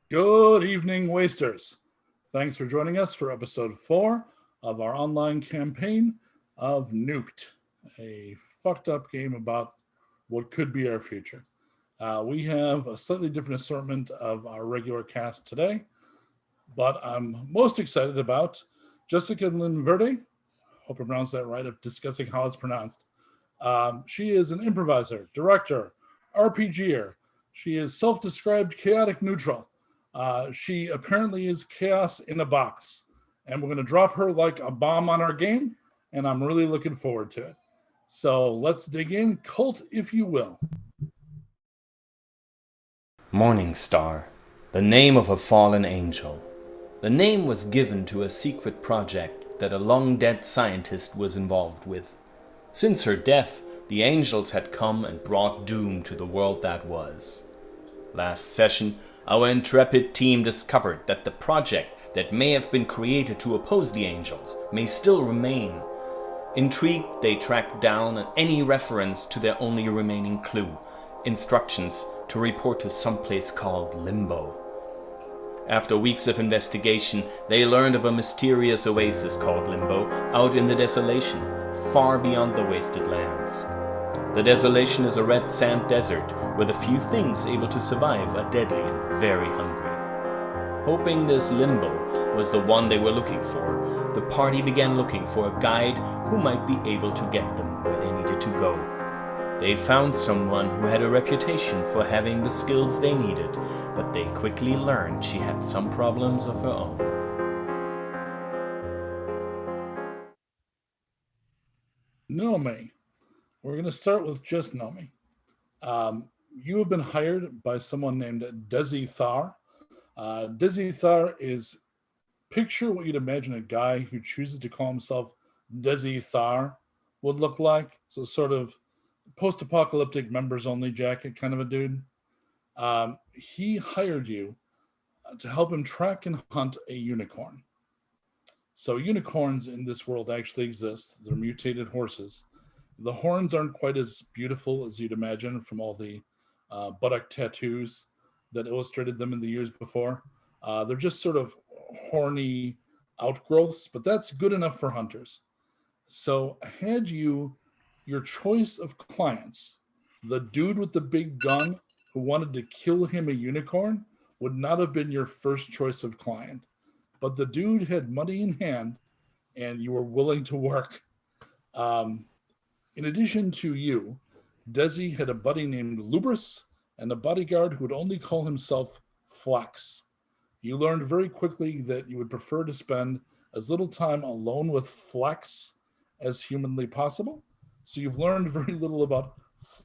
Good evening, Wasters. Thanks for joining us for episode 4 of our online campaign of Nuked, a fucked up game about what could be our future. We have a slightly different assortment of our regular cast today, but I'm most excited about Jessica Lynn Verdi. Hope I pronounced that right, of discussing how it's pronounced. She is an improviser, director, RPGer. She is self described chaotic neutral. She apparently is chaos in a box. And we're going to drop her like a bomb on our game. And I'm really looking forward to it. So let's dig in. Colt, if you will. Morning Star, the name of a fallen angel. The name was given to a secret project that a long-dead scientist was involved with. Since her death, the angels had come and brought doom to the world that was. Last session, our intrepid team discovered that the project that may have been created to oppose the angels may still remain. Intrigued, they tracked down any reference to their only remaining clue, instructions to report to someplace called Limbo. After weeks of investigation, they learned of a mysterious oasis called Limbo out in the Desolation, far beyond the wasted lands. The Desolation is a red sand desert with a few things able to survive are deadly and very hungry. Hoping this Limbo was the one they were looking for, the party began looking for a guide who might be able to get them where they needed to go. They found someone who had a reputation for having the skills they needed, but they quickly learned she had some problems of her own. Nomi. We're going to start with just Nomi. You have been hired by someone named Desi Thar. Desi Thar is, picture what you'd imagine a guy who chooses to call himself Desi Thar would look like. So, sort of post apocalyptic members only jacket kind of a dude. He hired you to help him track and hunt a unicorn. So, unicorns in this world actually exist. They're mutated horses. The horns aren't quite as beautiful as you'd imagine from all the buttock tattoos that illustrated them in the years before. They're just sort of horny outgrowths, but that's good enough for hunters. So, had you your choice of clients, the dude with the big gun who wanted to kill him a unicorn would not have been your first choice of client. But the dude had money in hand and you were willing to work. Um, in addition to you, Desi had a buddy named Lubris and a bodyguard who would only call himself Flex. You learned very quickly that you would prefer to spend as little time alone with Flex as humanly possible. So you've learned very little about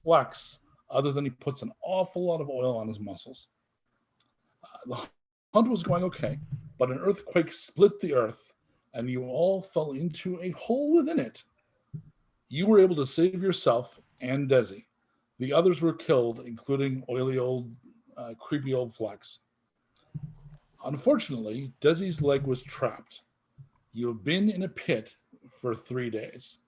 Flex other than he puts an awful lot of oil on his muscles. The hunt was going okay, but an earthquake split the earth and you all fell into a hole within it. You were able to save yourself and Desi. The others were killed, including oily old, creepy old Flex. Unfortunately, Desi's leg was trapped. You have been in a pit for 3 days.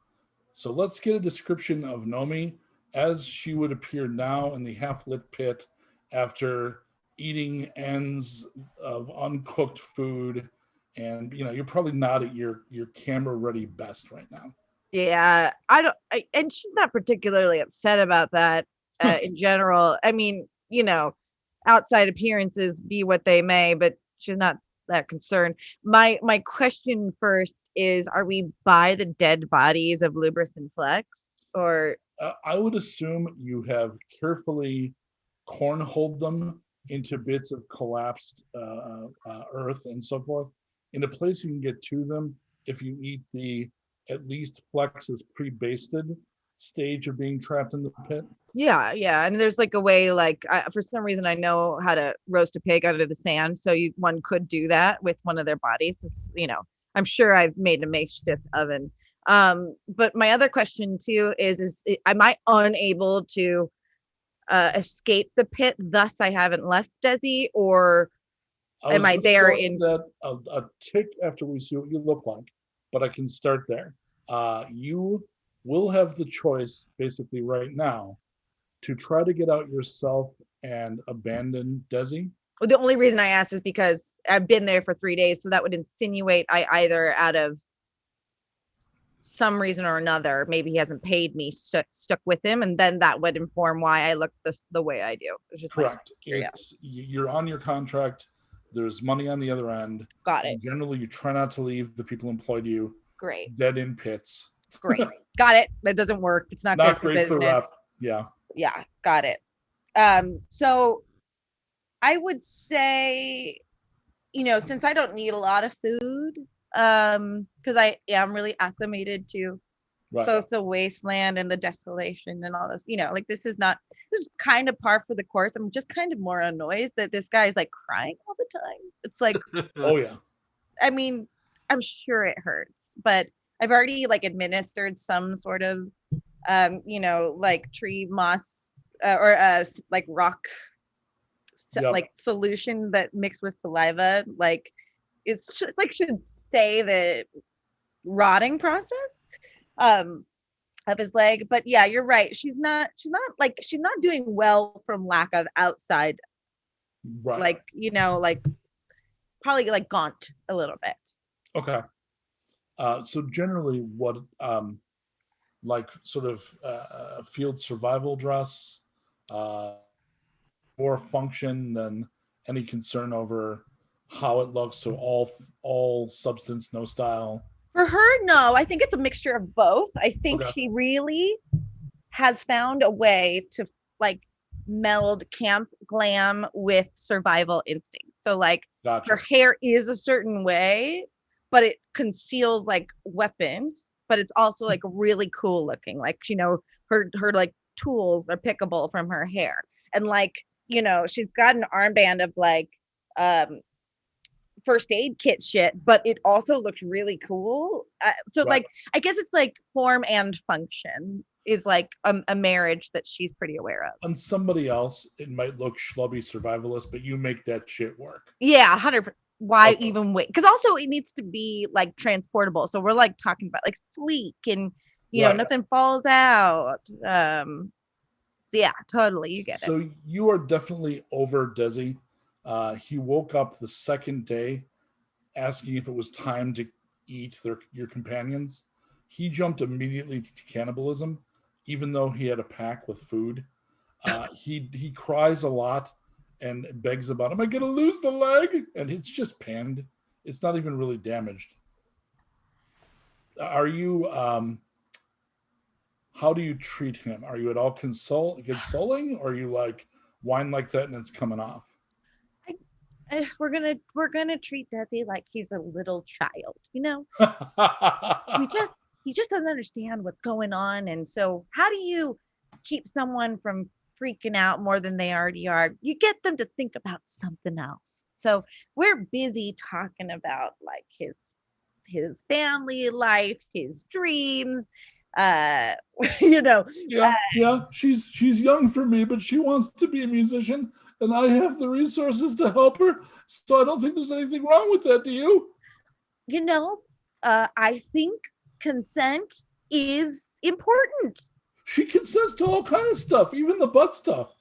So let's get a description of Nomi as she would appear now in the half lit pit after eating ends of uncooked food. And you're probably not at your camera ready best right now. Yeah, I don't and she's not particularly upset about that, in general. I mean, outside appearances be what they may, but she's not that concerned. My question first is, are we by the dead bodies of Lubris and Flex? Or I would assume you have carefully cornholed them into bits of collapsed earth and so forth in a place you can get to them if you eat the at least Flex's pre-basted stage of being trapped in the pit. yeah, and there's like a way, like for some reason I know how to roast a pig out of the sand, so one could do that with one of their bodies. I'm sure I've made a makeshift oven. But my other question too is am I unable to escape the pit, thus I haven't left Desi, or am I there in that a tick after we see what you look like, but I can start there. You will have the choice basically right now to try to get out yourself and abandon Desi, The only reason I asked is because I've been there for 3 days, so that would insinuate I either out of some reason or another, maybe he hasn't paid me, stuck with him, and then that would inform why I look the way I do. It's just correct. You're on your contract. There's money on the other end. Got it. Generally, you try not to leave the people employed you Great. dead in pits. Great. Got it. That doesn't work. It's not good great for rep. Yeah. Got it. So I would say, since I don't need a lot of food, because I am really acclimated to both the wasteland and the desolation and all this, this is kind of par for the course. I'm just kind of more annoyed that this guy is like crying all the time. It's like, oh yeah. I mean, I'm sure it hurts, but I've already like administered some sort of, like tree moss or like rock, like solution that mixed with saliva, like it's should stay the rotting process of his leg. But yeah, you're right. She's not doing well from lack of outside, like probably like gaunt a little bit. Okay. So generally what like sort of field survival dress, more function than any concern over how it looks, so all substance, no style? For her, no. I think it's a mixture of both. I think she really has found a way to like meld camp glam with survival instinct. So like her hair is a certain way, but it conceals like weapons, but it's also like really cool looking. Like, her like tools are pickable from her hair. And like, she's got an armband of like first aid kit shit, but it also looks really cool. Like, I guess it's like form and function is like a marriage that she's pretty aware of. On somebody else, it might look schlubby survivalist, but you make that shit work. Yeah, 100%. Why even wait? Because also it needs to be like transportable. So we're like talking about like sleek and nothing falls out. Yeah, totally. You get it. So you are definitely over Desi. He woke up the second day asking if it was time to eat your companions. He jumped immediately to cannibalism, even though he had a pack with food. He cries a lot and begs about, am I going to lose the leg? And it's just panned. It's not even really damaged. Are you, how do you treat him? Are you at all consoling, or are you like whine like that and it's coming off? We're gonna treat Desi like he's a little child, he just doesn't understand what's going on. And so how do you keep someone from freaking out more than they already are? You get them to think about something else. So we're busy talking about like his family life, his dreams, yeah, she's young for me, but she wants to be a musician and I have the resources to help her, so I don't think there's anything wrong with that. Do you? I think consent is important. She consents to all kind of stuff, even the butt stuff.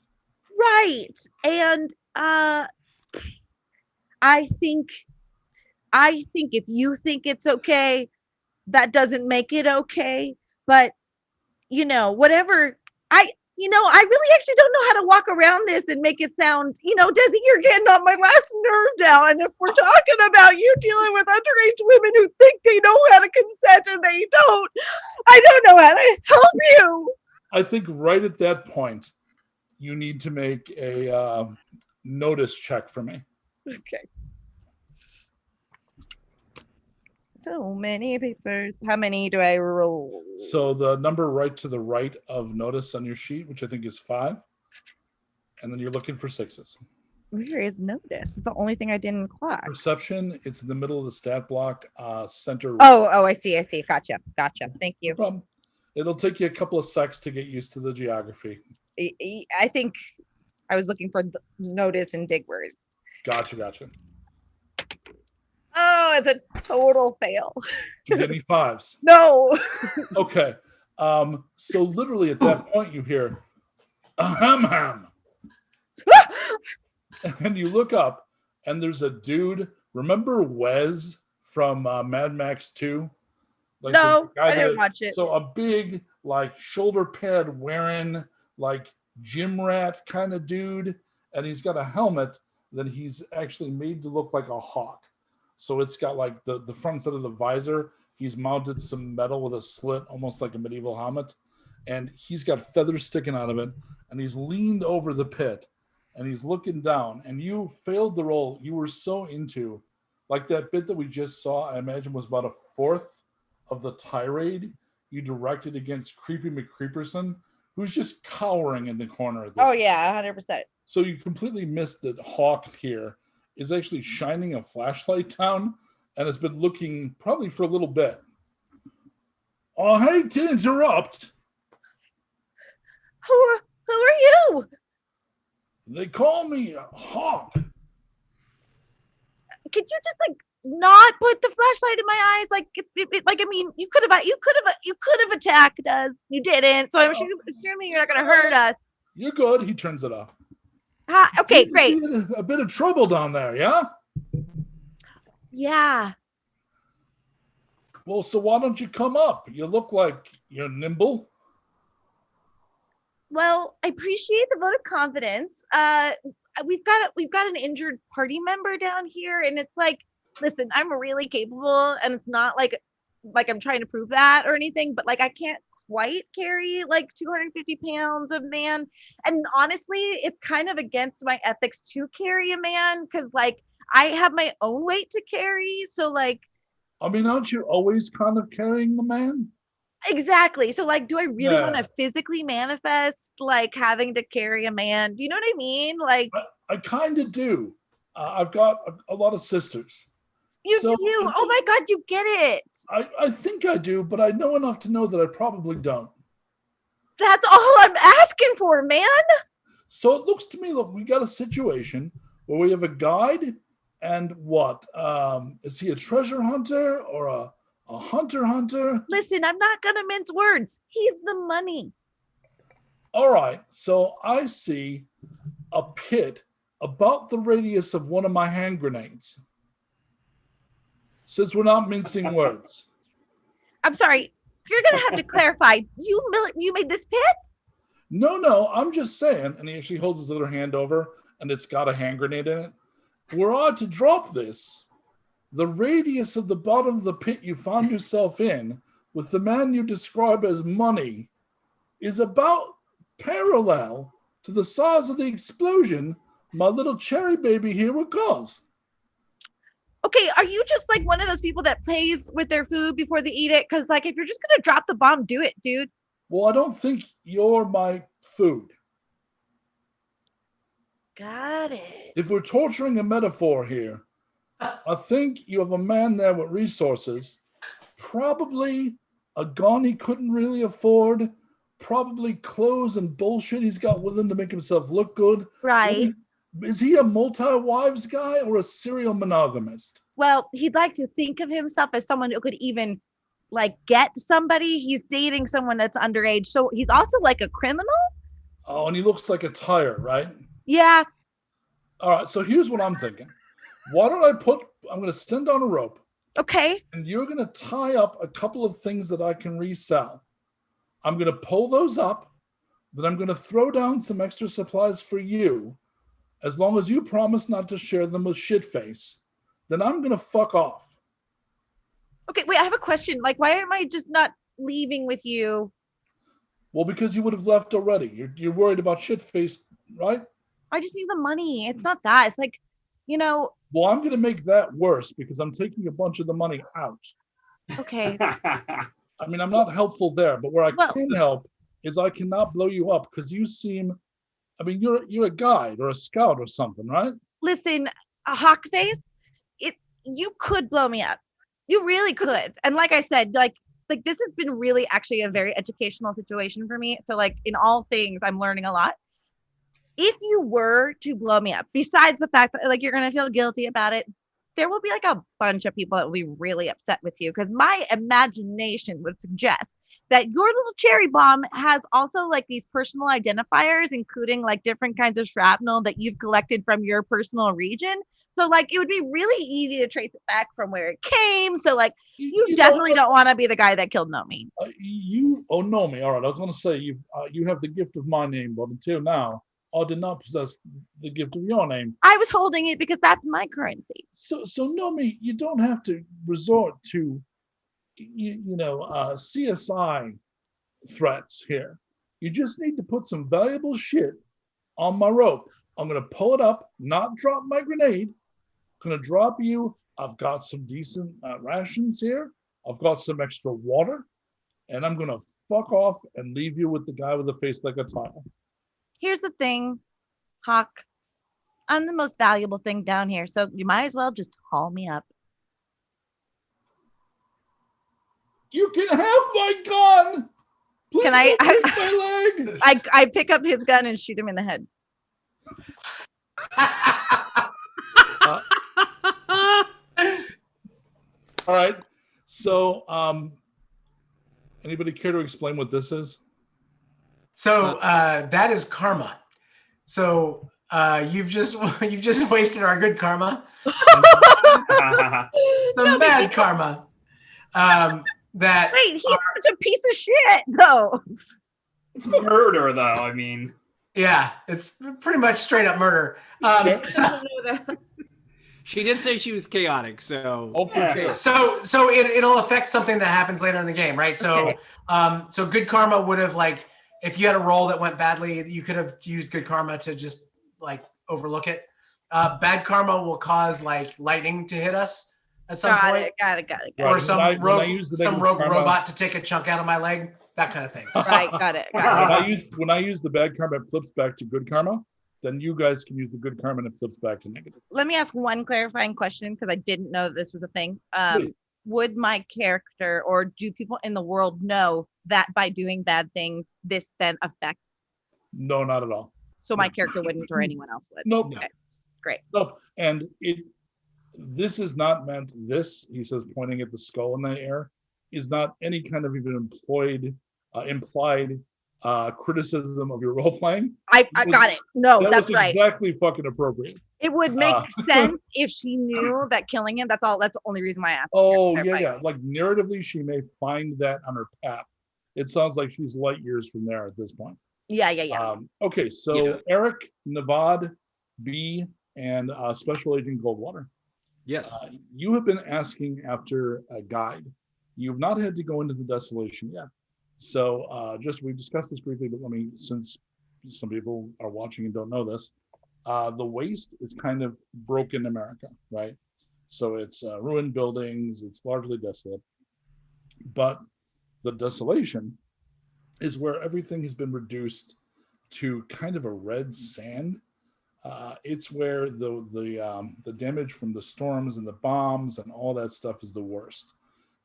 Right. And I think if you think it's okay, that doesn't make it okay. But whatever. I really actually don't know how to walk around this and make it sound, Desi, you're getting on my last nerve now. And if we're talking about you dealing with underage women who think they know how to consent and they don't, I don't know how to help you. I think right at that point, you need to make a notice check for me. Okay. So many papers. How many do I roll? So the number right to the right of notice on your sheet, which I think is 5. And then you're looking for 6s. Where is notice? It's the only thing I didn't clock. Perception, it's in the middle of the stat block, center. Oh, I see. Gotcha. Thank you. No problem. It'll take you a couple of secs to get used to the geography. I think I was looking for notice in big words. Gotcha. Oh, it's a total fail. Did you get any 5s? No. Okay. So literally at that point you hear ahem ham. And you look up, and there's a dude. Remember Wes from Mad Max 2? Like No, the guy I didn't watch it. So a big, like, shoulder pad wearing, like, gym rat kind of dude, and he's got a helmet that he's actually made to look like a hawk. So it's got like the front side of the visor. He's mounted some metal with a slit, almost like a medieval helmet, and he's got feathers sticking out of it. And he's leaned over the pit, and he's looking down. And you failed the roll. You were so into, like, that bit that we just saw. I imagine was about a fourth of the tirade you directed against Creepy McCreeperson, who's just cowering in the corner at this point. Yeah, 100%. So you completely missed that Hawk here is actually shining a flashlight down and has been looking probably for a little bit. Oh, I hate to interrupt. Who are you? They call me Hawk. Could you just like not put the flashlight in my eyes? Like like, I mean, you could have attacked us. You didn't. So I'm assuming you're not going to hurt us. You're good. He turns it off. Okay, great. A bit of trouble down there, yeah? Yeah. Well, so why don't you come up? You look like you're nimble. Well, I appreciate the vote of confidence. We've got an injured party member down here, and it's like, listen, I'm really capable, and it's not like I'm trying to prove that or anything, but like I can't quite carry like 250 pounds of man. And honestly, it's kind of against my ethics to carry a man because like I have my own weight to carry. So like, I mean, aren't you always kind of carrying the man? Exactly. So like, do I really want to physically manifest like having to carry a man? Do you know what I mean? Like, I kind of do. I've got a lot of sisters. You do? Oh my God, you get it. I think I do, but I know enough to know that I probably don't. That's all I'm asking for, man. So it looks to me, look, we got a situation where we have a guide and what? Is he a treasure hunter or a hunter? Listen, I'm not going to mince words. He's the money. All right. So I see a pit about the radius of one of my hand grenades. Since we're not mincing words. I'm sorry. You're going to have to clarify. You made this pit? No. I'm just saying. And he actually holds his other hand over and it's got a hand grenade in it. Were I to drop this, the radius of the bottom of the pit you found yourself in with the man you describe as money is about parallel to the size of the explosion my little cherry baby here would cause. Okay, are you just like one of those people that plays with their food before they eat it? Because like if you're just going to drop the bomb, do it, dude. Well, I don't think you're my food. Got it. If we're torturing a metaphor here, I think you have a man there with resources, probably a gun he couldn't really afford, probably clothes and bullshit he's got with him to make himself look good. Right. Is he a multi-wives guy or a serial monogamist? Well, he'd like to think of himself as someone who could even like get somebody. He's dating someone that's underage. So he's also like a criminal. Oh, and he looks like a tire, right? Yeah. All right. So here's what I'm thinking. Why don't I'm going to send on a rope. Okay. And you're going to tie up a couple of things that I can resell. I'm going to pull those up. Then I'm going to throw down some extra supplies for you. As long as you promise not to share them with Shitface, then I'm going to fuck off. Okay, wait, I have a question. Like, why am I just not leaving with you? Well, because you would have left already. You're worried about Shitface, right? I just need the money. It's not that. It's like, you know. Well, I'm going to make that worse because I'm taking a bunch of the money out. Okay. I mean, I'm not helpful there, but where I can help is I cannot blow you up because you seem... I mean, you're a guide or a scout or something, right? Listen, a hawk face, you could blow me up. You really could. And like I said, like this has been really actually a very educational situation for me. So like in all things, I'm learning a lot. If you were to blow me up, besides the fact that like you're gonna feel guilty about it, there will be like a bunch of people that will be really upset with you because my imagination would suggest that your little cherry bomb has also like these personal identifiers, including like different kinds of shrapnel that you've collected from your personal region. So like it would be really easy to trace it back from where it came. So like you definitely don't want to be the guy that killed Nomi. Nomi. All right, I was going to say you have the gift of my name, but until now, I did not possess the gift of your name. I was holding it because that's my currency. So Nomi, you don't have to resort to, CSI threats here. You just need to put some valuable shit on my rope. I'm going to pull it up, not drop my grenade. I'm going to drop you. I've got some decent rations here. I've got some extra water. And I'm going to fuck off and leave you with the guy with a face like a tile. Here's the thing, Hawk. I'm the most valuable thing down here, so you might as well just haul me up. You can have my gun. Please Can I? don't break my leg. I pick up his gun and shoot him in the head. All right. So, anybody care to explain what this is? So that is karma. So you've just wasted our good karma. Some bad karma. Wait, he's such a piece of shit, though. It's murder, though. I mean, yeah, it's pretty much straight up murder. She did say she was chaotic, so so it'll affect something that happens later in the game, right? So Okay. So good karma would have, like, if you had a roll that went badly, you could have used good karma to just like overlook it. Bad karma will cause like lightning to hit us at some point. Got it. Or Right. some rogue karma, robot to take a chunk out of my leg, that kind of thing. Right, got it. When I use the bad karma, it flips back to good karma. Then you guys can use the good karma and it flips back to negative. Let me ask one clarifying question because I didn't know that this was a thing. Please. Would my character or do people in the world know that by doing bad things, this then affects? No, not at all. So my character wouldn't or anyone else would? Nope. Okay, great. Nope. And this is not meant, he says, pointing at the skull in the air, is not any kind of even implied criticism of your role playing. I got it. No, that's was right. Exactly fucking appropriate. It would make sense if she knew that killing him. That's all. That's the only reason why I asked. Oh yeah. Like narratively, she may find that on her path. It sounds like she's light years from there at this point. Yeah. Okay, so Erik, Navad, B, and Special Agent Goldwater. yes. You have been asking after a guide. You've not had to go into the Desolation yet. So we discussed this briefly, but since some people are watching and don't know this, the waste is kind of broken America, right? So it's ruined buildings, it's largely desolate. But the Desolation is where everything has been reduced to kind of a red sand. It's where the damage from the storms and the bombs and all that stuff is the worst.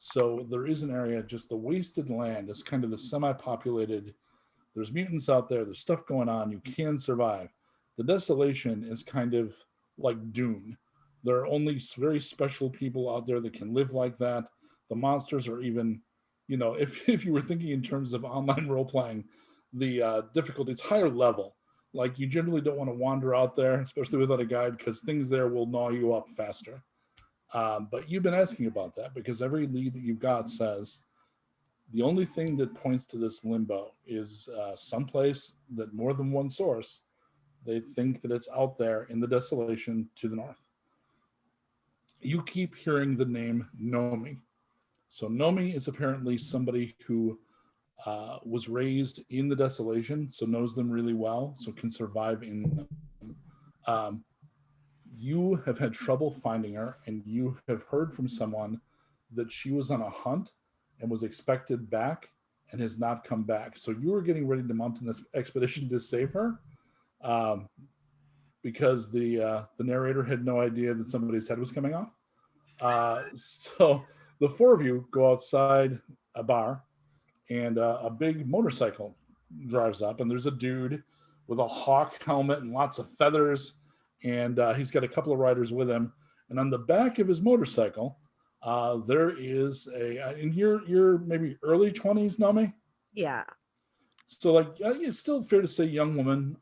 So there is an area, just the wasted land is kind of the semi-populated. There's mutants out there. There's stuff going on. You can survive. The Desolation is kind of like Dune. There are only very special people out there that can live like that. The monsters are even, if you were thinking in terms of online role-playing, the difficulty, it's higher level. Like you generally don't want to wander out there, especially without a guide, because things there will gnaw you up faster. But you've been asking about that because every lead that you've got says the only thing that points to this limbo is someplace that more than one source, they think that it's out there in the Desolation to the north. You keep hearing the name Nomi. So Nomi is apparently somebody who was raised in the Desolation, so knows them really well, so can survive in them. You have had trouble finding her, and you have heard from someone that she was on a hunt and was expected back and has not come back. So you were getting ready to mount this expedition to save her because the narrator had no idea that somebody's head was coming off. So the four of you go outside a bar, and a big motorcycle drives up, and there's a dude with a hawk helmet and lots of feathers. And he's got a couple of riders with him, And on the back of his motorcycle, there is and you're maybe early 20s, Nomi? Yeah. So like, it's still fair to say young woman.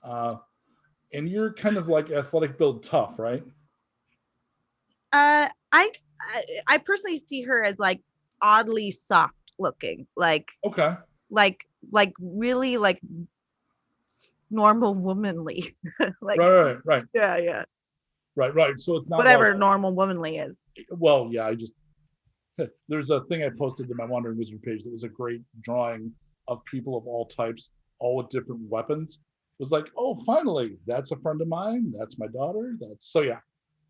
And you're kind of like athletic build tough, right? I personally see her as like oddly soft looking, like Okay. like really like normal womanly. Like Right. yeah. Right. So it's not Whatever like, normal womanly is. well, yeah, there's a thing I posted to my Wandering Wizard page that was a great drawing of people of all types, all with different weapons. It was like, oh, finally, that's a friend of mine. That's my daughter. So yeah.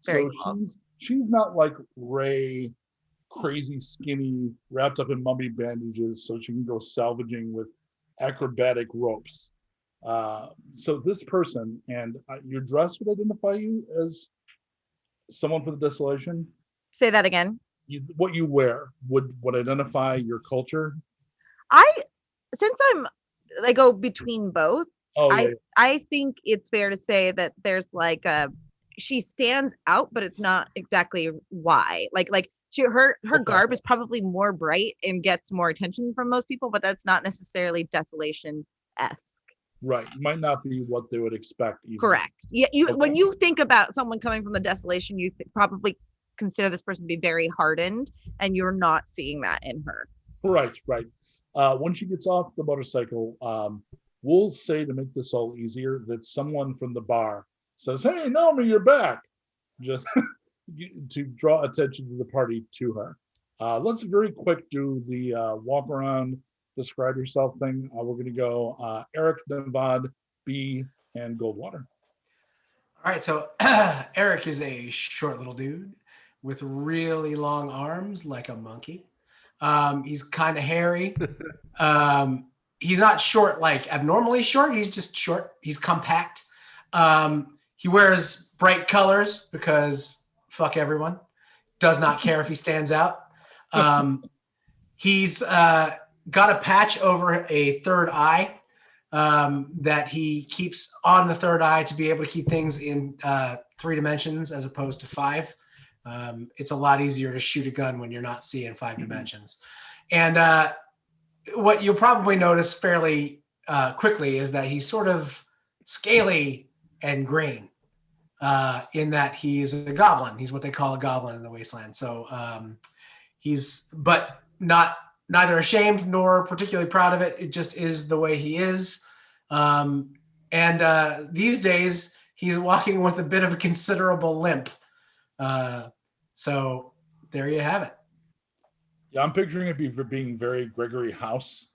Very So cool. she's not like Ray, crazy skinny, wrapped up in mummy bandages so she can go salvaging with acrobatic ropes. So this person, and your dress would identify you as someone from the Desolation. Say that again. What you wear would identify your culture. Since I go between both. Oh, yeah. I think it's fair to say that there's like she stands out, but it's not exactly why. Like her garb is probably more bright and gets more attention from most people, but that's not necessarily Desolation-esque. Right. Might not be what they would expect. Even. Correct. Yeah. When you think about someone coming from the Desolation, you probably consider this person to be very hardened, and you're not seeing that in her. Right. When she gets off the motorcycle, we'll say, to make this all easier, that someone from the bar says, "Hey, Nomi, you're back," just to draw attention to the party to her. Let's very quick do the walk around, describe yourself thing. We're going to go Erik, Nevad, B, and Goldwater. All right, so Erik is a short little dude with really long arms like a monkey. He's kind of hairy. He's not short, like abnormally short. He's just short. He's compact. He wears bright colors because fuck everyone. Does not care if he stands out. He's got a patch over a third eye that he keeps on the third eye to be able to keep things in 3 dimensions as opposed to 5. It's a lot easier to shoot a gun when you're not seeing 5 dimensions. And what you'll probably notice fairly quickly is that he's sort of scaly and green in that he's a goblin. He's what they call a goblin in the wasteland. So he's, but neither ashamed nor particularly proud of it. It just is the way he is. And these days he's walking with a bit of a considerable limp. So there you have it. Yeah, I'm picturing it being very Gregory House,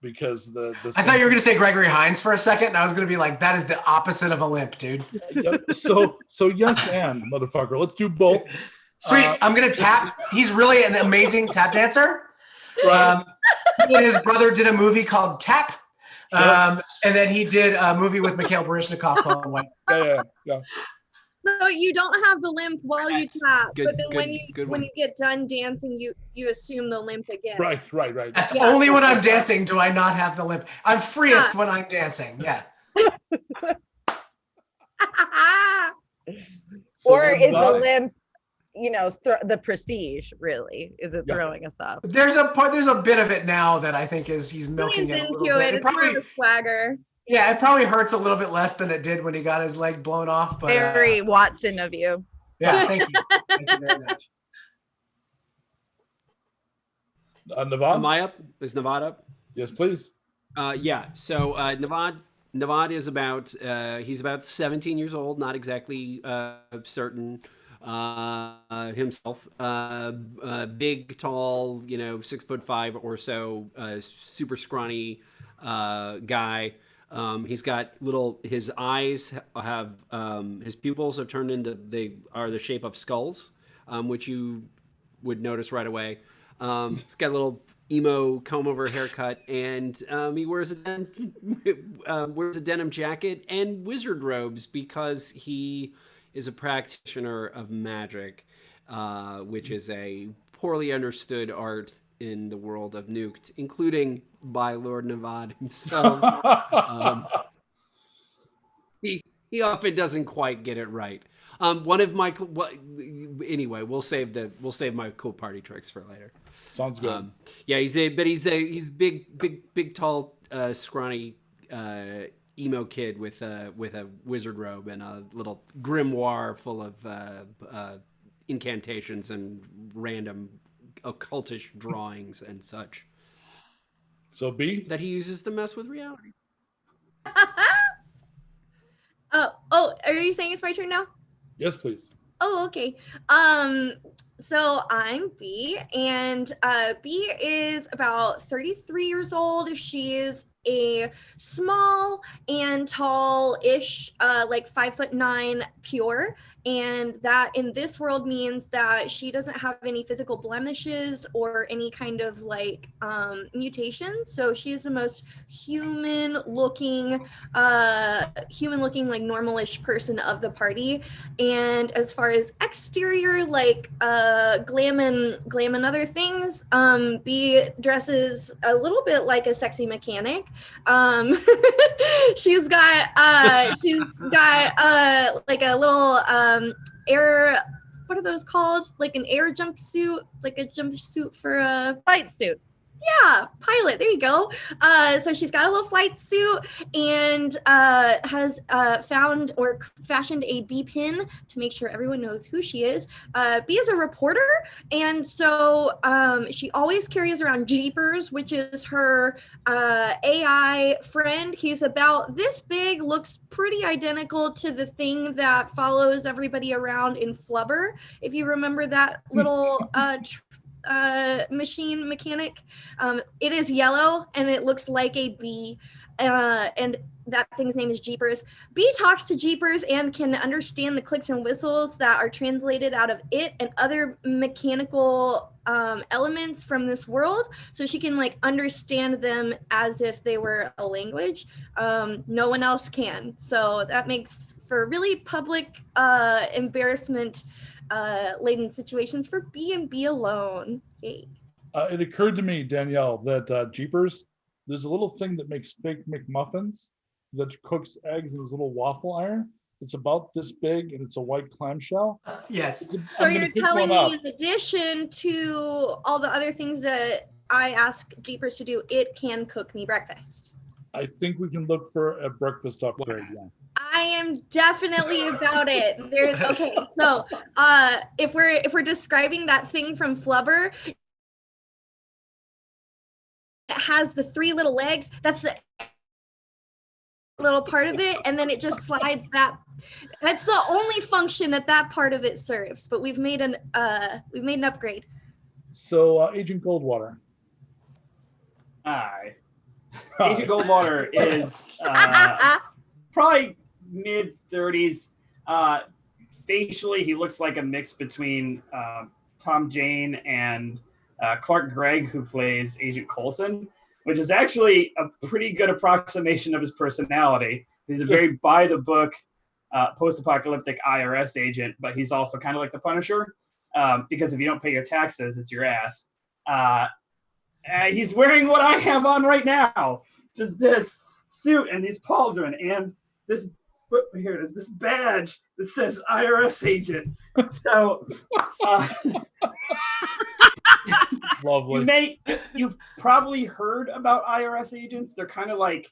because the I thought you were going to say Gregory Hines for a second, and I was going to be like, that is the opposite of a limp, dude. Yeah, so yes, and motherfucker, let's do both. Sweet. I'm going to tap. He's really an amazing tap dancer. He and his brother did a movie called Tap. And then he did a movie with Mikhail Baryshnikov called White. Yeah. So you don't have the limp while you tap, Good- but then good when one. you get done dancing, you assume the limp again. Right. That's Yeah. only when I'm dancing do I not have the limp. I'm freest when I'm dancing. Yeah. So Or then is the Nevad- limp, the prestige? Really, is it throwing us up? There's a bit of it now that I think he's milking Leans it a into little bit. it. It It's more probably, of a swagger. yeah, it probably hurts a little bit less than it did when he got his leg blown off. But Very Watson of you. yeah, thank you. Thank you very much. Nevad? Am I up? Is Nevad up? Yes, please. Yeah. So Nevad is about he's about 17 years old, not exactly certain himself. Big, tall, 6'5" or so, super scrawny guy. He's got his eyes have his pupils have turned into, they are the shape of skulls, which you would notice right away. He's got a little emo comb over haircut, and he wears a denim jacket and wizard robes because he is a practitioner of magic, which is a poorly understood art in the world of Nuked, including by Lord Nevad himself. He often doesn't quite get it right. One of my anyway, we'll save my cool party tricks for later. Sounds good. Yeah, he's big, tall, scrawny emo kid with a wizard robe and a little grimoire full of incantations and random occultish drawings and such. So B? That he uses to mess with reality. Oh, are you saying it's my turn now? Yes, please. Oh, okay. So I'm B, and B is about 33 years old. She is a small and tall-ish, like 5'9" pure, and that in this world means that she doesn't have any physical blemishes or any kind of like mutations. So she's the most human-looking, like normal-ish person of the party. And as far as exterior, like glam and other things, B dresses a little bit like a sexy mechanic. She's got like a little air, what are those called? Like an air jumpsuit, like a jumpsuit for a Flight suit. Yeah, pilot. There you go. So she's got a little flight suit and has found or fashioned a B pin to make sure everyone knows who she is. B is a reporter, and so she always carries around Jeepers, which is her AI friend. He's about this big, looks pretty identical to the thing that follows everybody around in Flubber. If you remember that little machine mechanic, it is yellow and it looks like a bee, and that thing's name is Jeepers. B talks to Jeepers and can understand the clicks and whistles that are translated out of it and other mechanical elements from this world, so she can like understand them as if they were a language. No one else can, so that makes for really public embarrassment laden situations for B and B alone. Yay. It occurred to me, Danielle, that Jeepers, there's a little thing that makes fake McMuffins that cooks eggs in this little waffle iron. It's about this big and it's a white clamshell. Yes. So you're telling me in addition to all the other things that I ask Jeepers to do, it can cook me breakfast? I think we can look for a breakfast upgrade. Yeah. I am definitely about it. There's okay. So if we're describing that thing from Flubber, it has the 3 little legs. That's the little part of it, and then it just slides that. That's the only function that part of it serves. But we've made an upgrade. So Agent Goldwater. Hi. Agent Goldwater is probably mid-30s. Facially, he looks like a mix between Tom Jane and Clark Gregg, who plays Agent Coulson, which is actually a pretty good approximation of his personality. He's a very by-the-book, post-apocalyptic IRS agent, but he's also kind of like the Punisher, because if you don't pay your taxes, it's your ass. He's wearing what I have on right now, just this suit and these pauldron and this, here it is, this badge that says IRS agent. So, Lovely. You've probably heard about IRS agents. They're kind of like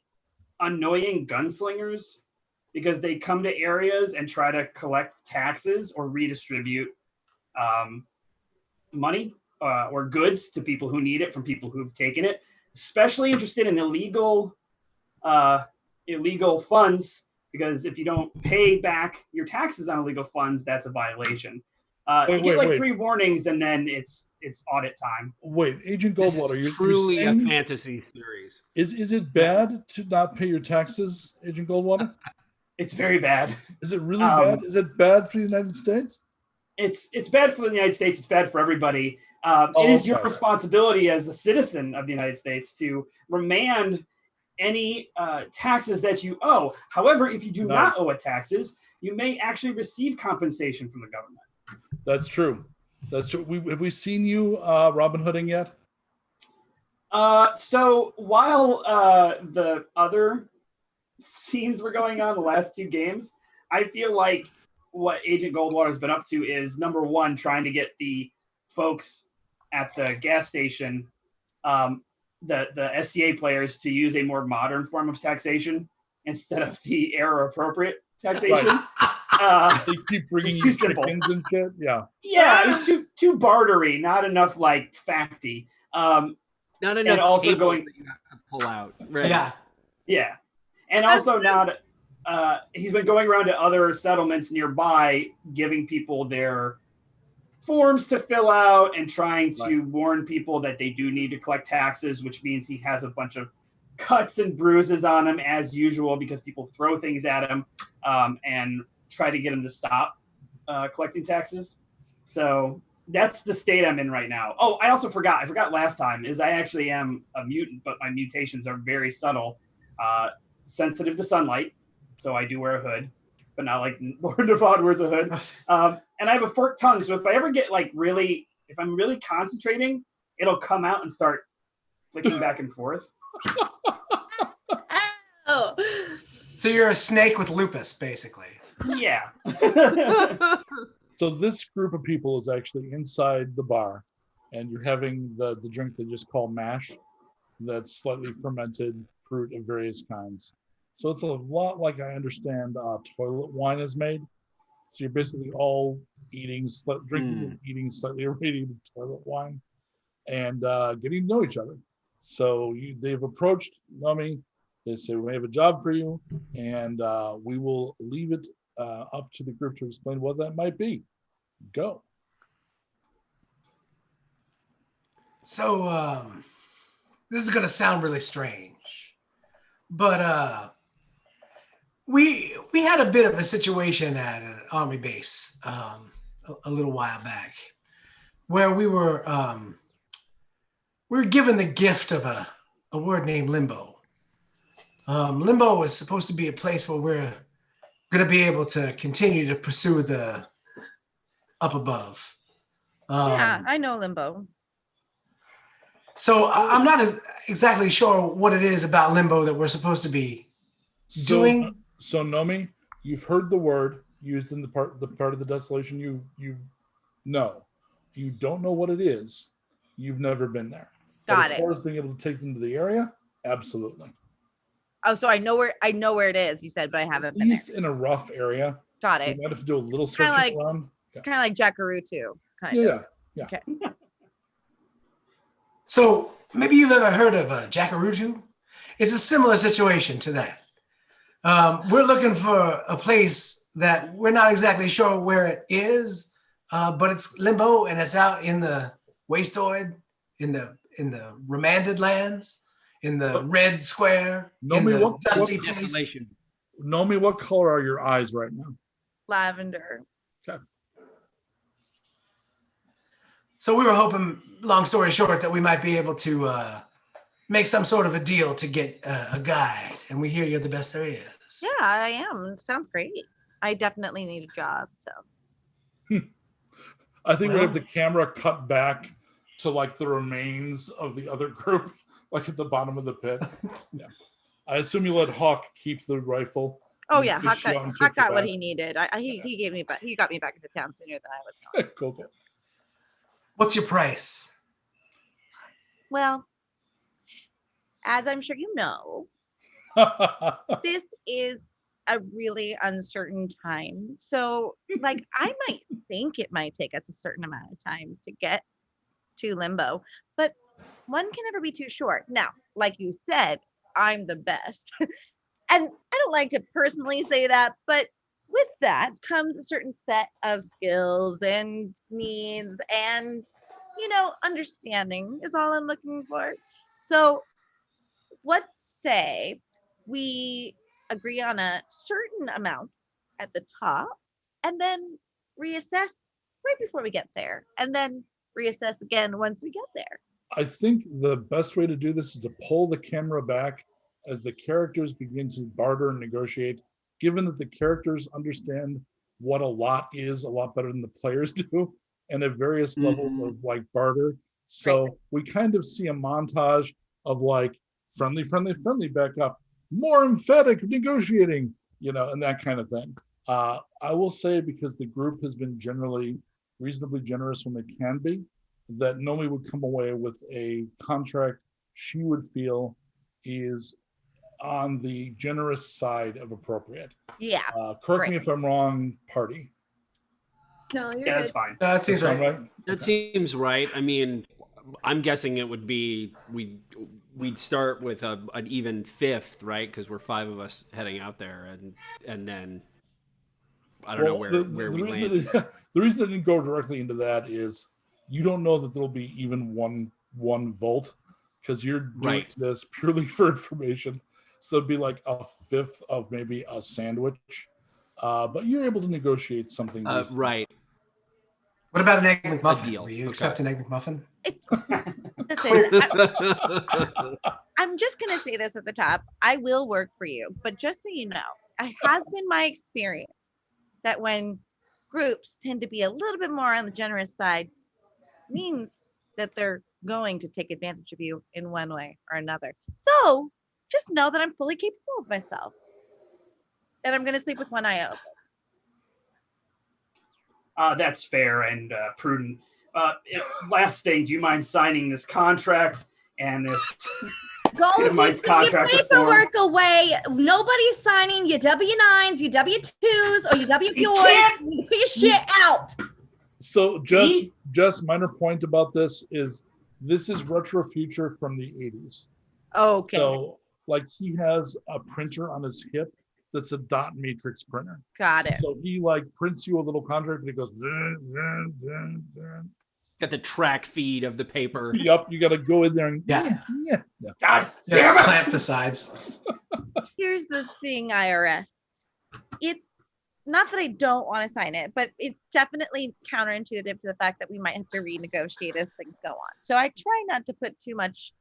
annoying gunslingers because they come to areas and try to collect taxes or redistribute money or goods to people who need it from people who've taken it. Especially interested in illegal funds, because if you don't pay back your taxes on illegal funds, that's a violation. You get 3 warnings and then it's audit time. Wait, Agent Goldwater, you're truly a fantasy series. Is it bad to not pay your taxes, Agent Goldwater? It's very bad. Is it really bad? Is it bad for the United States? It's bad for the United States. It's bad for everybody. It is your responsibility as a citizen of the United States to remand any taxes that you owe. However, if you do not owe taxes, you may actually receive compensation from the government. That's true. That's true. Have we seen you Robin Hooding yet? So while the other scenes were going on, the last 2 games, I feel like what Agent Goldwater has been up to is, number one, trying to get the folks at the gas station, the SCA players, to use a more modern form of taxation instead of the era-appropriate taxation. They keep bringing too you simple. chickens and shit. Yeah. Yeah, it was too bartery, not enough like facty. Not enough. And also tables going, that you have to pull out. Right. Yeah, and also not. He's been going around to other settlements nearby, giving people their forms to fill out and trying to warn people that they do need to collect taxes, which means he has a bunch of cuts and bruises on him as usual because people throw things at him and try to get him to stop collecting taxes. So that's the state I'm in right now. Oh, I also forgot. I forgot last time is I actually am a mutant, but my mutations are very subtle, sensitive to sunlight. So I do wear a hood, but not like Lord Navod wears a hood. And I have a forked tongue. So if I ever get if I'm really concentrating, it'll come out and start flicking back and forth. Oh. So you're a snake with lupus, basically. Yeah. So this group of people is actually inside the bar, and you're having the drink they just call mash. That's slightly fermented fruit of various kinds. So it's a lot like I understand toilet wine is made. So you're basically all drinking and eating slightly irradiated toilet wine, and getting to know each other. So they've approached Nomi. They say, we have a job for you, and we will leave it up to the group to explain what that might be. Go. So this is going to sound really strange, but we had a bit of a situation at an army base a little while back, where we were given the gift of a word named Limbo. Limbo is supposed to be a place where we're going to be able to continue to pursue the up above. Yeah, I know Limbo. So I'm not exactly sure what it is about Limbo that we're supposed to be doing. So Nomi, you've heard the word used in the part of the Desolation. You know, you don't know what it is. You've never been there. Got it. As far as being able to take them to the area, absolutely. Oh, so I know where it is. You said, but I haven't been At least in a rough area. Got so it. You might have to do a little searching around. Yeah. Kind of like Jackaroo too. Yeah. Okay. So maybe you've ever heard of Jackarutu. It's a similar situation to that. We're looking for a place that we're not exactly sure where it is, but it's Limbo, and it's out in the wasteoid, in the remanded lands, in the red square, Nomi, in the what dusty place. Desolation. Nomi, what color are your eyes right now? Lavender. Okay. So we were hoping, long story short, that we might be able to make some sort of a deal to get a guide, and we hear you're the best there is. Yeah, I am. It sounds great. I definitely need a job. So I think we have the camera cut back to like the remains of the other group, like at the bottom of the pit. Yeah. I assume you let Hawk keep the rifle. Oh yeah, Hawk got what he needed. He gave me back. He got me back into town sooner than I was going. Cool. What's your price? Well, as I'm sure you know, this is a really uncertain time. So, like, I might think it might take us a certain amount of time to get to Limbo, but one can never be too sure. Now, like you said, I'm the best. And I don't like to personally say that, but with that comes a certain set of skills and needs and, understanding is all I'm looking for. So let's say we agree on a certain amount at the top and then reassess right before we get there and then reassess again once we get there. I think the best way to do this is to pull the camera back as the characters begin to barter and negotiate, given that the characters understand what a lot is a lot better than the players do, and at various levels of like barter. So we kind of see a montage of like friendly back up, more emphatic negotiating, and that kind of thing. I will say, because the group has been generally reasonably generous when they can be, that Nomi would come away with a contract she would feel is on the generous side of appropriate. Yeah. Correct me Great. if I'm wrong, party. No, you're Yeah, good. that's fine. That seems Sound right. That Okay. seems right. I mean, I'm guessing it would be we'd start with an even fifth, right? Because we're 5 of us heading out there, and then I don't know where we land. The reason I didn't go directly into that is you don't know that there'll be even one vote, because you're doing Right. this purely for information. So it'd be like a fifth of maybe a sandwich. But you're able to negotiate something. Right. What about an egg McMuffin? deal. Will you Okay. accept an egg McMuffin? It's, listen, I'm just going to say this at the top. I will work for you, but just so you know, it has been my experience that when groups tend to be a little bit more on the generous side, means that they're going to take advantage of you in one way or another. So just know that I'm fully capable of myself. And I'm going to sleep with one eye open. That's fair and prudent. Last thing, do you mind signing this contract and this Go itemized take your contract form? paperwork away. Nobody's signing your W-9s, your W-2s, or your W-4s. can't- You need to put your shit out. So just minor point about this is retro future from the 80s. Okay. So like he has a printer on his hip that's a dot matrix printer. Got it. So he like prints you a little contract and it goes zin, zin, zin, zin. Got the track feed of the paper. Yep, you got to go in there and Yeah. yeah. God Yeah, damn it! clamp the sides. Here's the thing, IRS. It's not that I don't want to sign it, but it's definitely counterintuitive to the fact that we might have to renegotiate as things go on. So I try not to put too much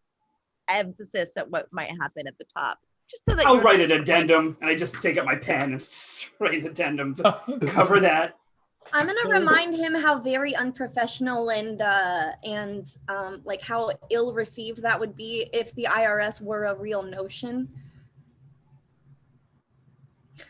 emphasis at what might happen at the top. Just so that I'll you're- write an addendum, and I just take out my pen and write an addendum to cover that. I'm gonna remind him how very unprofessional and like how ill-received that would be if the IRS were a real notion.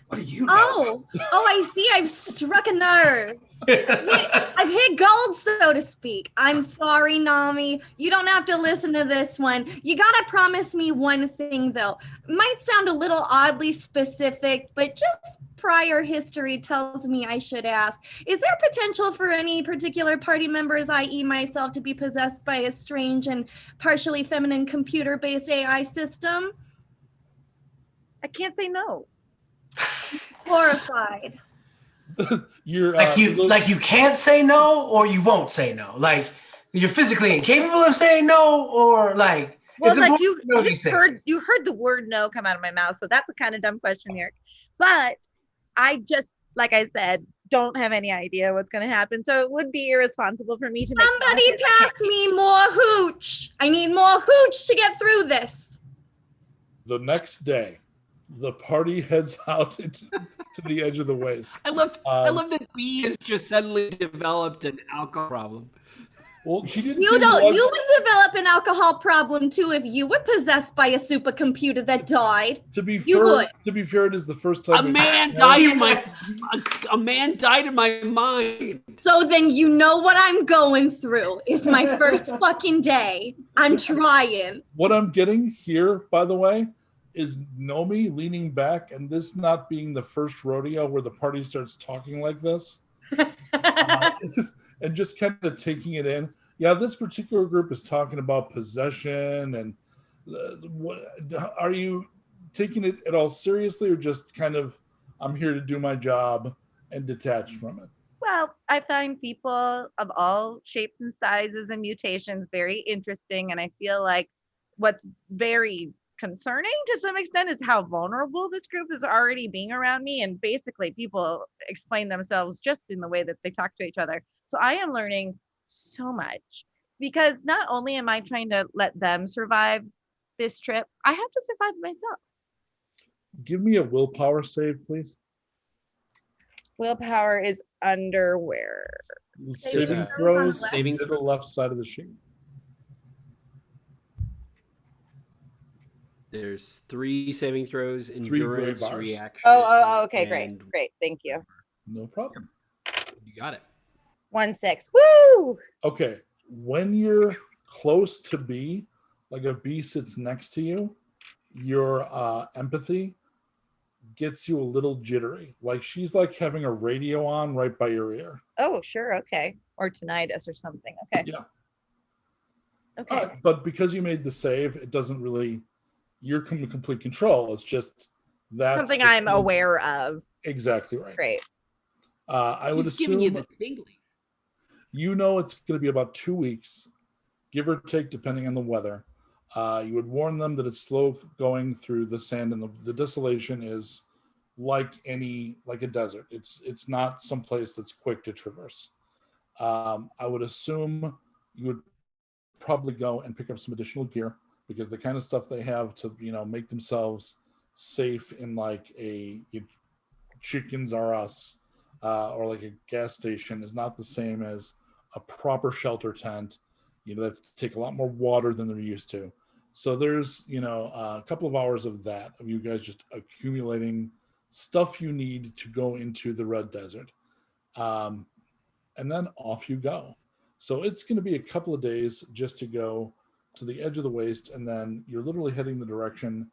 What do you know? Oh, I see. I've struck a nerve. I've hit gold, so to speak. I'm sorry, Nomi. You don't have to listen to this one. You gotta promise me one thing, though. Might sound a little oddly specific, but just prior history tells me I should ask. Is there potential for any particular party members, i.e. myself, to be possessed by a strange and partially feminine computer-based AI system? I can't say no. Horrified. You're Like you can't say no, or you won't say no. Like you're physically incapable of saying no, or like Well, it's like important to know these things. you heard the word no come out of my mouth, so that's a kind of dumb question, Eric. But I just, like I said, don't have any idea what's going to happen. So it would be irresponsible for me to make Somebody promises I pass me more hooch. I need more hooch to get through this. the next day, the party heads out to the edge of the waste. I love that B has just suddenly developed an alcohol problem. Well, she didn't. You say don't. what- You would develop an alcohol problem too if you were possessed by a supercomputer that died. To be You fair, would. it is the first time A man died in my mind. So then you know what I'm going through. It's my first fucking day. I'm trying. What I'm getting here, by the way, is Nomi leaning back, and this not being the first rodeo where the party starts talking like this, and just kind of taking it in. Yeah, this particular group is talking about possession, and what are you taking it at all seriously, or just kind of I'm here to do my job and detached from it? Well, I find people of all shapes and sizes and mutations very interesting. And I feel like what's very concerning to some extent is how vulnerable this group is already being around me. And basically, people explain themselves just in the way that they talk to each other. So I am learning so much, because not only am I trying to let them survive this trip, I have to survive myself. Give me a willpower save, please. Willpower is underwear. Saving throws throws, on the left. Saving to the left side of the sheet. There's 3 saving throws, 3 gray endurance, bars. reaction. Okay, great. and- Great. Thank you. No problem. You got it. 1-6. Woo! Okay. When you're close to B, like a bee sits next to you, your empathy gets you a little jittery. Like she's like having a radio on right by your ear. Oh, sure. Okay. Or tinnitus or something. Okay. Yeah. Okay. All right, but because you made the save, it doesn't really, you're in complete control. It's just that's Something the I'm thing. aware of. Exactly right. Great. I would He's assume giving you the tinglies. you know it's going to be about 2 weeks, give or take, depending on the weather. You would warn them that it's slow going through the sand, and the desolation is like a desert. It's not someplace that's quick to traverse. I would assume you would probably go and pick up some additional gear, because the kind of stuff they have to make themselves safe in like a Chickens R Us or like a gas station is not the same as a proper shelter tent. They have to take a lot more water than they're used to. So there's a couple of hours of that, of you guys just accumulating stuff you need to go into the Red Desert, and then off you go. So it's going to be a couple of days just to go to the edge of the waste, and then you're literally heading the direction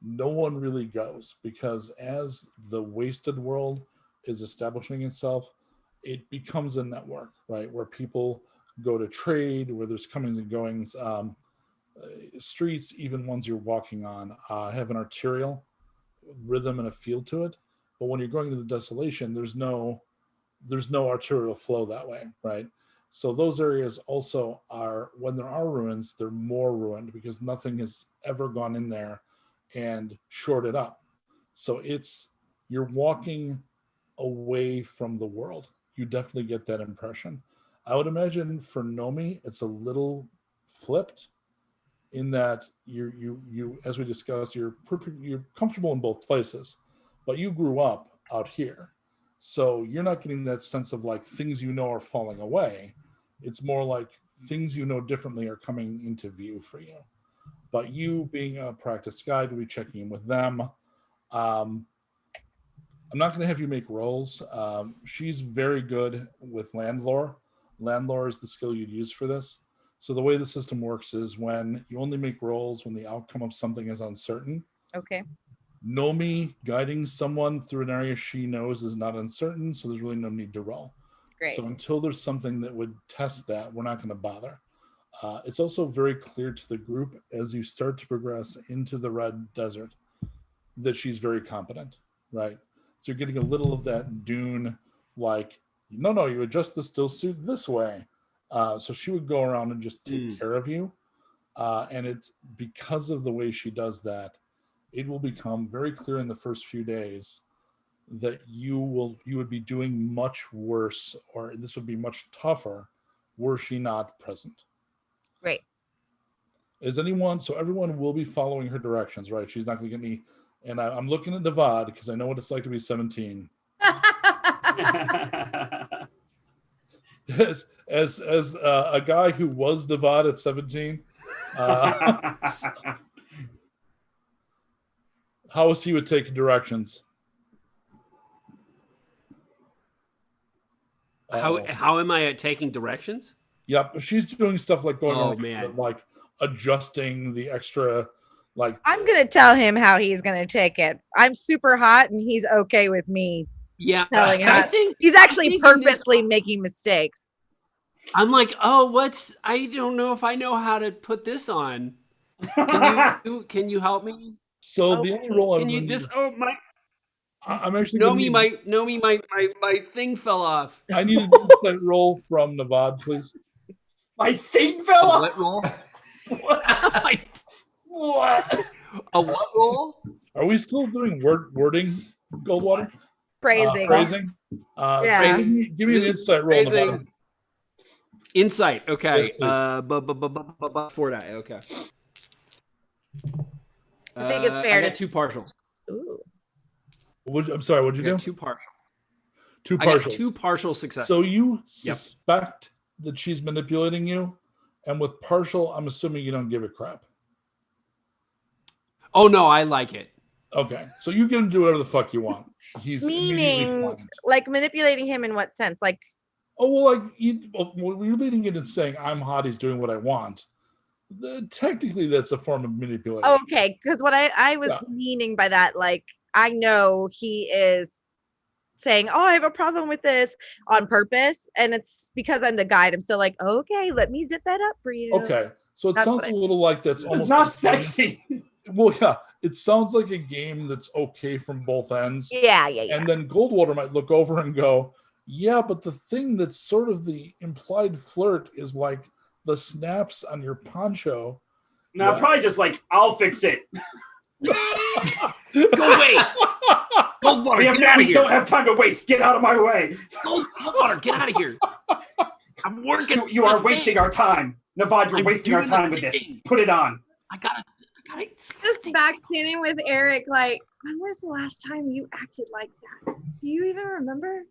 no one really goes, because as the wasted world is establishing itself, it becomes a network, right, where people go to trade, where there's comings and goings. Streets, even ones you're walking on, have an arterial rhythm and a feel to it. But when you're going to the desolation, there's no arterial flow that way, right? So those areas also are, when there are ruins, they're more ruined because nothing has ever gone in there and shored it up. So you're walking away from the world. You definitely get that impression. I would imagine for Nomi, it's a little flipped in that you as we discussed, you're comfortable in both places, but you grew up out here. So you're not getting that sense of like things are falling away. It's more like things differently are coming into view for you. But you, being a practice guide, will be checking in with them. I'm not going to have you make rolls. She's very good with landlore. Landlore is the skill you'd use for this. So the way the system works is when you only make rolls when the outcome of something is uncertain. Okay. Nomi guiding someone through an area she knows is not uncertain, so there's really no need to roll. Great. So until there's something that would test that, we're not going to bother. It's also very clear to the group as you start to progress into the Red Desert that she's very competent, right? So you're getting a little of that Dune, like, no, you adjust the still suit this way. So she would go around and just take care of you. And it's because of the way she does that, it will become very clear in the first few days that you would be doing much worse, or this would be much tougher were she not present. Great. So everyone will be following her directions, right? She's not going to get me, and I'm looking at Nevad because I know what it's like to be 17. As a guy who was Nevad at 17, how is he would take directions? How am I taking directions? Yep, she's doing stuff like going Oh, around, man. like adjusting the extra, like I'm going to tell him how he's going to take it. I'm super hot and he's okay with me Yeah, telling him. I think He's actually thinking this- purposely making mistakes. I'm like, I don't know if I know how to put this on. Can you help me? So the only role Can you I'm actually gonna Nomi, my thing fell off. I need an insight roll from Nevad, please. My thing fell off. What roll? What? A what roll? Are we still doing wording, Goldwater? Phrasing. Phrasing? Yeah. So give me an insight roll, Phrasing. Nevad. Insight. Okay. Yes, please. 4 die. Okay. I think it's fair I got to- 2 partials. Ooh. I'm sorry, what'd you I do? got 2 partials. Two I got partials. 2 partial successes. So you suspect that she's manipulating you, and with partial, I'm assuming you don't give a crap. Oh no, I like it. Okay, so you get him to do whatever the fuck you want. He's immediately Meaning, pliant. like manipulating him in what sense? Like, Oh, well, like, you're leading it and saying, I'm hot, he's doing what I want. Technically, that's a form of manipulation. okay, because what I was meaning by that, like, I know he is saying, oh, I have a problem with this on purpose, and it's because I'm the guide. I'm still like, okay, let me zip that up for you. Okay, so it sounds a little like that's This almost is not like sexy. Well, yeah, it sounds like a game that's okay from both ends. Yeah. And then Goldwater might look over and go, yeah, but the thing that's sort of the implied flirt is like the snaps on your poncho. No, probably just like, I'll fix it. Go away. Goldwater, We don't have time to waste. Get out of my way. Goldwater, get out of here. I'm working. You are wasting our time. Navad, you're wasting our time with this. Put it on. I gotta Just backstanding with Erik, like, when was the last time you acted like that? Do you even remember?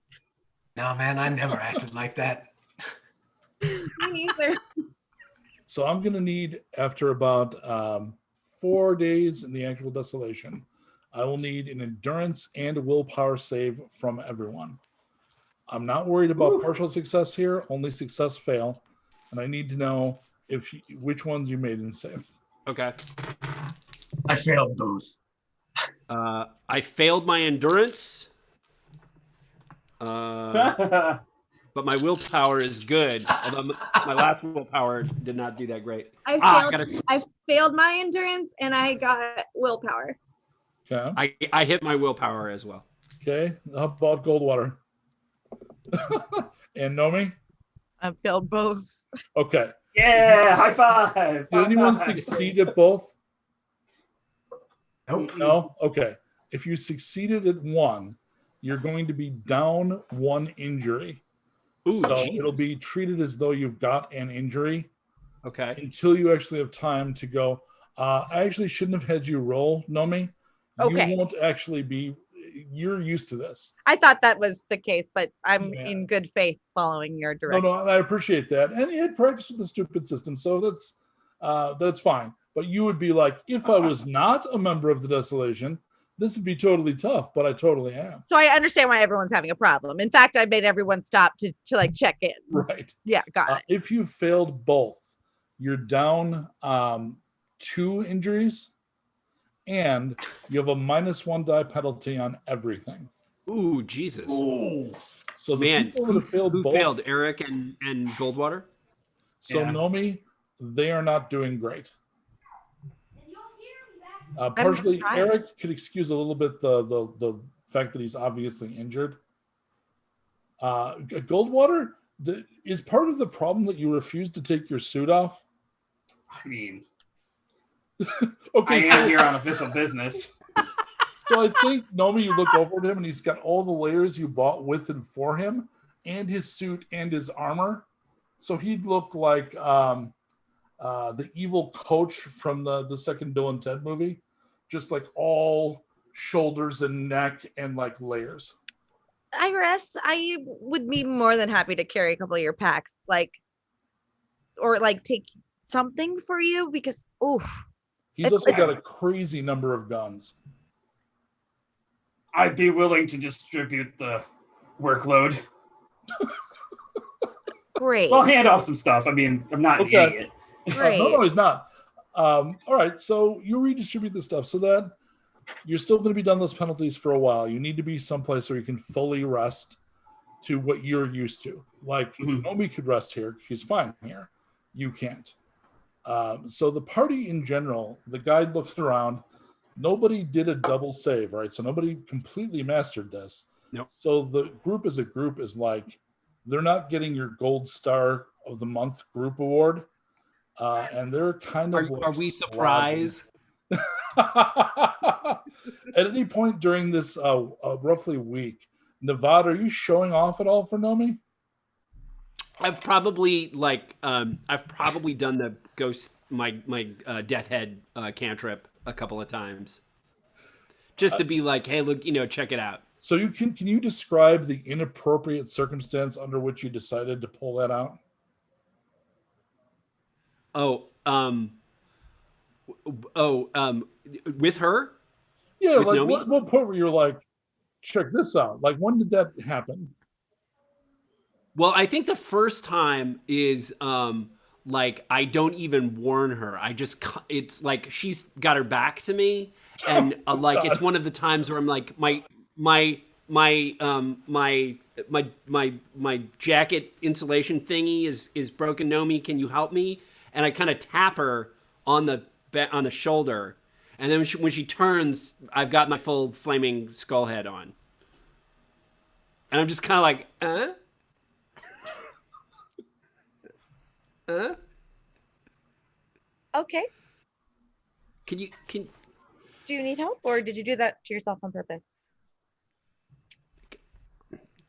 No, man, I never acted like that. Me neither. So I'm going to need, after about 4 days in the actual Desolation, I will need an endurance and a willpower save from everyone. I'm not worried about partial success here, only success fail. And I need to know which ones you made and saved. Okay. I failed both. I failed my endurance. But my willpower is good. Although my last willpower did not do that great. I failed my endurance and I got willpower. Okay. I hit my willpower as well. Okay. How about Goldwater? And Nomi? I failed both. Okay. Yeah, high five. Did anyone succeed at both? Nope. No? Okay. If you succeeded at one, you're going to be down one injury. Ooh, so Jesus. It'll be treated as though you've got an injury. Okay. Until you actually have time to go. I actually shouldn't have had you roll, Nomi. Okay. You won't actually be. You're used to this. I thought that was the case, but I'm in good faith following your direction. No, I appreciate that. And you had practice with the stupid system, so that's fine. But you would be like, if I was not a member of the Desolation, this would be totally tough, but I totally am. So I understand why everyone's having a problem. In fact, I made everyone stop to like check in. Right. Yeah, got it. If you failed both, you're down 2 injuries, and you have a -1 die penalty on everything. Ooh, Jesus. Ooh. So the man, people who failed? Erik and Goldwater? So Nomi, they are not doing great. Partially, Erik could excuse a little bit the fact that he's obviously injured. Goldwater, is part of the problem that you refuse to take your suit off? I mean, okay, I am here on official business. So I think, Nomi, you look over at him and he's got all the layers you bought with and for him, and his suit and his armor. So he'd look like the evil coach from the second Bill and Ted movie, just like all shoulders and neck and like layers. I would be more than happy to carry a couple of your packs, or take something for you, because he's also got a crazy number of guns. I'd be willing to distribute the workload. Great. So I'll hand off some stuff. I mean, I'm not an idiot. Great. No, he's not. All right, so you redistribute the stuff so that you're still going to be done those penalties for a while. You need to be someplace where you can fully rest to what you're used to. Like, Nomi could rest here. She's fine here. You can't. So the party in general, the guide looks around. Nobody did a double save, right? So nobody completely mastered this. Nope. So the group as a group is like, they're not getting your gold star of the month group award. And they're kind of are we surprised? At any point during this roughly week, Navad, are you showing off at all for Nomi? I've probably done the ghost my death head cantrip a couple of times, just to be like, hey, look, check it out. So can you describe the inappropriate circumstance under which you decided to pull that out? With her? Yeah, With like Nomi? what point were you like, check this out? Like when did that happen? Well, I think the first time is like I don't even warn her. It's like she's got her back to me, and like it's God. one of the times where I'm like my jacket insulation thingy is broken. Nomi, can you help me? And I kind of tap her on the shoulder, and then when she turns, I've got my full flaming skull head on, and I'm just kind of like, Okay. Can Do you need help, or did you do that to yourself on purpose?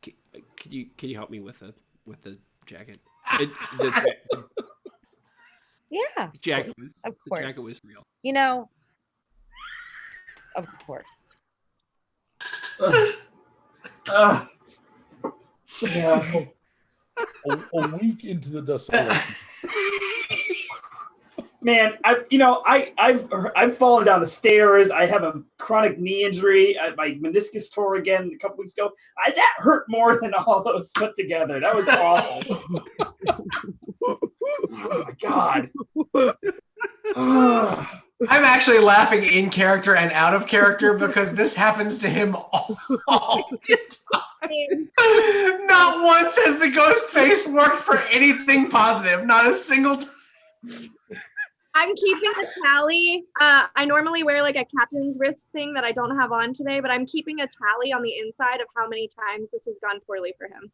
Can you help me with the jacket? Yeah. The jacket was Of the course. jacket was real. You know, of course. Yeah. A week into the Desolation. Man, I've fallen down the stairs. I have a chronic knee injury. My meniscus tore again a couple weeks ago. That hurt more than all those put together. That was awful. Oh my God. I'm actually laughing in character and out of character because this happens to him all the time. Not once has the ghost face worked for anything positive. Not a single time. I'm keeping a tally. I normally wear like a captain's wrist thing that I don't have on today, but I'm keeping a tally on the inside of how many times this has gone poorly for him.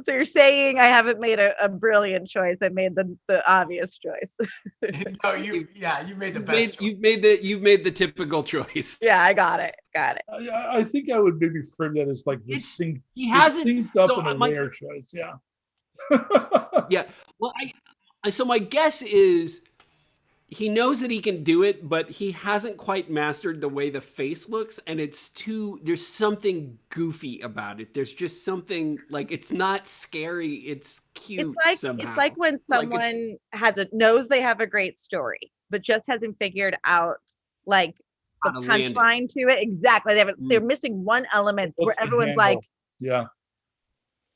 So you're saying I haven't made a brilliant choice. I made the obvious choice. No, you made the best. You've made the typical choice. Yeah, I got it. I think I would maybe frame that as like distinct, he hasn't distinct up so and my- aware choice. Yeah. Yeah. Well, so my guess is he knows that he can do it, but he hasn't quite mastered the way the face looks, and there's something goofy about it. There's just something like it's not scary, it's cute somehow. It's like when someone knows they have a great story, but just hasn't figured out like the punchline to it. Exactly. They're missing one element where everyone's like, yeah.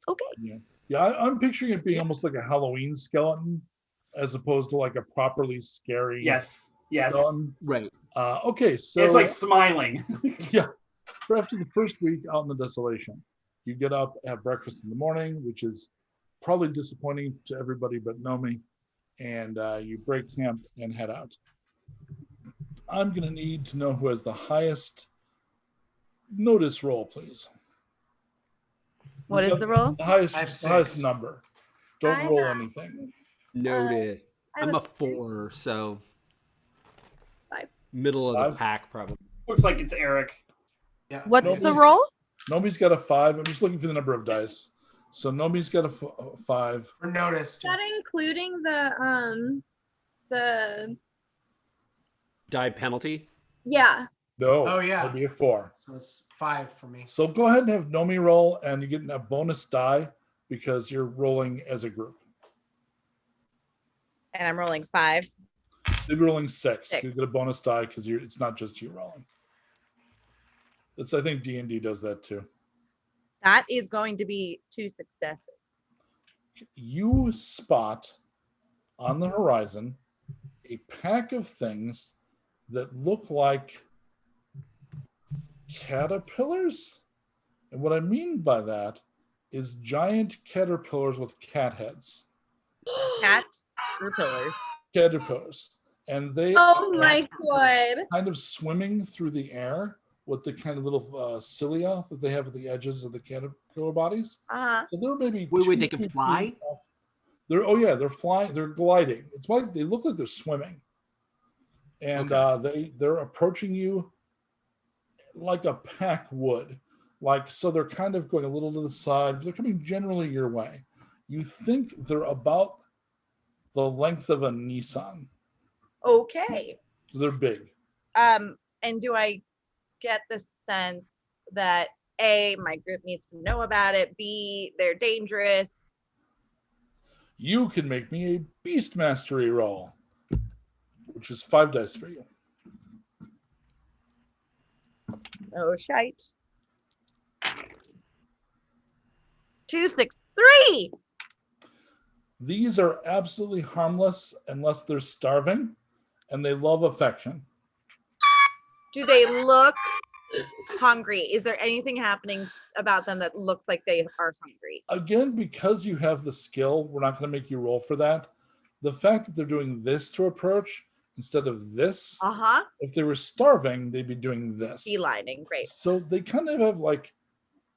Okay. Yeah, I'm picturing it being almost like a Halloween skeleton as opposed to like a properly scary skeleton. Right. Okay, so it's like smiling. Yeah. So after the first week out in the Desolation, you get up, have breakfast in the morning, which is probably disappointing to everybody but Nomi, and you break camp and head out. I'm going to need to know who has the highest notice roll, please. What is the roll? The highest number. Don't roll anything. Notice. I'm a 4, so 5. Middle of the pack, probably. Looks like it's Erik. Yeah. What's the roll? Nomi's got a 5. I'm just looking for the number of dice. So Nomi's got a 5. For notice. Is that including the Die penalty? Yeah. No. Oh, yeah. It'll be a 4. So it's 5 for me. So go ahead and have Nomi roll, and you get a bonus die because you're rolling as a group. And I'm rolling 5. So you'll be rolling 6. 6. You get a bonus die because it's not just you rolling. I think D&D does that too. That is going to be 2 successes. You spot on the horizon a pack of things that look like caterpillars. And what I mean by that is giant caterpillars with cat heads. Caterpillars. And they Oh my God. kind of swimming through the air with the kind of little cilia that they have at the edges of the caterpillar bodies. Uh-huh. So they're maybe Wait, they can fly? They're flying, they're gliding. It's like they look like they're swimming. And they're approaching you like a pack would. So they're kind of going a little to the side. They're coming generally your way. You think they're about the length of a Nissan. Okay. So they're big. And do I get the sense that A, my group needs to know about it, B, they're dangerous? You can make me a beast mastery roll. which is 5 dice for you. Oh, shite. 2, 6, 3. These are absolutely harmless unless they're starving, and they love affection. Do they look hungry? Is there anything happening about them that looks like they are hungry? Again, because you have the skill, we're not going to make you roll for that. The fact that they're doing this to approach instead of this, if they were starving, they'd be doing this. Beelining, great. So they kind of have like,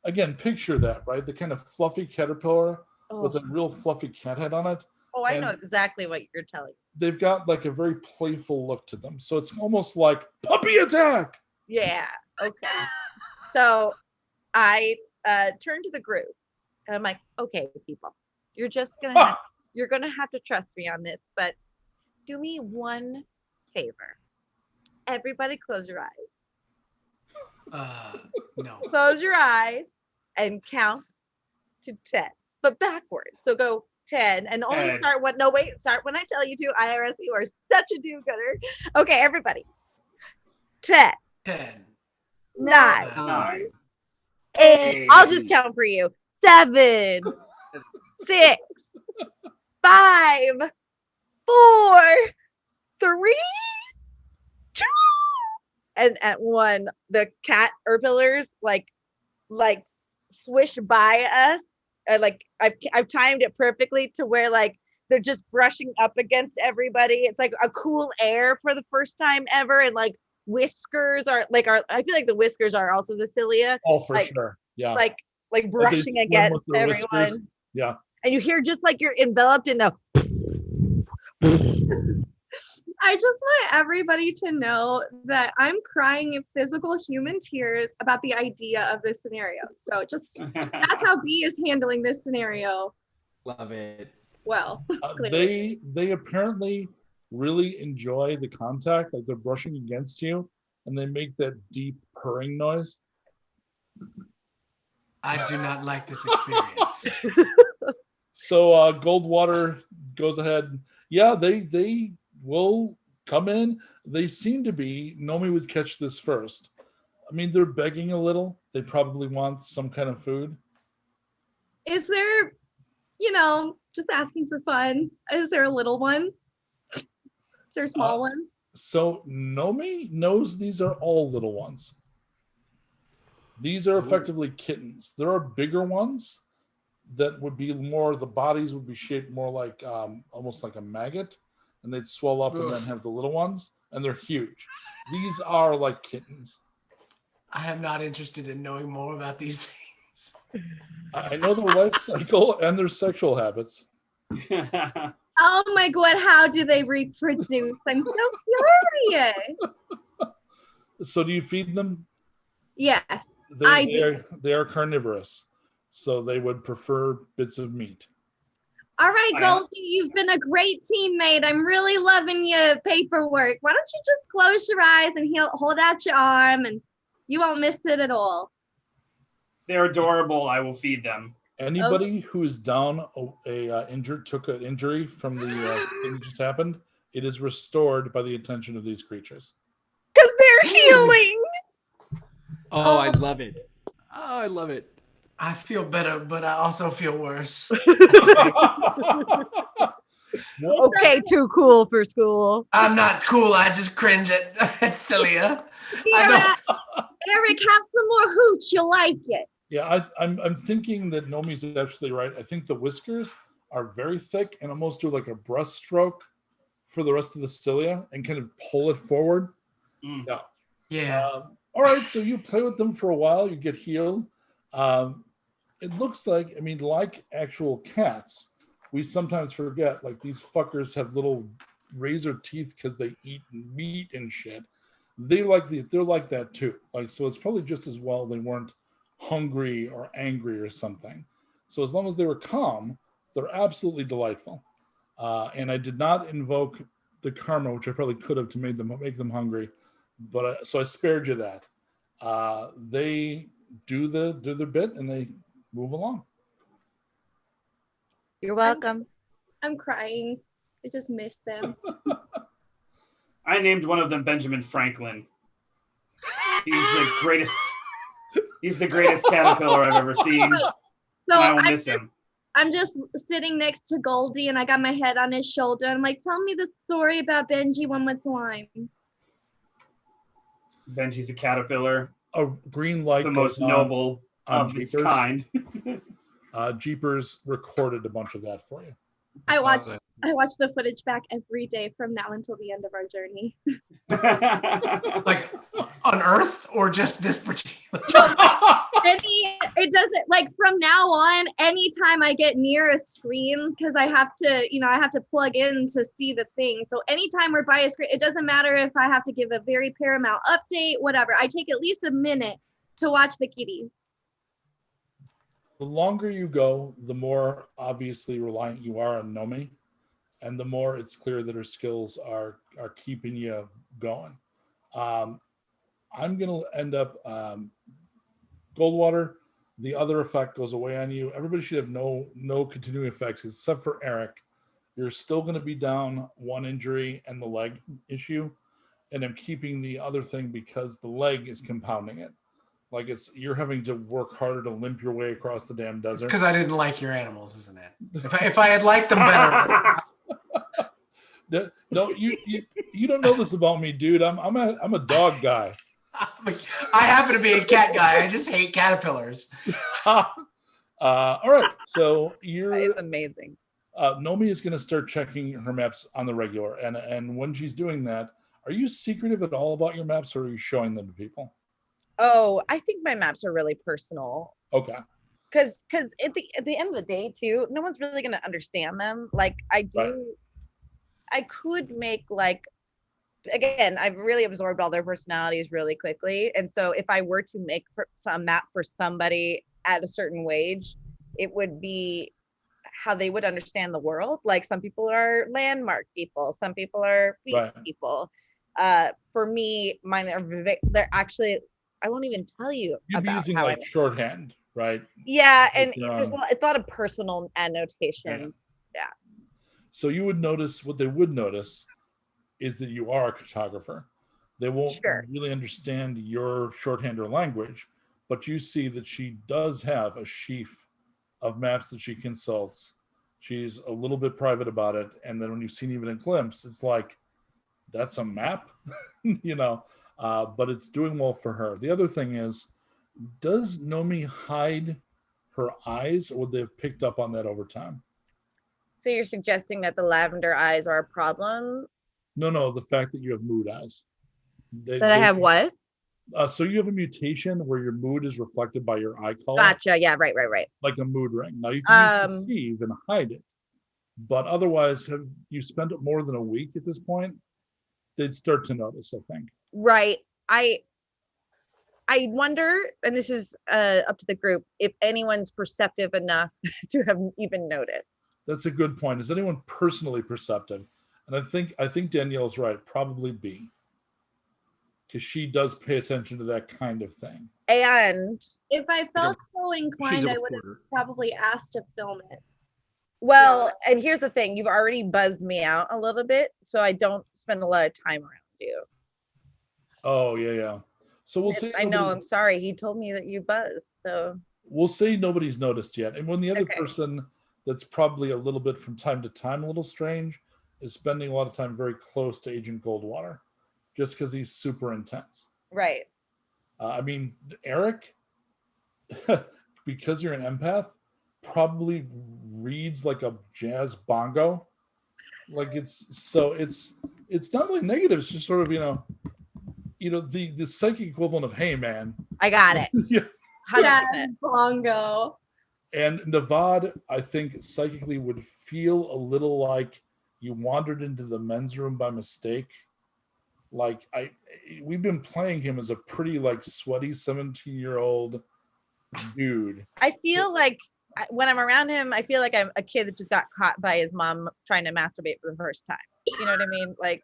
again, picture that, right? The kind of fluffy caterpillar with a real fluffy cat head on it. Oh, I know exactly what you're telling me. They've got like a very playful look to them. So it's almost like puppy attack. Yeah. Okay. So I turn to the group and I'm like, okay, people, you're just gonna you're gonna have to trust me on this, but do me one favor. Everybody close your eyes. No. Close your eyes and count to 10, but backwards. So go 10 and only start when start when I tell you to. IRS, you are such a do-gooder. Okay, everybody. 10. 9. 8. I'll just count for you. 7. 6. 5. 4. 3. 2. And at 1, the caterpillars like swish by us. Like I've timed it perfectly to where like they're just brushing up against everybody. It's like a cool air for the first time ever, and like whiskers are like I feel like the whiskers are also the cilia. Oh, for sure. Yeah. Like brushing against everyone. Whiskers. Yeah. And you hear just like you're enveloped in the I just want everybody to know that I'm crying in physical human tears about the idea of this scenario. So just that's how B is handling this scenario. Love it. Well, they apparently really enjoy the contact, like they're brushing against you, and they make that deep purring noise. I do not like this experience. So Goldwater goes ahead. Yeah, they will come in. They seem to be. Nomi would catch this first. I mean, they're begging a little. They probably want some kind of food. Is there, just asking for fun, is there a little one? Is there a small one? So Nomi knows these are all little ones. These are effectively kittens. There are bigger ones that would be more, the bodies would be shaped more like almost like a maggot, and they'd swell up and then have the little ones, and they're huge. These are like kittens. I am not interested in knowing more about these things. I know their life cycle and their sexual habits. Oh my God, how do they reproduce? I'm so curious. So do you feed them? Yes, I do. They are carnivorous, so they would prefer bits of meat. All right, Goldie, you've been a great teammate. I'm really loving your paperwork. Why don't you just close your eyes and hold out your arm, and you won't miss it at all. They're adorable. I will feed them. Anybody who is down took an injury from the thing that just happened, it is restored by the attention of these creatures. Because they're healing. Oh, I love it. Oh, I love it. I feel better, but I also feel worse. Okay, too cool for school. I'm not cool. I just cringe at Celia. Eric, have some more hooch. You'll like it. Yeah, I'm thinking that Nomi's actually right. I think the whiskers are very thick and almost do like a breast stroke for the rest of the cilia and kind of pull it forward. Yeah. Yeah. All right, so you play with them for a while. You get healed. It looks like, like actual cats, we sometimes forget, like these fuckers have little razor teeth because they eat meat and shit. They're like that too. Like, so it's probably just as well they weren't hungry or angry or something. So as long as they were calm, they're absolutely delightful. And I did not invoke the karma, which I probably could have to make them hungry, but so I spared you that. They do their bit and they move along. You're welcome. I'm crying. I just miss them. I named one of them Benjamin Franklin. He's the greatest. He's the greatest caterpillar I've ever seen. So And I will miss him. I'm just sitting next to Goldie, and I got my head on his shoulder. I'm like, tell me the story about Benji one more time. Benji's a caterpillar. A green light. The most noble of its kind. Jeepers recorded a bunch of that for you. I watch the footage back every day from now until the end of our journey. Like on Earth or just this particular? It doesn't, like, from now on, anytime I get near a screen, because I have to plug in to see the thing. So anytime we're by a screen, it doesn't matter if I have to give a very Paramount update, whatever. I take at least a minute to watch the kitties. The longer you go, the more obviously reliant you are on Nomi, and the more it's clear that her skills are keeping you going. I'm going to end up Goldwater. The other effect goes away on you. Everybody should have no continuing effects except for Erik. You're still going to be down one injury and the leg issue, and I'm keeping the other thing because the leg is compounding it. Like you're having to work harder to limp your way across the damn desert. It's because I didn't like your animals, isn't it? If I had liked them better. No, you don't know this about me, dude. I'm a dog guy. I happen to be a cat guy. I just hate caterpillars. All right, so That is amazing. Nomi is going to start checking her maps on the regular, and when she's doing that, are you secretive at all about your maps, or are you showing them to people? Oh, I think my maps are really personal. Okay. Because at the end of the day, too, no one's really going to understand them. Like I do, right. I could make, like, again, I've really absorbed all their personalities really quickly. And so if I were to make some map for somebody at a certain wage, it would be how they would understand the world. Like some people are landmark people, some people are feet right. people. For me, mine are they're actually, I won't even tell you. You'd be using like shorthand, right? Yeah, and it's a lot of personal annotations. Yeah. So you would notice, what they would notice is that you are a cartographer. They won't really understand your shorthand or language, but you see that she does have a sheaf of maps that she consults. She's a little bit private about it, and then when you've seen even a glimpse, it's like, that's a map, but it's doing well for her. The other thing is, does Nomi hide her eyes, or would they have picked up on that over time? So you're suggesting that the lavender eyes are a problem? No, the fact that you have mood eyes. I have what? So you have a mutation where your mood is reflected by your eye color. Gotcha. Yeah, right. Like a mood ring. Now you can deceive and hide it, but otherwise, have you spent more than a week at this point? They'd start to notice, I think. Right. I wonder, and this is up to the group, if anyone's perceptive enough to have even noticed. That's a good point. Is anyone personally perceptive? And I think Danielle's right. Probably B, because she does pay attention to that kind of thing. And if I felt so inclined, I would have probably asked to film it. Well, and here's the thing: you've already buzzed me out a little bit, so I don't spend a lot of time around you. Oh yeah. So we'll see. I know. I'm sorry. He told me that you buzzed. So we'll say nobody's noticed yet. And when the other person that's probably a little bit from time to time a little strange is spending a lot of time very close to Agent Goldwater, just because he's super intense. Right. I mean, Erik, because you're an empath, probably reads like a jazz bongo. Like it's not really negative. It's just sort of, the psychic equivalent of, hey man. I got it. Yeah. Jazz bongo. And Navad, I think psychically would feel a little like you wandered into the men's room by mistake. Like we've been playing him as a pretty like sweaty 17-year-old dude. I feel like when I'm around him, I feel like I'm a kid that just got caught by his mom trying to masturbate for the first time. You know what I mean? Like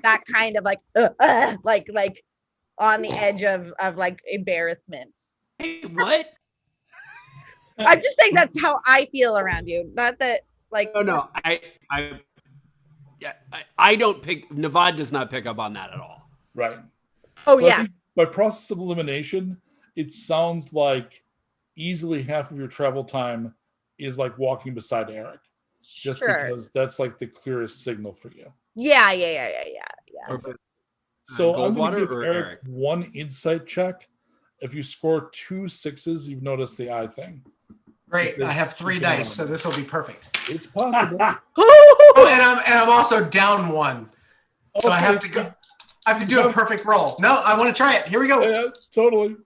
that kind of like on the edge of like embarrassment. Hey, what? I'm just saying that's how I feel around you. Not that like. No. I I don't pick. Navad does not pick up on that at all. Right. Oh So I yeah. think by process of elimination, it sounds like easily half of your travel time is like walking beside Erik, just Sure. because that's like the clearest signal for you. Yeah. Or, So I'm going Goldwater to give or Erik Erik? one insight check. If you score 2 6s, you've noticed the eye thing. Great. I Because have 3 she's gonna dice, so run. this will be perfect. It's possible. Oh, and I'm also down 1. So I have to go. I have to do a perfect roll. No, I want to try it. Here we go. Yeah, totally.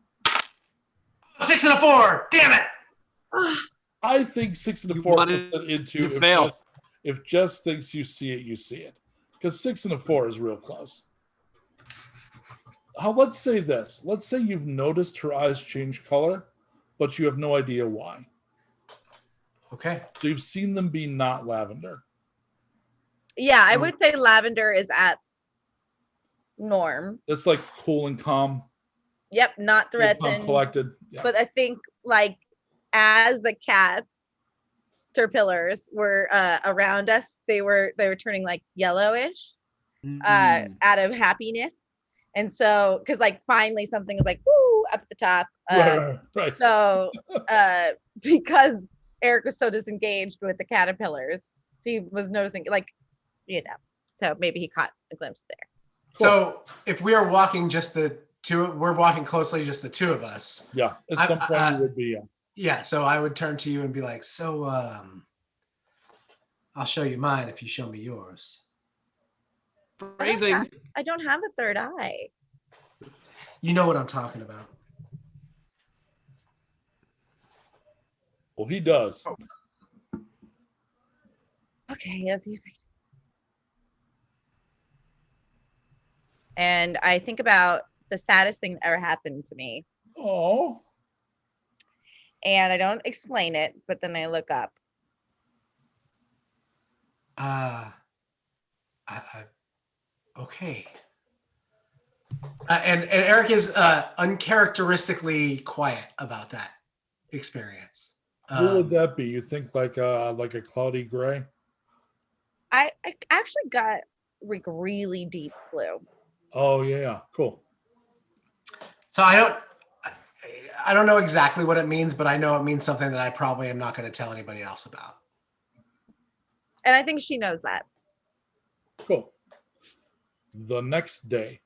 6 and a 4. Damn it. I think 6 and a You 4 wanted puts it into to fail. if Jess thinks you see it, you see it. Because 6 and a 4 is real close. Let's say this. Let's say you've noticed her eyes change color, but you have no idea why. Okay. So you've seen them be not lavender. Yeah, I So- would say lavender is at norm. It's like cool and calm. Yep, not Cool, calm, threatened. collected. Yeah. But I think like as the cats terpillars were around us, they were turning like yellowish out of happiness. And so because like finally something was like woo up at the top. Right. So because Erik was so disengaged with the caterpillars, he was noticing like, so maybe he caught a glimpse there. Cool. So if we are walking just the two, we're walking closely, just the two of us. Yeah. At some point you would be. Yeah. Yeah. So I would turn to you and be like, so I'll show you mine if you show me yours. Phrasing. I don't have a third eye. You know what I'm talking about. Well, he does. Okay, yes, you. And I think about the saddest thing that ever happened to me. Oh. And I don't explain it, but then I look up. Okay. And Erik is uncharacteristically quiet about that experience. What would that be? You think like a cloudy gray? I actually got like really deep blue. Oh yeah, cool. So I don't know exactly what it means, but I know it means something that I probably am not going to tell anybody else about. And I think she knows that. Cool. The next day,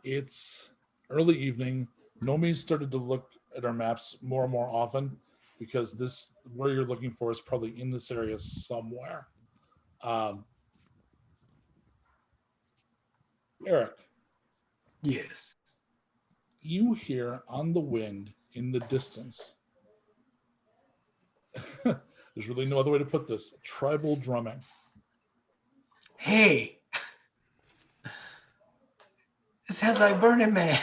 it's early evening. Nomi started to look at our maps more and more often because this where you're looking for is probably in this area somewhere. Erik. Yes. You hear on the wind in the distance. There's really no other way to put this. Tribal drumming. Hey. This has like Burning Man.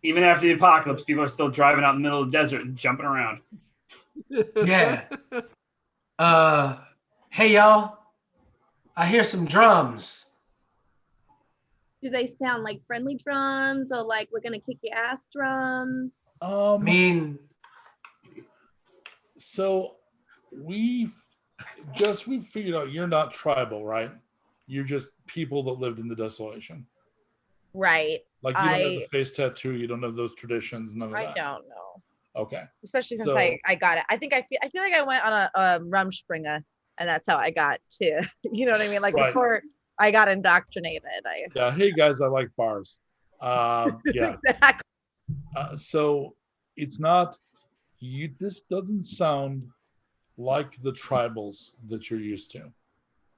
Even after the apocalypse, people are still driving out in the middle of the desert and jumping around. Yeah. Hey y'all. I hear some drums. Do they sound like friendly drums or like we're gonna kick your ass drums? I mean, so we've figured out you're not tribal, right? You're just people that lived in the Desolation. Right. Like you don't have the face tattoo, you don't have those traditions, none of that. I don't know. Okay. Especially since So- I got it. I feel like I went on a Rumspringa, and that's how I got to. You know what I mean? Like Right. before I got indoctrinated. Yeah. Hey guys, I like bars. Yeah. Exactly. So it's not you. This doesn't sound like the tribals that you're used to,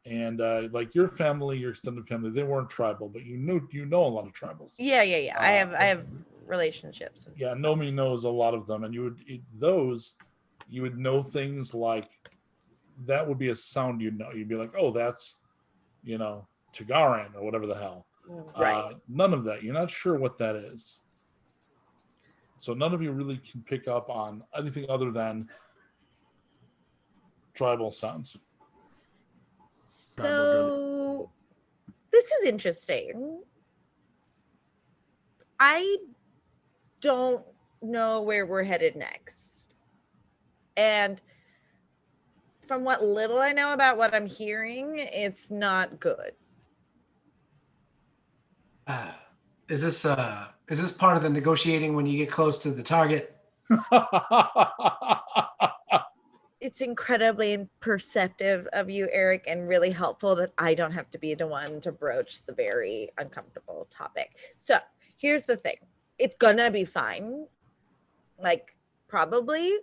and like your family, your extended family, they weren't tribal, but you know a lot of tribals. Yeah. I have relationships. Yeah, Nomi knows a lot of them, and you would know things like that would be a sound you'd know. You'd be like, oh, that's Tagaran or whatever the hell. Right. None of that. You're not sure what that is. So none of you really can pick up on anything other than tribal sounds. So this is interesting. I don't know where we're headed next. And from what little I know about what I'm hearing, it's not good. Is this part of the negotiating when you get close to the target? It's incredibly perceptive of you, Erik, and really helpful that I don't have to be the one to broach the very uncomfortable topic. So here's the thing. It's gonna be fine. Like, probably.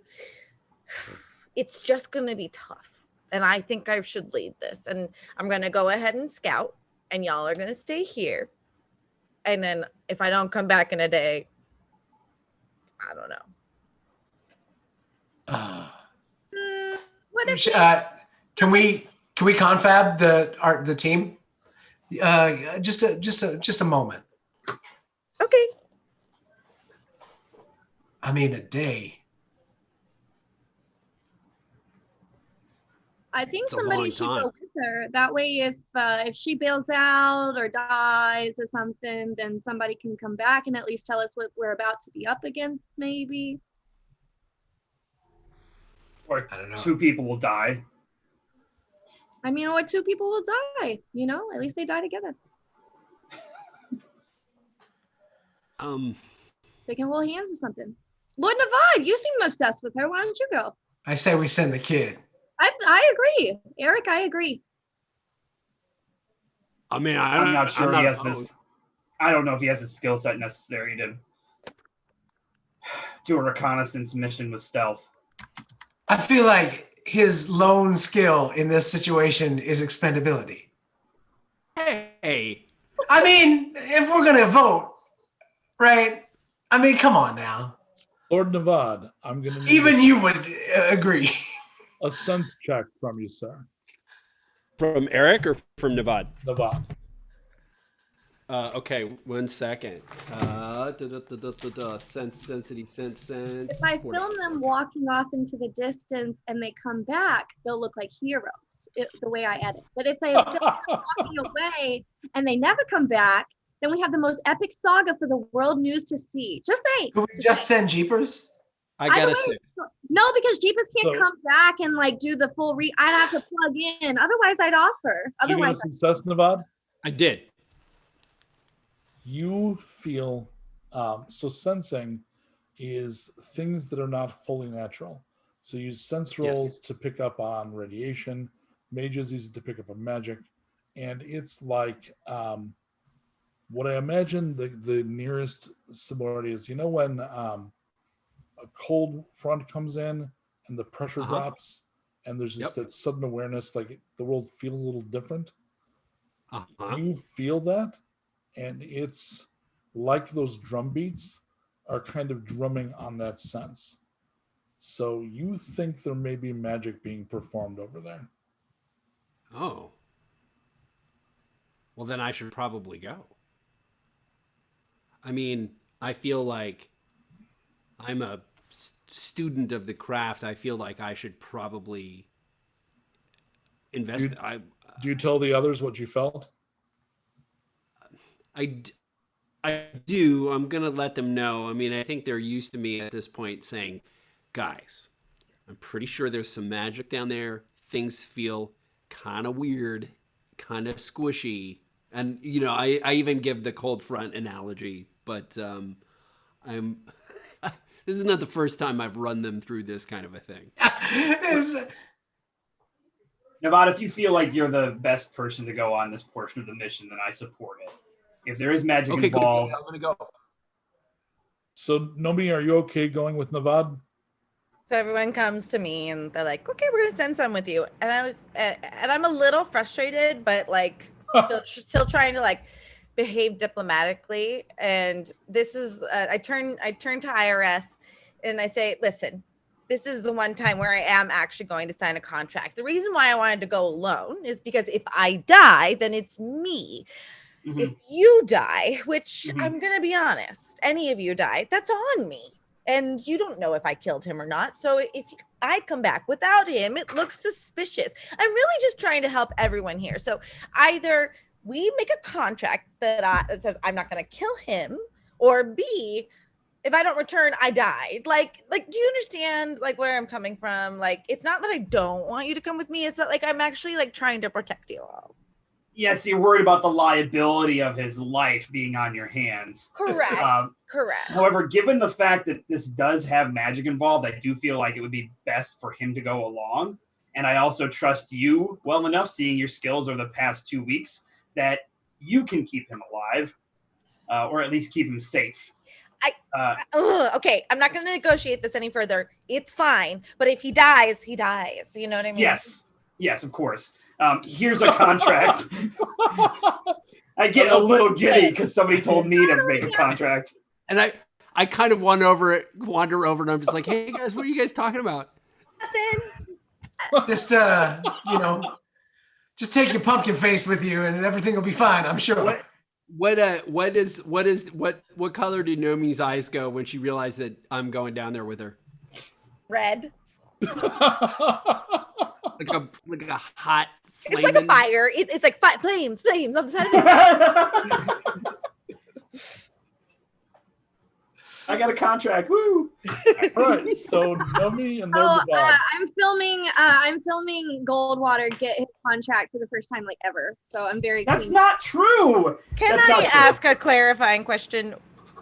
It's just gonna be tough. And I think I should lead this. And I'm gonna go ahead and scout, and y'all are gonna stay here. And then if I don't come back in a day, I don't know. What if Can we confab the team? Just a moment. Okay. I mean, a day. I think It's a somebody long should time. go with her. That way, if she bails out or dies or something, then somebody can come back and at least tell us what we're about to be up against, maybe. Or I don't know. 2 people will die. I mean, or 2 people will die. You know, at least they die together. They can hold hands or something. Lord Navad, you seem obsessed with her. Why don't you go? I say we send the kid. I agree, Erik. I agree. I mean, I'm not sure he has opposed. this. I don't know if he has the skill set necessary to do a reconnaissance mission with stealth. I feel like his lone skill in this situation is expendability. Hey, I mean, if we're gonna vote, right? I mean, come on now. Lord Navad, I'm going to need Even you would agree. a sense check from you, sir. from Erik or from Navad? Navad. Okay, 1 second. Sense. If I film them walking off into the distance and they come back, they'll look like heroes, the way I edit. But if they film them walking away and they never come back, then we have the most epic saga for the world news to see. Just say. Could we just send Jeepers? I got Either a way, 6. No, because Jeepers can't So- come back and like do the full I'd have to plug in. Otherwise, I'd offer. Did you get a Otherwise, success, Navad? I did. You feel so sensing is things that are not fully natural. So you use sense rolls to pick up on radiation. Mages use it to pick up on magic, and it's like what I imagine the nearest similarity is. You know when a cold front comes in and the pressure drops, and there's just that sudden awareness, like the world feels a little different. You feel that. And it's like those drum beats are kind of drumming on that sense. So you think there may be magic being performed over there. Oh. Well, then I should probably go. I mean, I feel like I'm a student of the craft. I feel like I should probably invest. Do you tell the others what you felt? I do. I'm going to let them know. I mean, I think they're used to me at this point saying, guys, I'm pretty sure there's some magic down there. Things feel kind of weird, kind of squishy. And, you know, I even give the cold front analogy, but this is not the first time I've run them through this kind of a thing. Navad, if you feel like you're the best person to go on this portion of the mission, then I support it. If there is magic involved, good. I'm gonna go. So Nomi, are you okay going with Navad? So everyone comes to me and they're like, "Okay, we're gonna send some with you." And I'm a little frustrated, but like still trying to like behave diplomatically. And this is I turn to IRS and I say, "Listen, this is the one time where I am actually going to sign a contract. The reason why I wanted to go alone is because if I die, then it's me. Mm-hmm. If you die, which I'm going to be honest, any of you die, that's on me. And you don't know if I killed him or not. So if I come back without him, it looks suspicious. I'm really just trying to help everyone here. So either we make a contract that says I'm not going to kill him, or B, if I don't return, I die. Like, do you understand like where I'm coming from? Like, it's not that I don't want you to come with me. It's not like I'm actually like trying to protect you all. Yes, you're worried about the liability of his life being on your hands. Correct. Correct. However, given the fact that this does have magic involved, I do feel like it would be best for him to go along. And I also trust you well enough, seeing your skills over the past 2 weeks, that you can keep him alive, or at least keep him safe. Okay, I'm not going to negotiate this any further. It's fine, but if he dies, he dies. You know what I mean? Yes, of course. Here's a contract. I get a little giddy because somebody told me to make a contract. And I kind of wander over, and I'm just like, hey guys, what are you guys talking about? Nothing. Just just take your pumpkin face with you, and everything will be fine. I'm sure. What color do Nomi's eyes go when she realized that I'm going down there with her? Red. like a hot flame. It's like a fire. It's like flames on the side of it. I got a contract. Woo! All right, so Nomi and I'm filming Goldwater get his contract for the first time like ever. So I'm very. That's not true. Can I ask a clarifying question?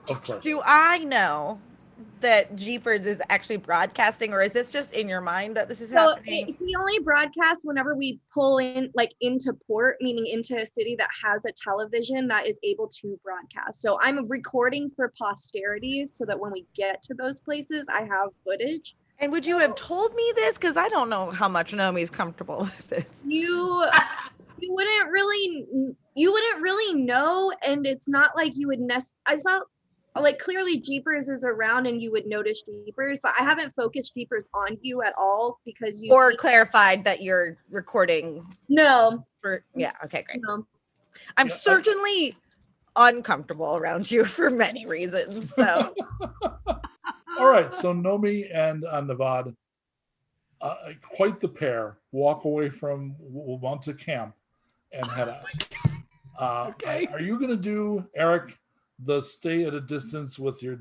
Of course. Do I know that Jeepers is actually broadcasting, or is this just in your mind that this is happening? He only broadcasts whenever we pull in, like into port, meaning into a city that has a television that is able to broadcast. So I'm recording for posterity so that when we get to those places, I have footage. And would you have told me this? Because I don't know how much Nomi's comfortable with this. You wouldn't really know, and it's not like you would it's not like clearly Jeepers is around and you would notice Jeepers, but I haven't focused Jeepers on you at all because you clarified that you're recording. No. Okay, great. No. I'm certainly uncomfortable around you for many reasons. So all right, so Nomi and Navad, quite the pair, walk away from Wanta camp and head out. Okay. Are you gonna do, Erik, the stay at a distance with your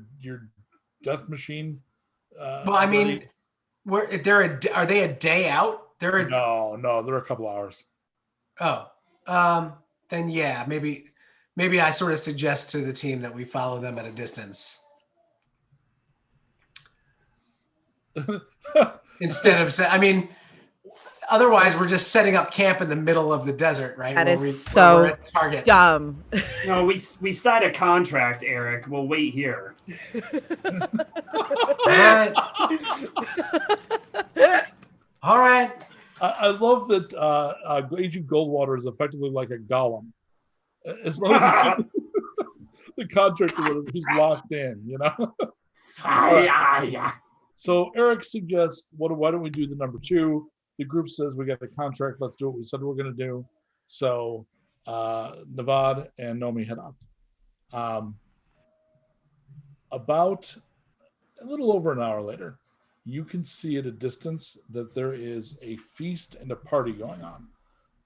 death machine? Well, I mean, are they a day out? No, they're a couple hours. Oh, then yeah, maybe I sort of suggest to the team that we follow them at a distance instead of otherwise we're just setting up camp in the middle of the desert, right? That is so dumb. No, we signed a contract, Erik. We'll wait here. All right. I love that Agent Goldwater is effectively like a golem. As long as the contract, he's locked in, you know? So Erik suggests, why don't we do the number 2? The group says we got the contract. Let's do what we said we're going to do. So Navad and Nomi head out. About a little over an hour later, you can see at a distance that there is a feast and a party going on.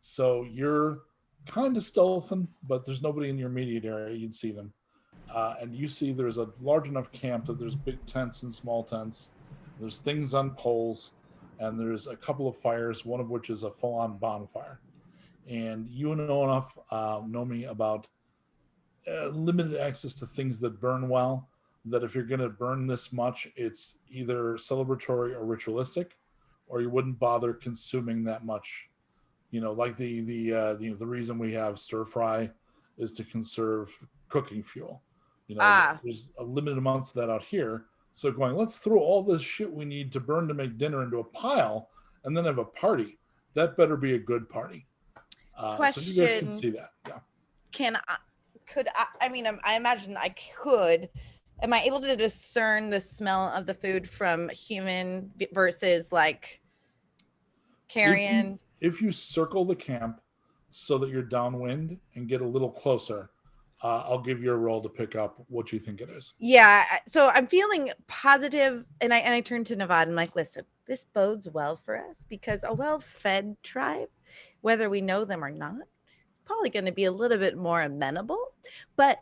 So you're kind of stealthing, but there's nobody in your immediate area. You can see them. And you see there's a large enough camp that there's big tents and small tents. There's things on poles. And there's a couple of fires, one of which is a full-on bonfire. And you know enough, Nomi, about limited access to things that burn well, that if you're going to burn this much, it's either celebratory or ritualistic, or you wouldn't bother consuming that much. You know, like the reason we have stir fry is to conserve cooking fuel. You know, there's a limited amounts of that out here. So let's throw all this shit we need to burn to make dinner into a pile and then have a party. That better be a good party. Question. So you guys can see that. Yeah. I imagine I could. Am I able to discern the smell of the food from human versus like carrion? If you circle the camp so that you're downwind and get a little closer, I'll give you a roll to pick up what you think it is. Yeah, so I'm feeling positive, and I turn to Navad and I'm like, listen, this bodes well for us because a well-fed tribe, whether we know them or not, is probably going to be a little bit more amenable. But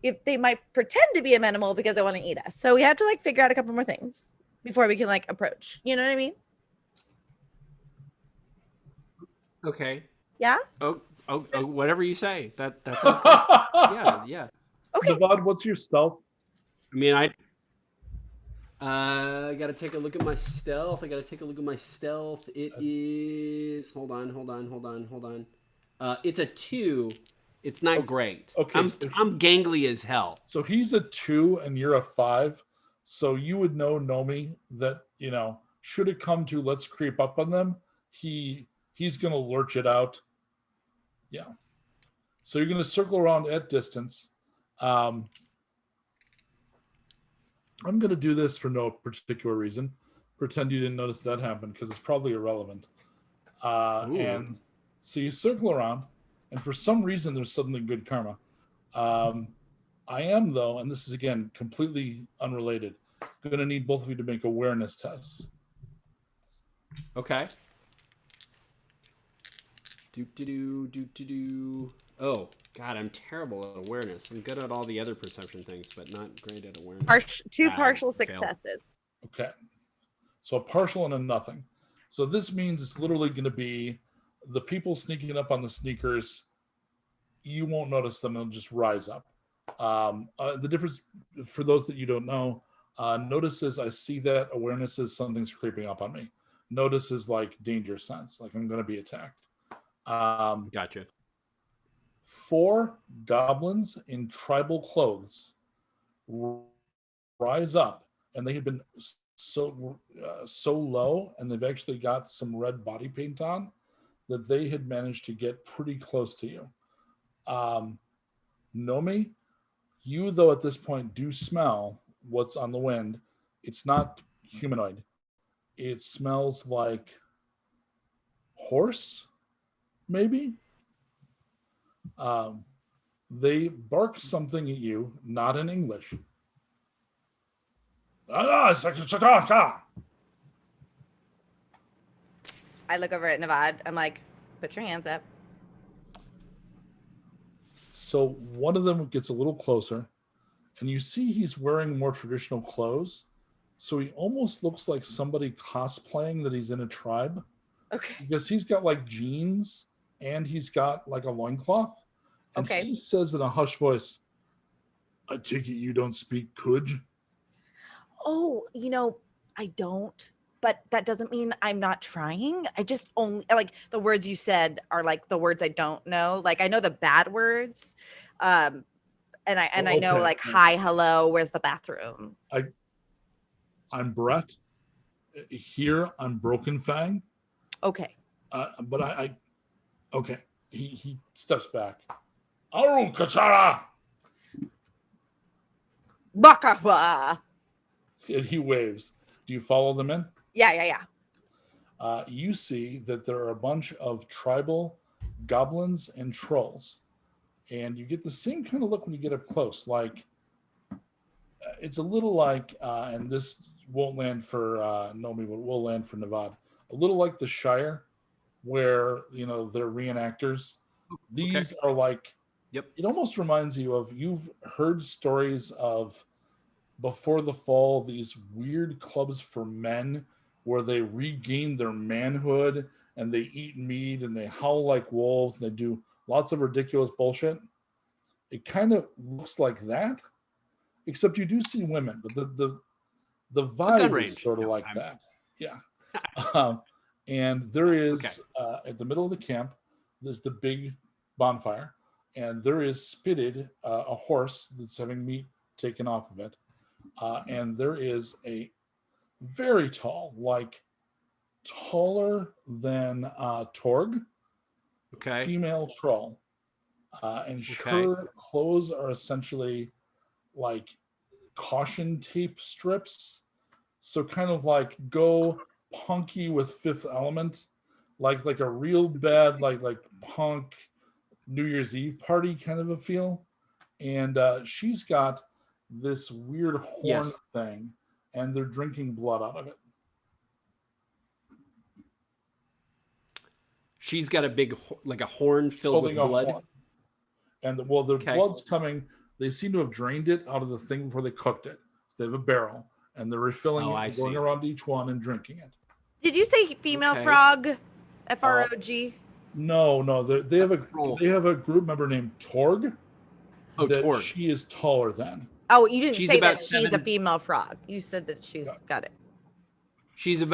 if they might pretend to be amenable because they want to eat us. So we have to like figure out a couple more things before we can like approach. You know what I mean? Okay. Yeah. Oh, whatever you say. That sounds good. Yeah. Okay. Navad, what's your stealth? I mean, I gotta take a look at my stealth. It is. Hold on. It's a 2. It's not great. Okay, I'm gangly as hell. So he's a 2 and you're a 5. So you would know, Nomi, that, should it come to let's creep up on them, he's going to lurch it out. Yeah. So you're going to circle around at distance. I'm going to do this for no particular reason. Pretend you didn't notice that happen because it's probably irrelevant. And so you circle around, and for some reason there's suddenly good karma. I am, though, and this is, again, completely unrelated, going to need both of you to make awareness tests. Okay. Oh, God, I'm terrible at awareness. I'm good at all the other perception things, but not great at awareness. Two partial successes. Okay. So a partial and a nothing. So this means it's literally going to be the people sneaking up on the sneakers. You won't notice them. They'll just rise up. The difference, for those that you don't know, notice is I see that, awareness is something's creeping up on me. Notice is like danger sense, like I'm going to be attacked. Gotcha. 4 goblins in tribal clothes rise up, and they have been so low, and they've actually got some red body paint on, that they had managed to get pretty close to you. Nomi, you, though, at this point do smell what's on the wind. It's not humanoid. It smells like horse, maybe. They bark something at you, not in English. I look over at Navad. I'm like, put your hands up. So one of them gets a little closer, and you see he's wearing more traditional clothes. So he almost looks like somebody cosplaying that he's in a tribe. Okay. Because he's got like jeans and he's got like a loincloth. And he says in a hushed voice, I take it you don't speak Kuj? Oh, I don't. But that doesn't mean I'm not trying. I just only like the words you said are like the words I don't know. Like I know the bad words. And I know like hi, hello, where's the bathroom? I'm Brett. Here I'm Broken Fang. Okay. But I okay. He steps back. Aru Kachara! Baka. And he waves. Do you follow them in? Yeah. You see that there are a bunch of tribal goblins and trolls. And you get the same kind of look when you get up close. Like, it's a little like, and this won't land for Nomi, but will land for Navad. A little like the Shire, where, they're reenactors. These are like, it almost reminds you of, you've heard stories of, before the fall, these weird clubs for men where they regain their manhood and they eat meat and they howl like wolves and they do lots of ridiculous bullshit. It kind of looks like that, except you do see women, but the vibe is sort of like that. Yeah. And there is, at the middle of the camp, there's the big bonfire, and there is spitted a horse that's having meat taken off of it. And there is a very tall, like taller than Torg, female troll. And her clothes are essentially like caution tape strips. So kind of like go punky with Fifth Element, like a real bad, like punk New Year's Eve party kind of a feel. And she's got this weird horn thing, and they're drinking blood out of it. She's got a big, like a horn filled with blood. And their blood's coming. they seem to have drained it out of the thing before they cooked it. So they have a barrel, and they're refilling it, and going around each one and drinking it. Did you say female frog? Frog? No. They have a group member named Torg. Oh, Torg. She is taller than. Oh, you didn't say that she's a female frog. You said that she's got it. She's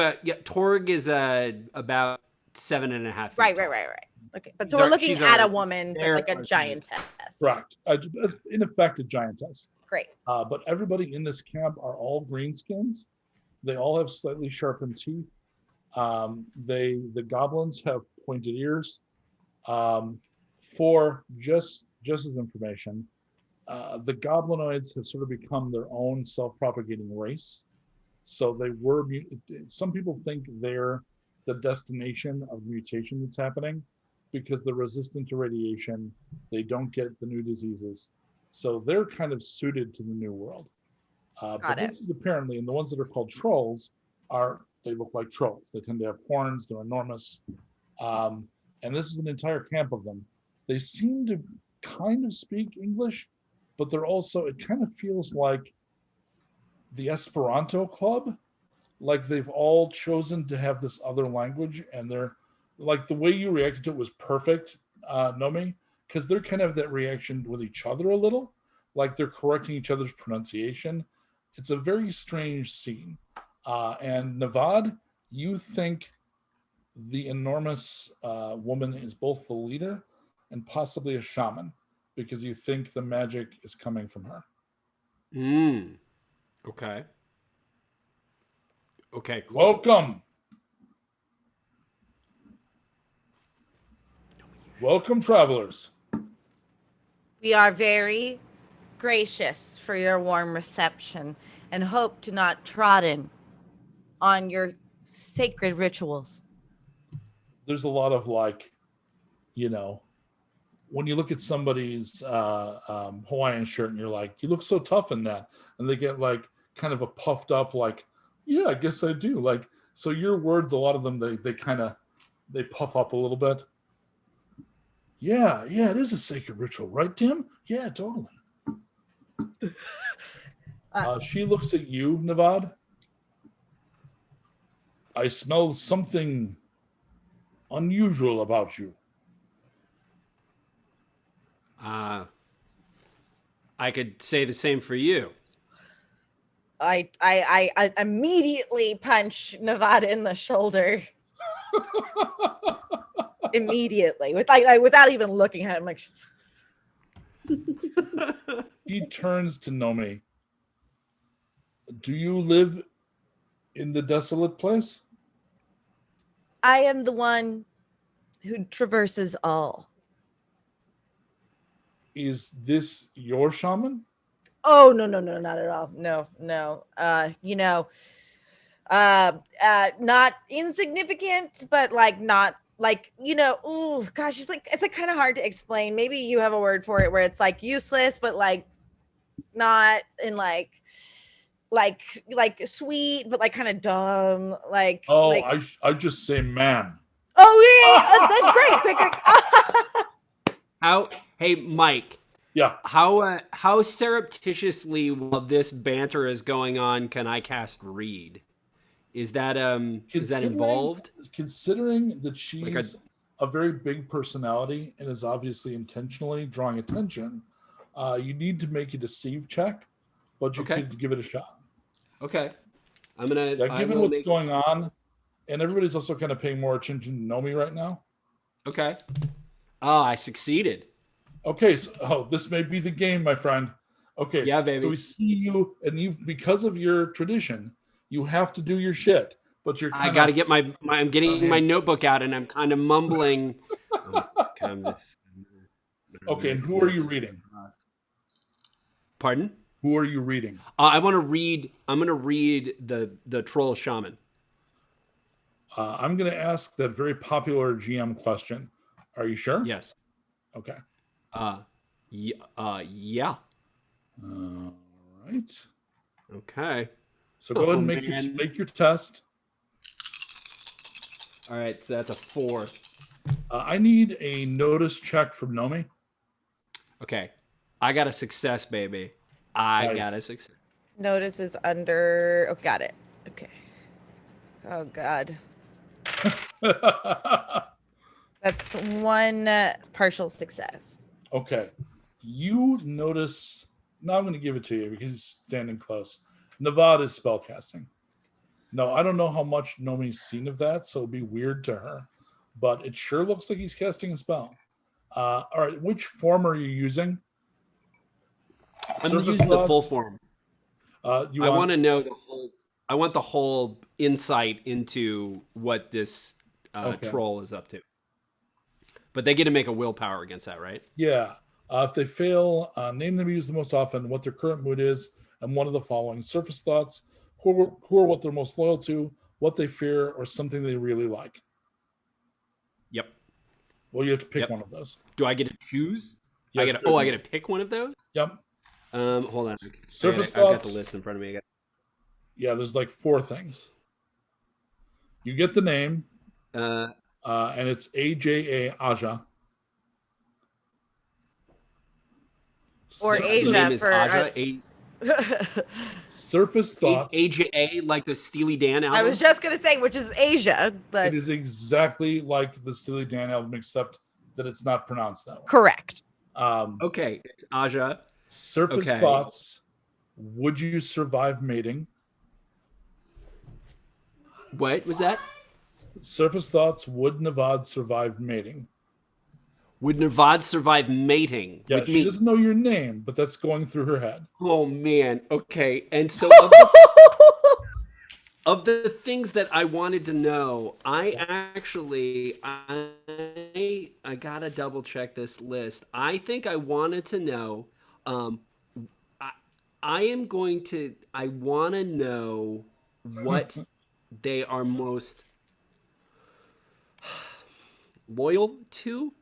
Torg is about 7.5 feet. Right. Okay, but so we're looking at a woman, but like a giantess. Correct. In effect, a giantess. Great. But everybody in this camp are all greenskins. They all have slightly sharpened teeth. The goblins have pointed ears. For just as information, the goblinoids have sort of become their own self-propagating race. So they were. Some people think they're the destination of the mutation that's happening because they're resistant to radiation. They don't get the new diseases, so they're kind of suited to the new world. But this is apparently, and the ones that are called trolls they look like trolls. They tend to have horns. They're enormous, and this is an entire camp of them. They seem to kind of speak English, but they're also. It kind of feels like the Esperanto Club, like they've all chosen to have this other language, and they're like the way you reacted to it was perfect, Nomi, because they're kind of that reaction with each other a little, like they're correcting each other's pronunciation. It's a very strange scene. And Navad, you think the enormous woman is both the leader and possibly a shaman, because you think the magic is coming from her. Okay. Okay. Cool. Welcome. Welcome, travelers. We are very gracious for your warm reception and hope to not trodden on your sacred rituals. There's a lot of when you look at somebody's Hawaiian shirt and you're like, you look so tough in that. And they get like kind of a puffed up, like, yeah, I guess I do. Like, so your words, a lot of them, they puff up a little bit. Yeah, it is a sacred ritual, right, Tim? Yeah, totally. She looks at you, Navad. I smell something unusual about you. I could say the same for you. I immediately punch Nevada in the shoulder. Immediately, without even looking at him, like. He turns to Nomi. Do you live in the desolate place? I am the one who traverses all. Is this your shaman? Oh, no, not at all. No. Not insignificant, but like not like, oh gosh, it's like kind of hard to explain. Maybe you have a word for it where it's like useless, but like not in like sweet, but like kind of dumb. Like, I just say man. Oh yeah, that's great. Hey, Mike. Yeah. How surreptitiously while this banter is going on can I cast read? Is that involved? Considering that she's a very big personality and is obviously intentionally drawing attention, you need to make a deceive check, but you could give it a shot. Okay. I'm gonna given what's going on, and everybody's also kind of paying more attention to Nomi right now. Okay. Oh, I succeeded. Okay, so this may be the game, my friend. Okay, yeah, baby. So we see you, and because of your tradition, you have to do your shit. But I got to get I'm getting my notebook out, and I'm kind of mumbling. Okay, and who are you reading? Pardon? Who are you reading? I'm gonna read the troll shaman. I'm gonna ask that very popular GM question. Are you sure? Yes. Okay. Yeah. All right. Okay. So go ahead and make your test. All right, so that's a 4. I need a notice check from Nomi. Okay. I got a success, baby. I Nice. got a success. Notice is under. Oh, got it. Okay. Oh God. That's one partial success. Okay. You notice. Now I'm going to give it to you because he's standing close. Nevada's spellcasting. No, I don't know how much Nomi's seen of that, so it'll be weird to her. But it sure looks like he's casting a spell. All right, which form are you using? I'm Surface using the full thoughts? form. I I want to know the whole. I want the whole insight into what this Okay. troll is up to. But they get to make a willpower against that, right? Yeah. If they fail, name them used the most often, what their current mood is, and one of the following: surface thoughts, who are what they're most loyal to, what they fear, or something they really like. Yep. Well, you have to pick Yep. one of those. Do I get to choose? You I have get. to I get to pick one of those. Yep. Hold on. Surface I got the thoughts. list in front of me. Yeah, there's like 4 things. You get the name, Uh, and it's AJA Aja. Or Surface- name Asia is for Aja, us. Surface thoughts. AJA, like the Steely Dan album. I was just gonna say, which is Asia, but It is exactly like the Steely Dan album, except that it's not pronounced that way. correct. Okay, it's Aja. Surface Okay. thoughts. Would you survive mating? What was that? Surface thoughts. Would Navad survive mating? Would Navad survive mating Yeah, with she me? doesn't know your name, but that's going through her head. Oh man. Okay, and so of the things that I wanted to know, I gotta double check this list. I think I wanted to know. I want to know what they are most loyal to.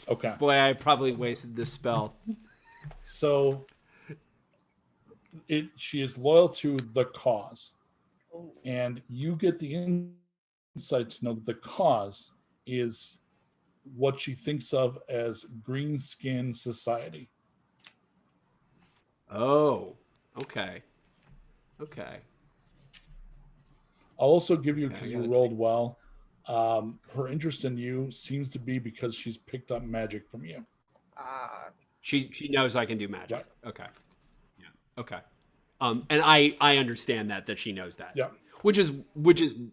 Okay. Boy, I probably wasted this spell. So she is loyal to the cause. And you get the insight to know that the cause is what she thinks of as green skin society. Oh, okay. Okay. I'll also give you, because I you gotta rolled well, her interest in you seems to be because she's picked up magic from you. She knows I can do magic. Right. Okay. Yeah. Okay. And I understand that she knows that. Yeah. Which is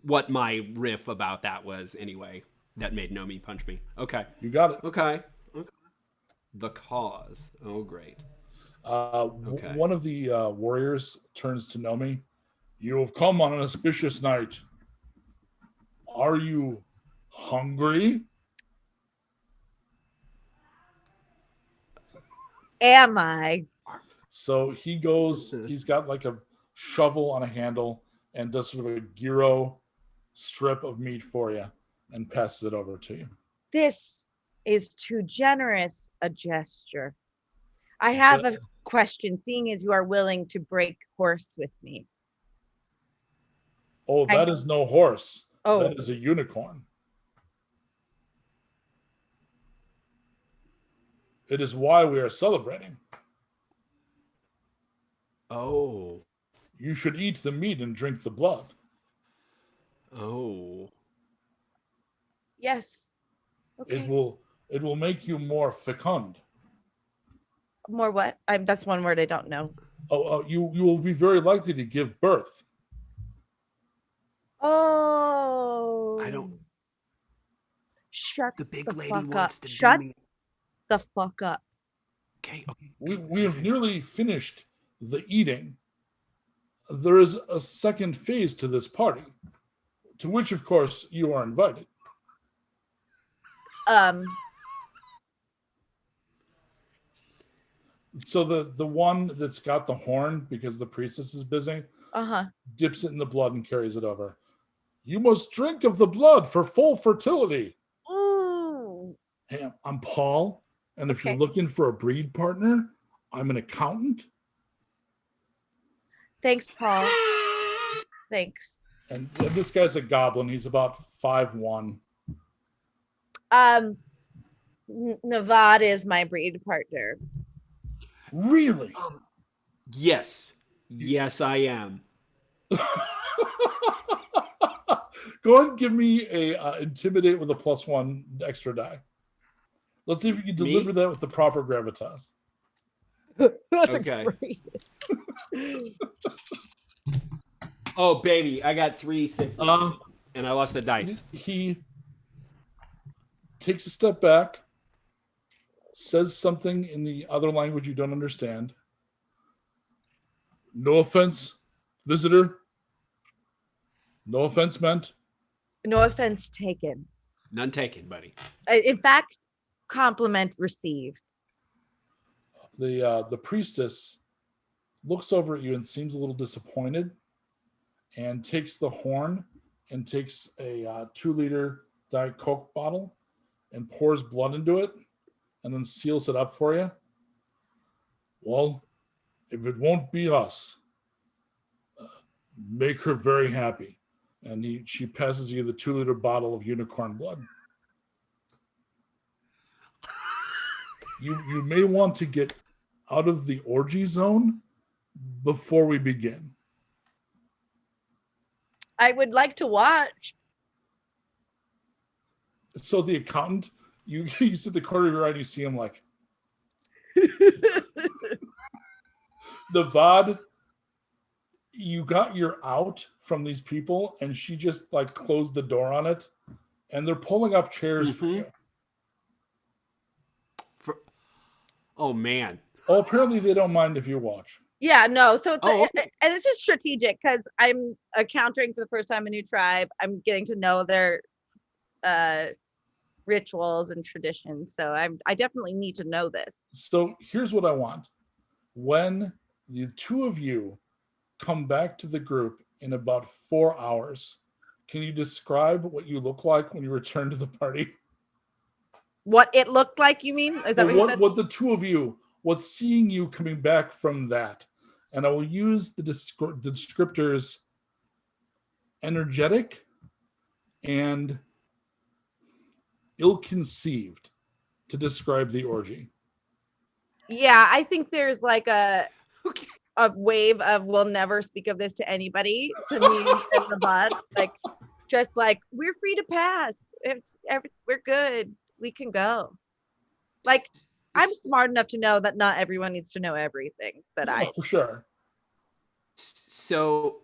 what my riff about that was anyway. That made Nomi punch me. Okay. You got it. Okay. The cause. Oh, great. Okay. One of the warriors turns to Nomi. You have come on an auspicious night. Are you hungry? Am I? So he goes, he's got like a shovel on a handle and does sort of a gyro strip of meat for you and passes it over to you. This is too generous a gesture. I have a question, seeing as you are willing to break horse with me. Oh, that is no horse. Oh. That is a unicorn. It is why we are celebrating. Oh. You should eat the meat and drink the blood. Oh. Yes. Okay. It will make you more fecund. More what? That's one word I don't know. You will be very likely to give birth. Oh. I don't. Shut The big the lady fuck wants up. to do Shut me. the fuck up. Okay. We have nearly finished the eating. There is a second phase to this party, to which, of course, you are invited. So the one that's got the horn, because the priestess is busy, dips it in the blood and carries it over. You must drink of the blood for full fertility. Ooh. Hey, I'm Paul, and if you're Okay. looking for a breed partner, I'm an accountant. Thanks, Paul. Thanks. And this guy's a goblin. He's about 5'1". Nevada is my breed partner. Really? Yes. Yes, I am. Go ahead and give me a intimidate with a +1 extra die. Let's see if you can deliver that with the proper gravitas. That's Okay. great. Oh, baby, I got 3 6s. And I lost the dice. He takes a step back, says something in the other language you don't understand. No offense, visitor. No offense meant. No offense taken. None taken, buddy. In fact, compliment received. The priestess looks over at you and seems a little disappointed, and takes the horn and takes a 2-liter Diet Coke bottle and pours blood into it, and then seals it up for you. Well, if it won't be us, make her very happy. And she passes you the 2-liter bottle of unicorn blood. You may want to get out of the orgy zone before we begin. I would like to watch. So the accountant, you sit the corner of your eye and you see him like, the VOD, you got your out from these people, and she just like closed the door on it, and they're pulling up chairs for you. Oh, man. Oh, apparently they don't mind if you watch. Yeah, no. So, okay. And it's just strategic because I'm encountering for the first time a new tribe. I'm getting to know their rituals and traditions. So I definitely need to know this. So here's what I want. When the two of you come back to the group in about 4 hours, can you describe what you look like when you return to the party? What it looked like, you mean? Is that what the two of you, what's seeing you coming back from that? And I will use the descriptors energetic and ill-conceived to describe the orgy. Yeah, I think there's like a wave of we'll never speak of this to anybody, to me and the bud. Like, just like, we're free to pass. We're good. We can go. Like, I'm smart enough to know that not everyone needs to know everything that I. For sure. So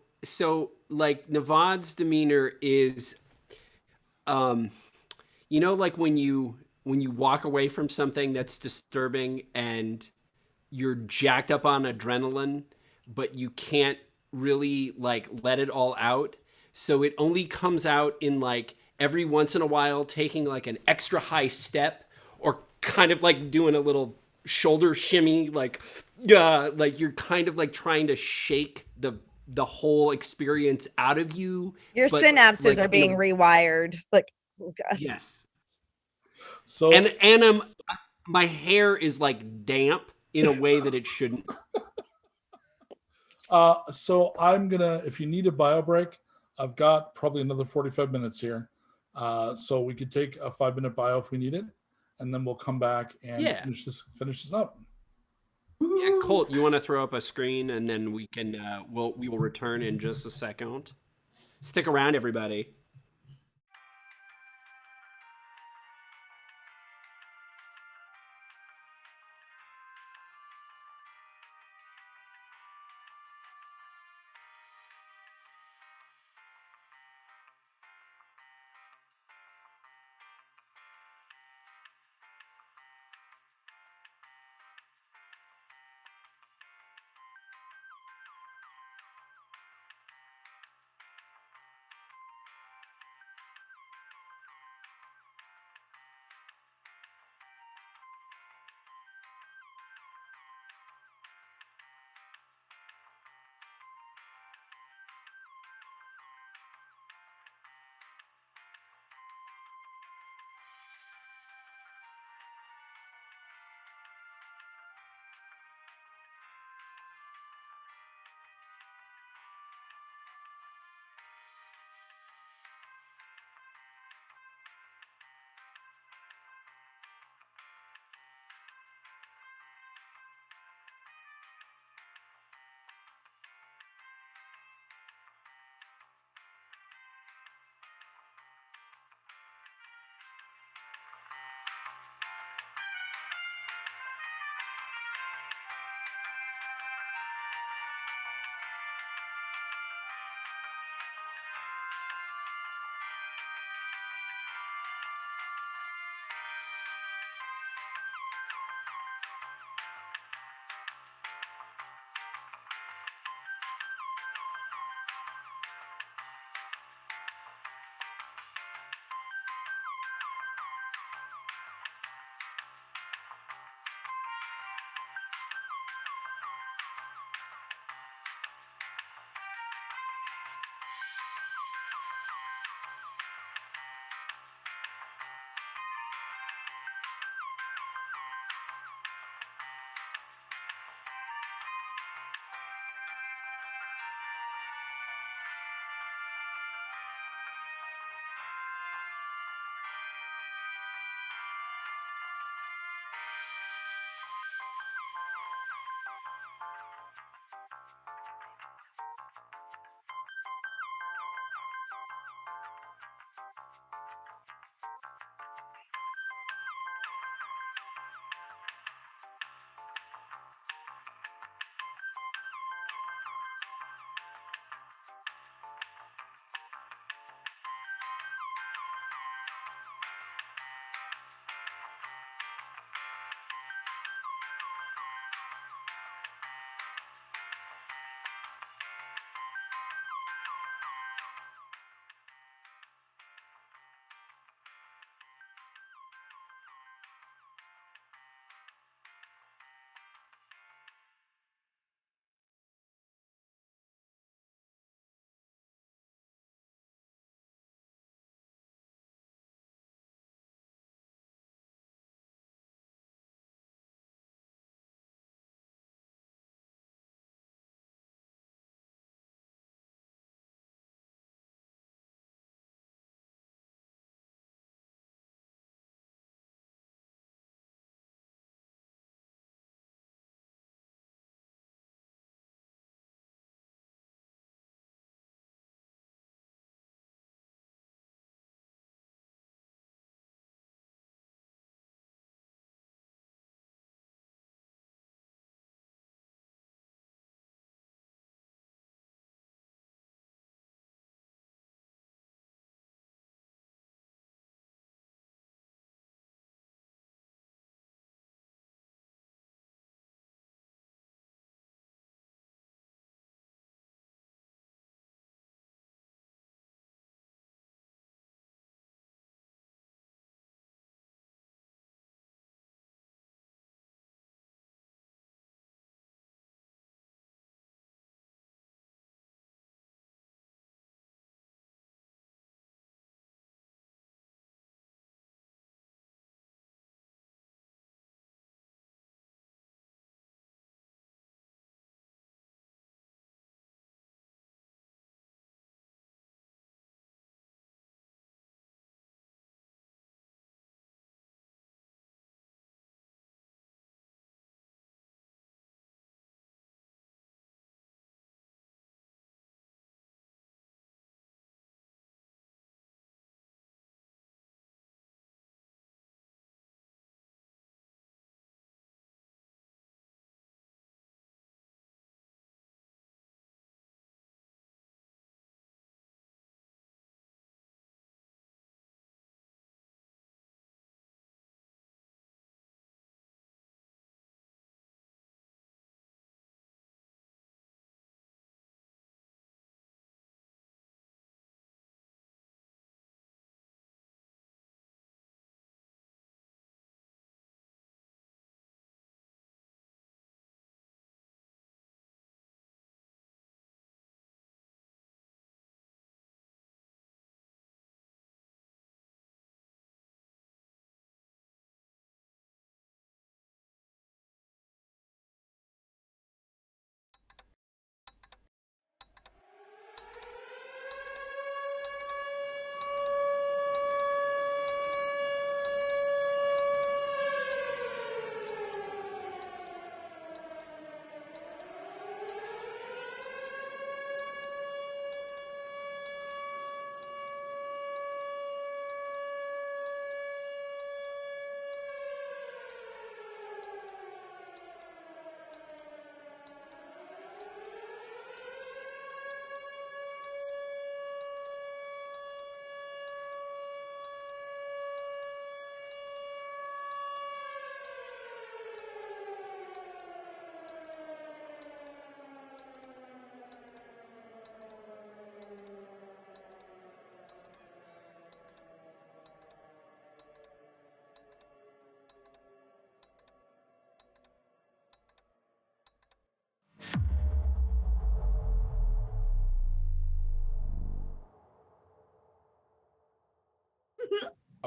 like Navad's demeanor is, like when you walk away from something that's disturbing and you're jacked up on adrenaline, but you can't really like let it all out. So it only comes out in like every once in a while taking like an extra high step or kind of like doing a little shoulder shimmy, like you're kind of like trying to shake the whole experience out of you. Your synapses are being rewired. Like, oh gosh. Yes. So and my hair is like damp in a way that it shouldn't. So I'm gonna, if you need a bio break, I've got probably another 45 minutes here. So we could take a 5-minute bio if we need it, and then we'll come back and finish this up. Yeah, Colt, you want to throw up a screen, and then we can we will return in just a second. Stick around, everybody.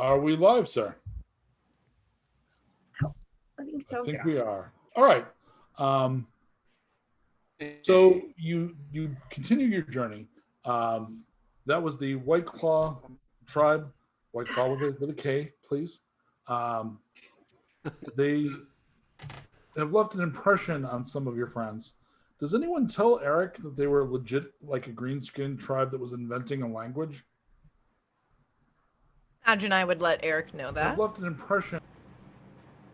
Are we live, sir? I think so. I think we are. All right. So you continue your journey. That was the White Claw tribe. White Claw with a K, please. They have left an impression on some of your friends. Does anyone tell Erik that they were legit like a green skin tribe that was inventing a language? Imagine I would let Erik know that. They've left an impression.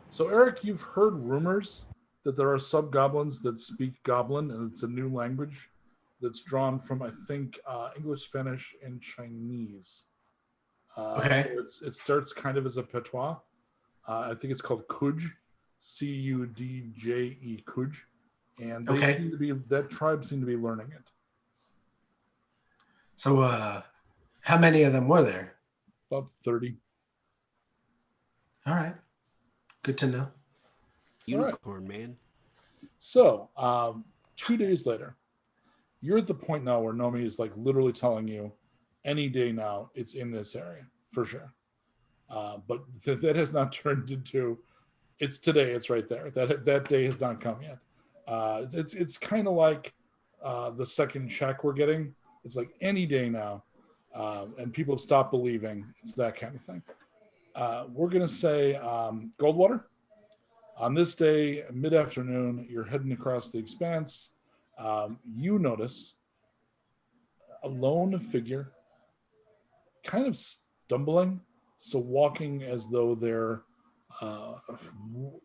So Erik, you've heard rumors that there are sub-goblins that speak Goblin, and it's a new language that's drawn from, I think, English, Spanish, and Chinese. Okay. So it starts kind of as a patois. I think it's called Kuj, Cudje, Kuj, and they seem to be, that tribe seem to be learning it. So, how many of them were there? About 30. All right. Good to know. Unicorn, man. So, 2 days later, you're at the point now where Nomi is like literally telling you any day now it's in this area for sure. But that has not turned into, it's today, it's right there. That day has not come yet. It's kind of like the second check we're getting. It's like any day now. And people have stopped believing. It's that kind of thing. We're going to say Goldwater. On this day, mid-afternoon, you're heading across the expanse. You notice a lone figure kind of stumbling, so walking as though they're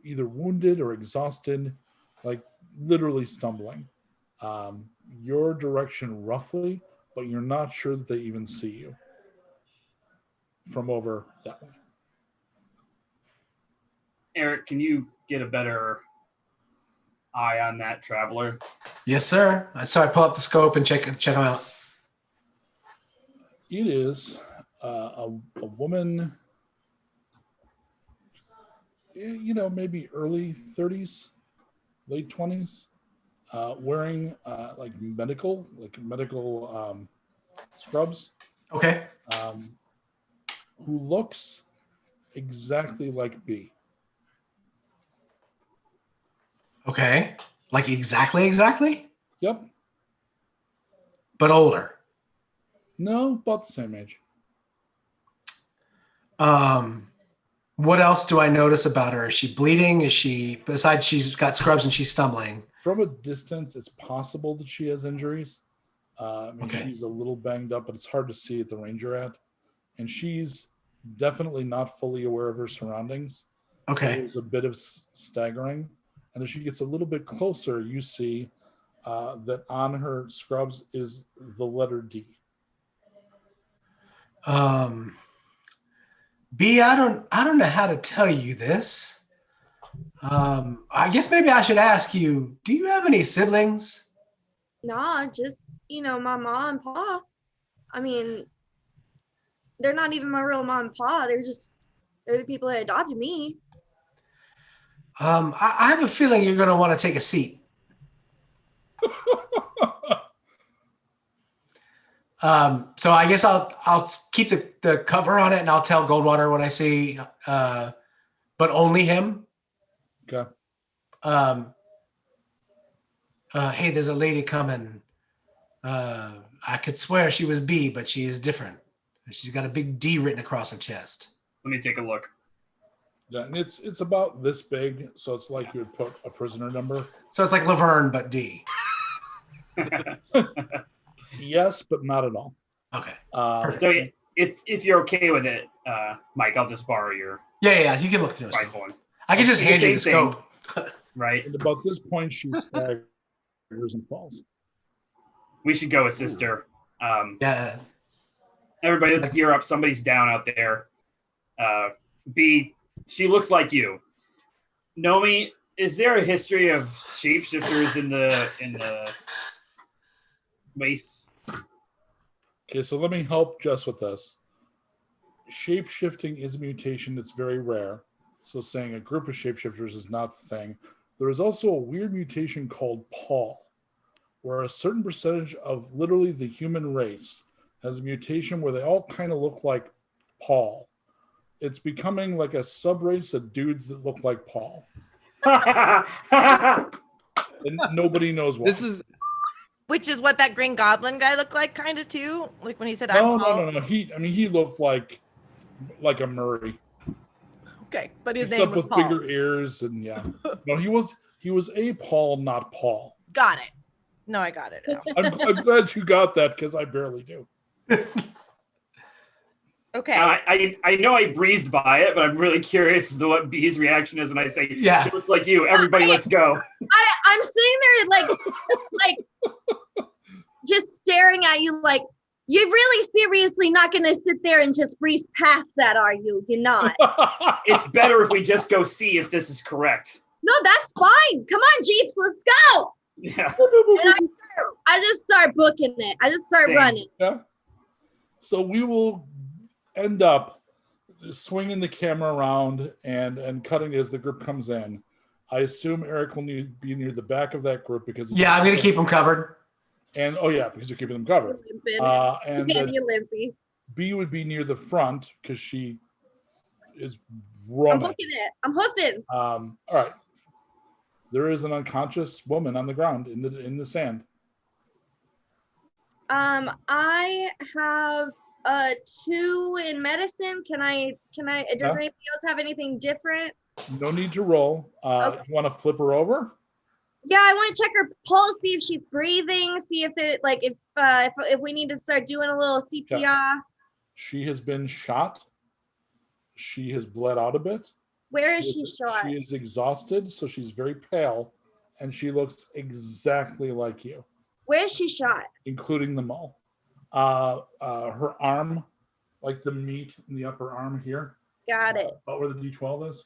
either wounded or exhausted, like literally stumbling. Your direction roughly, but you're not sure that they even see you from over that way. Erik, can you get a better eye on that traveler? Yes, sir. So I pull up the scope and check them out. It is a woman, maybe early 30s, late 20s, wearing like medical scrubs. Okay. Who looks exactly like B. Okay. Like exactly? Yep. But older. No, about the same age. What else do I notice about her? Is she bleeding? Besides she's got scrubs and she's stumbling? From a distance, it's possible that she has injuries. She's a little banged up, but it's hard to see at the range you're at. And she's definitely not fully aware of her surroundings. Okay. There's a bit of staggering. And as she gets a little bit closer, you see that on her scrubs is the letter D. B, I don't know how to tell you this. I guess maybe I should ask you, do you have any siblings? Nah, just, my mom and pa. I mean, they're not even my real mom and pa. They're the people that adopted me. I have a feeling you're going to want to take a seat. So I guess I'll keep the cover on it and I'll tell Goldwater what I see, but only him. Okay. Hey, there's a lady coming. I could swear she was B, but she is different. She's got a big D written across her chest. Let me take a look. Yeah, and it's about this big, so it's like you would put a prisoner number. So it's like Laverne, but D. Yes, but not at all. Okay. So if you're okay with it, Mike, I'll just borrow your Yeah, you can look through it. rifle. I can just hand you the same scope. Right. And about this point, she staggers and falls. We should go assist her. Yeah. Everybody, let's gear up. Somebody's down out there. B, she looks like you. Nomi, is there a history of shapeshifters in the wastes? Okay, so let me help Jess with this. Shape-shifting is a mutation that's very rare. So saying a group of shapeshifters is not the thing. There is also a weird mutation called Paul, where a certain percentage of literally the human race has a mutation where they all kind of look like Paul. it's becoming like a subrace of dudes that look like Paul. And nobody knows why. Which is what that Green Goblin guy looked like, kind of too. Like when he said, No, "I'm Paul." no. He looked like a Murray. Okay, but his Except name was with Paul. bigger ears and yeah. No, he was a Paul, not Paul. Got it. No, I got it now. I'm glad you got that because I barely do. Okay. I know I breezed by it, but I'm really curious as to what B's reaction is when I say, Yeah. she looks like you. Everybody, let's go. I'm sitting there like just staring at you like, you're really seriously not going to sit there and just breeze past that, are you? You're not. It's better if we just go see if this is correct. No, that's fine. Come on, Jeeps, let's go. Yeah. And I just start booking it. I just start Same. running. Yeah. So we will end up swinging the camera around and cutting as the group comes in. I assume Erik will be near the back of that group because Yeah, I'm going to keep them covered. And because you're keeping them covered. And Limpy. B would be near the front because she is I'm running. hooking it. I'm hoofing. All right. There is an unconscious woman on the ground in the sand. I have 2 in medicine. Can I does anybody else have anything different? No need to roll. Okay. You want to flip her over? Yeah, I want to check her pulse, see if she's breathing, see if it if we need to start doing a little CPR. Okay. She has been shot. She has bled out a bit. Where is she shot? She is exhausted, so she's very pale, and she looks exactly like you. Where is she shot? Including the mole. Her arm, like the meat in the upper arm here. Got it. About where the D12 is.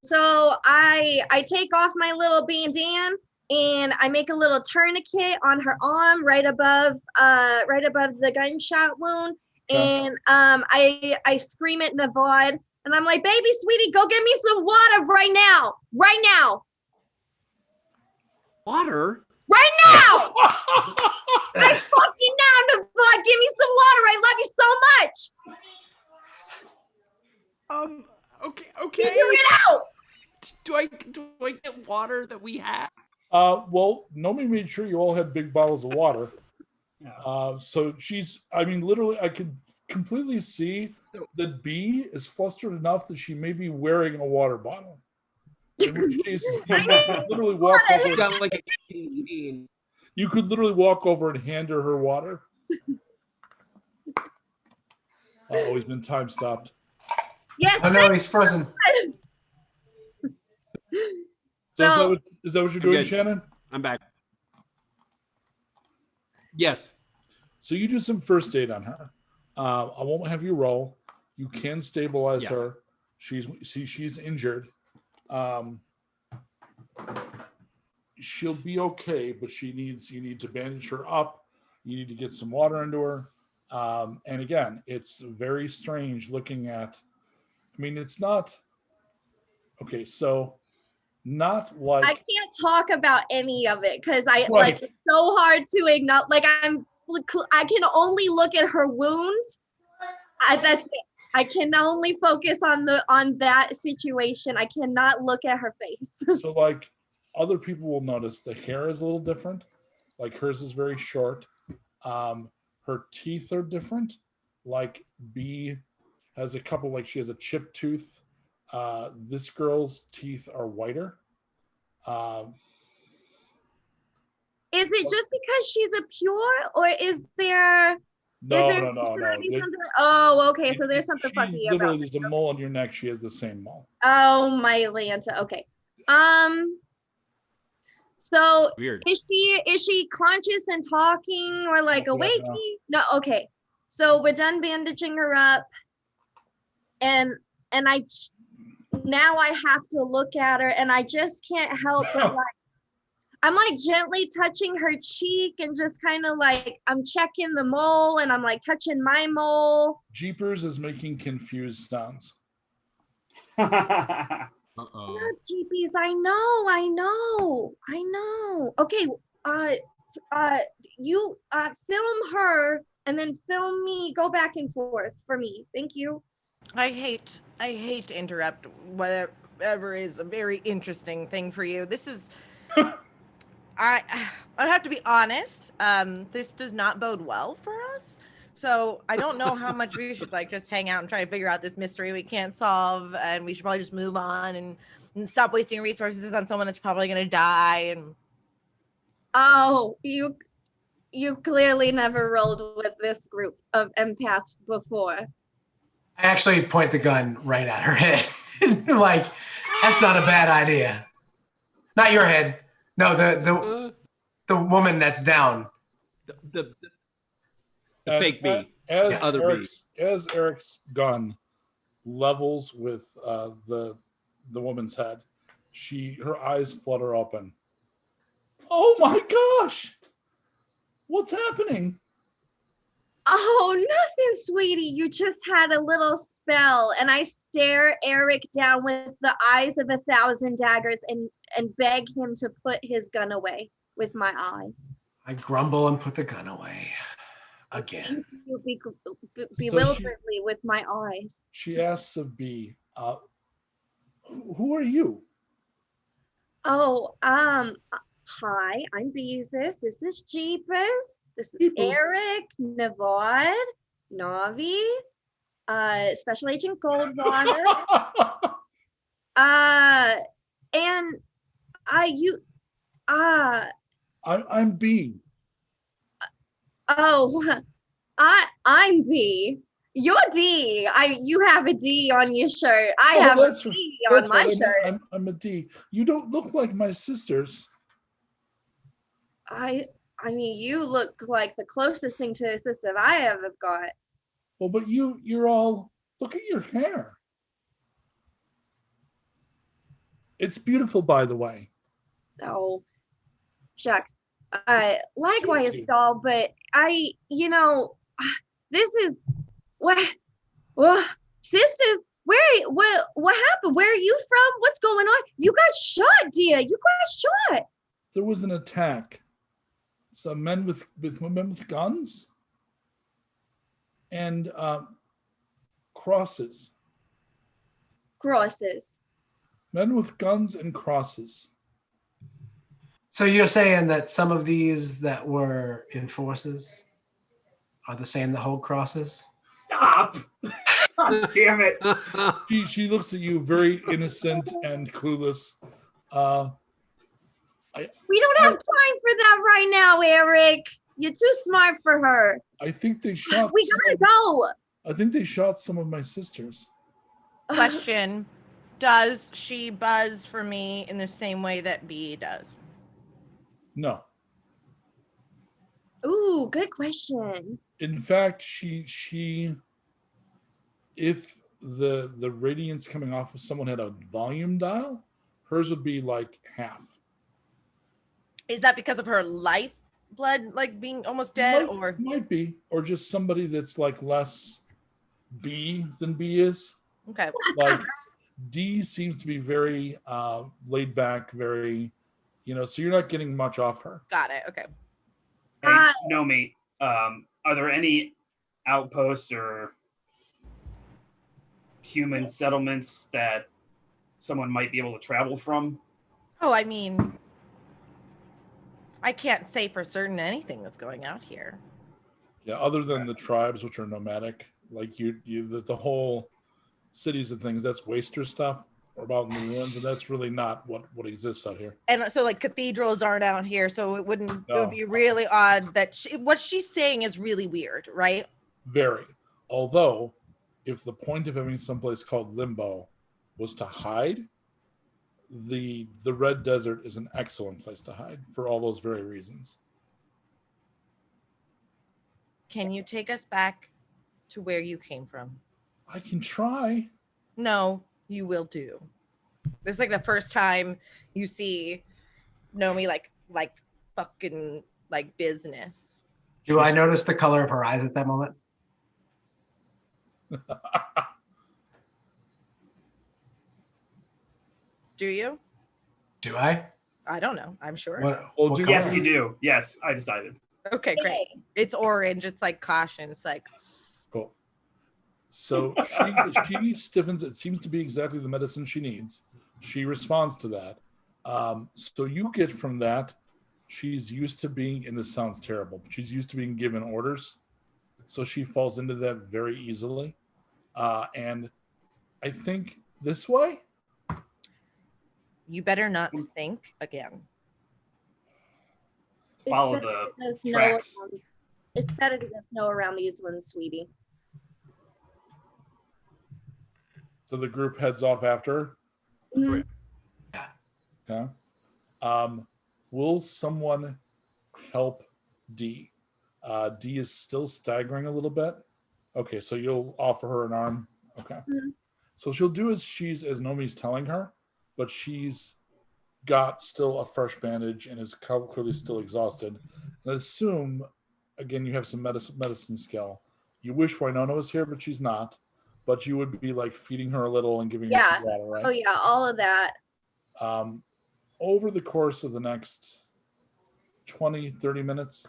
So I take off my little bandana and I make a little tourniquet on her arm right above the gunshot wound. Okay. And I scream it in a void and I'm like, baby sweetie, go get me some water right now. Right now. Water? Right now! Right fucking now, Navod, give me some water. I love you so much. Okay. Figure it out. Do I get water that we have? Well, Nomi made sure you all had big bottles of water. So literally, I could completely see that B is flustered enough that she may be wearing a water bottle. In which case, you could literally walk over. Sound like a canteen. You could literally walk over and hand her water. Oh, he's been time stopped. Yes. Oh no, he's frozen. So is that what you're doing, good. Shannon? I'm back. Yes. So you do some first aid on her. I won't have you roll. You can stabilize her. She's injured. She'll be okay, but you need to bandage her up. You need to get some water into her. And again, it's very strange looking at. It's not okay. So, not like I can't talk about any of it because Right. like it's so hard to acknowledge. Like I can only look at her wounds. That's it. I can only focus on that situation. I cannot look at her face. So like other people will notice the hair is a little different. Like hers is very short. Her teeth are different. Like B has a couple, like she has a chipped tooth. This girl's teeth are whiter. Is it just because she's a pure, or is there? No. Oh, okay. So there's something She funky literally, about. there's a mole on your neck. She has the same mole. Oh my Lanta. Okay. So Weird. is she conscious and talking or like Yeah, awake? no. No. Okay. So we're done bandaging her up, and now I have to look at her, and I just can't help but like. I'm like gently touching her cheek and just kind of like I'm checking the mole and I'm like touching my mole. Jeepers is making confused sounds. Uh-oh. Yeah, Jeepies, I know. Okay, you film her and then film me. Go back and forth for me. Thank you. I hate to interrupt whatever is a very interesting thing for you. This is I have to be honest. This does not bode well for us. So I don't know how much we should like just hang out and try to figure out this mystery we can't solve, and we should probably just move on and stop wasting resources on someone that's probably gonna die. And Oh, you clearly never rolled with this group of empaths before. I actually point the gun right at her head. Like, that's not a bad idea. Not your head. No, the woman that's down. The fake bee. As The other As Eric's gun levels with the woman's head, her eyes flutter open. Oh my gosh! What's happening? Oh, nothing, sweetie. You just had a little spell. And I stare Erik down with the eyes of 1,000 daggers and beg him to put his gun away with my eyes. I grumble and put the gun away again. You bewilderedly with my eyes. She asks of B, who are you? Oh, hi, I'm Beezus. This is Jeepus. This is Erik, Navad, Navi, Special Agent Goldwater. And I'm B. Oh, I'm B. You're D. You have a D on your shirt. I have a D on my shirt. I'm a D. You don't look like my sisters. I mean, you look like the closest thing to a sister I ever got. Well, but you're all, look at your hair. It's beautiful, by the way. Oh, shucks. Likewise, doll, but this is what sisters, what happened? Where are you from? What's going on? You got shot, dear. You got shot. There was an attack. Some men with guns and crosses. Crosses. Men with guns and crosses. So you're saying that some of these that were in forces are the same that hold crosses? Stop! God damn it! She looks at you very innocent and clueless. We don't have time for that right now, Erik. You're too smart for her. I think they shot. We gotta go. I think they shot some of my sisters. question: does she buzz for me in the same way that B does? No. Ooh, good question. In fact, she if the radiance coming off of someone had a volume dial, hers would be like half. Is that because of her lifeblood, like being almost dead, might be, or just somebody that's like less B than B is? Okay. Like D seems to be very laid back, very, so you're not getting much off her. Got it. Okay. Hey, Nomi, are there any outposts or human settlements that someone might be able to travel from? Oh, I mean, I can't say for certain anything that's going out here. Yeah, other than the tribes, which are nomadic, like the whole cities and things, that's waster stuff, or about in the ruins, and that's really not what exists out here. And so, like, cathedrals aren't out here, so it would No. be really odd that what she's saying is really weird, right? Very. Although, if the point of having someplace called Limbo was to hide, the Red Desert is an excellent place to hide for all those very reasons. Can you take us back to where you came from? I can try. No, you will do. This is like the first time you see Nomi like fucking like business. Do I notice the color of her eyes at that moment? Do you? Do I? I don't know. I'm sure. What Yes, color? you do. Yes, I decided. Okay, great. It's orange. It's like caution. It's like Cool. So she stiffens. It seems to be exactly the medicine she needs. She responds to that. So you get from that, she's used to being, and this sounds terrible, but she's used to being given orders. So she falls into that very easily. And I think this way. You better not think again. Follow It's better the to get snow tracks. it's better to get snow around these ones, sweetie. So the group heads off after her. Mhm. Yeah. Will someone help D? D is still staggering a little bit. Okay, so you'll offer her an arm. Okay. Mhm. So she'll do as Nomi's telling her, but she's got still a fresh bandage and is clearly still exhausted. And I assume, again, you have some medicine skill. You wish Winona was here, but she's not. But you would be like feeding her a little and giving her Yeah. some water, right? Oh yeah, all of that. Over the course of the next 20, 30 minutes,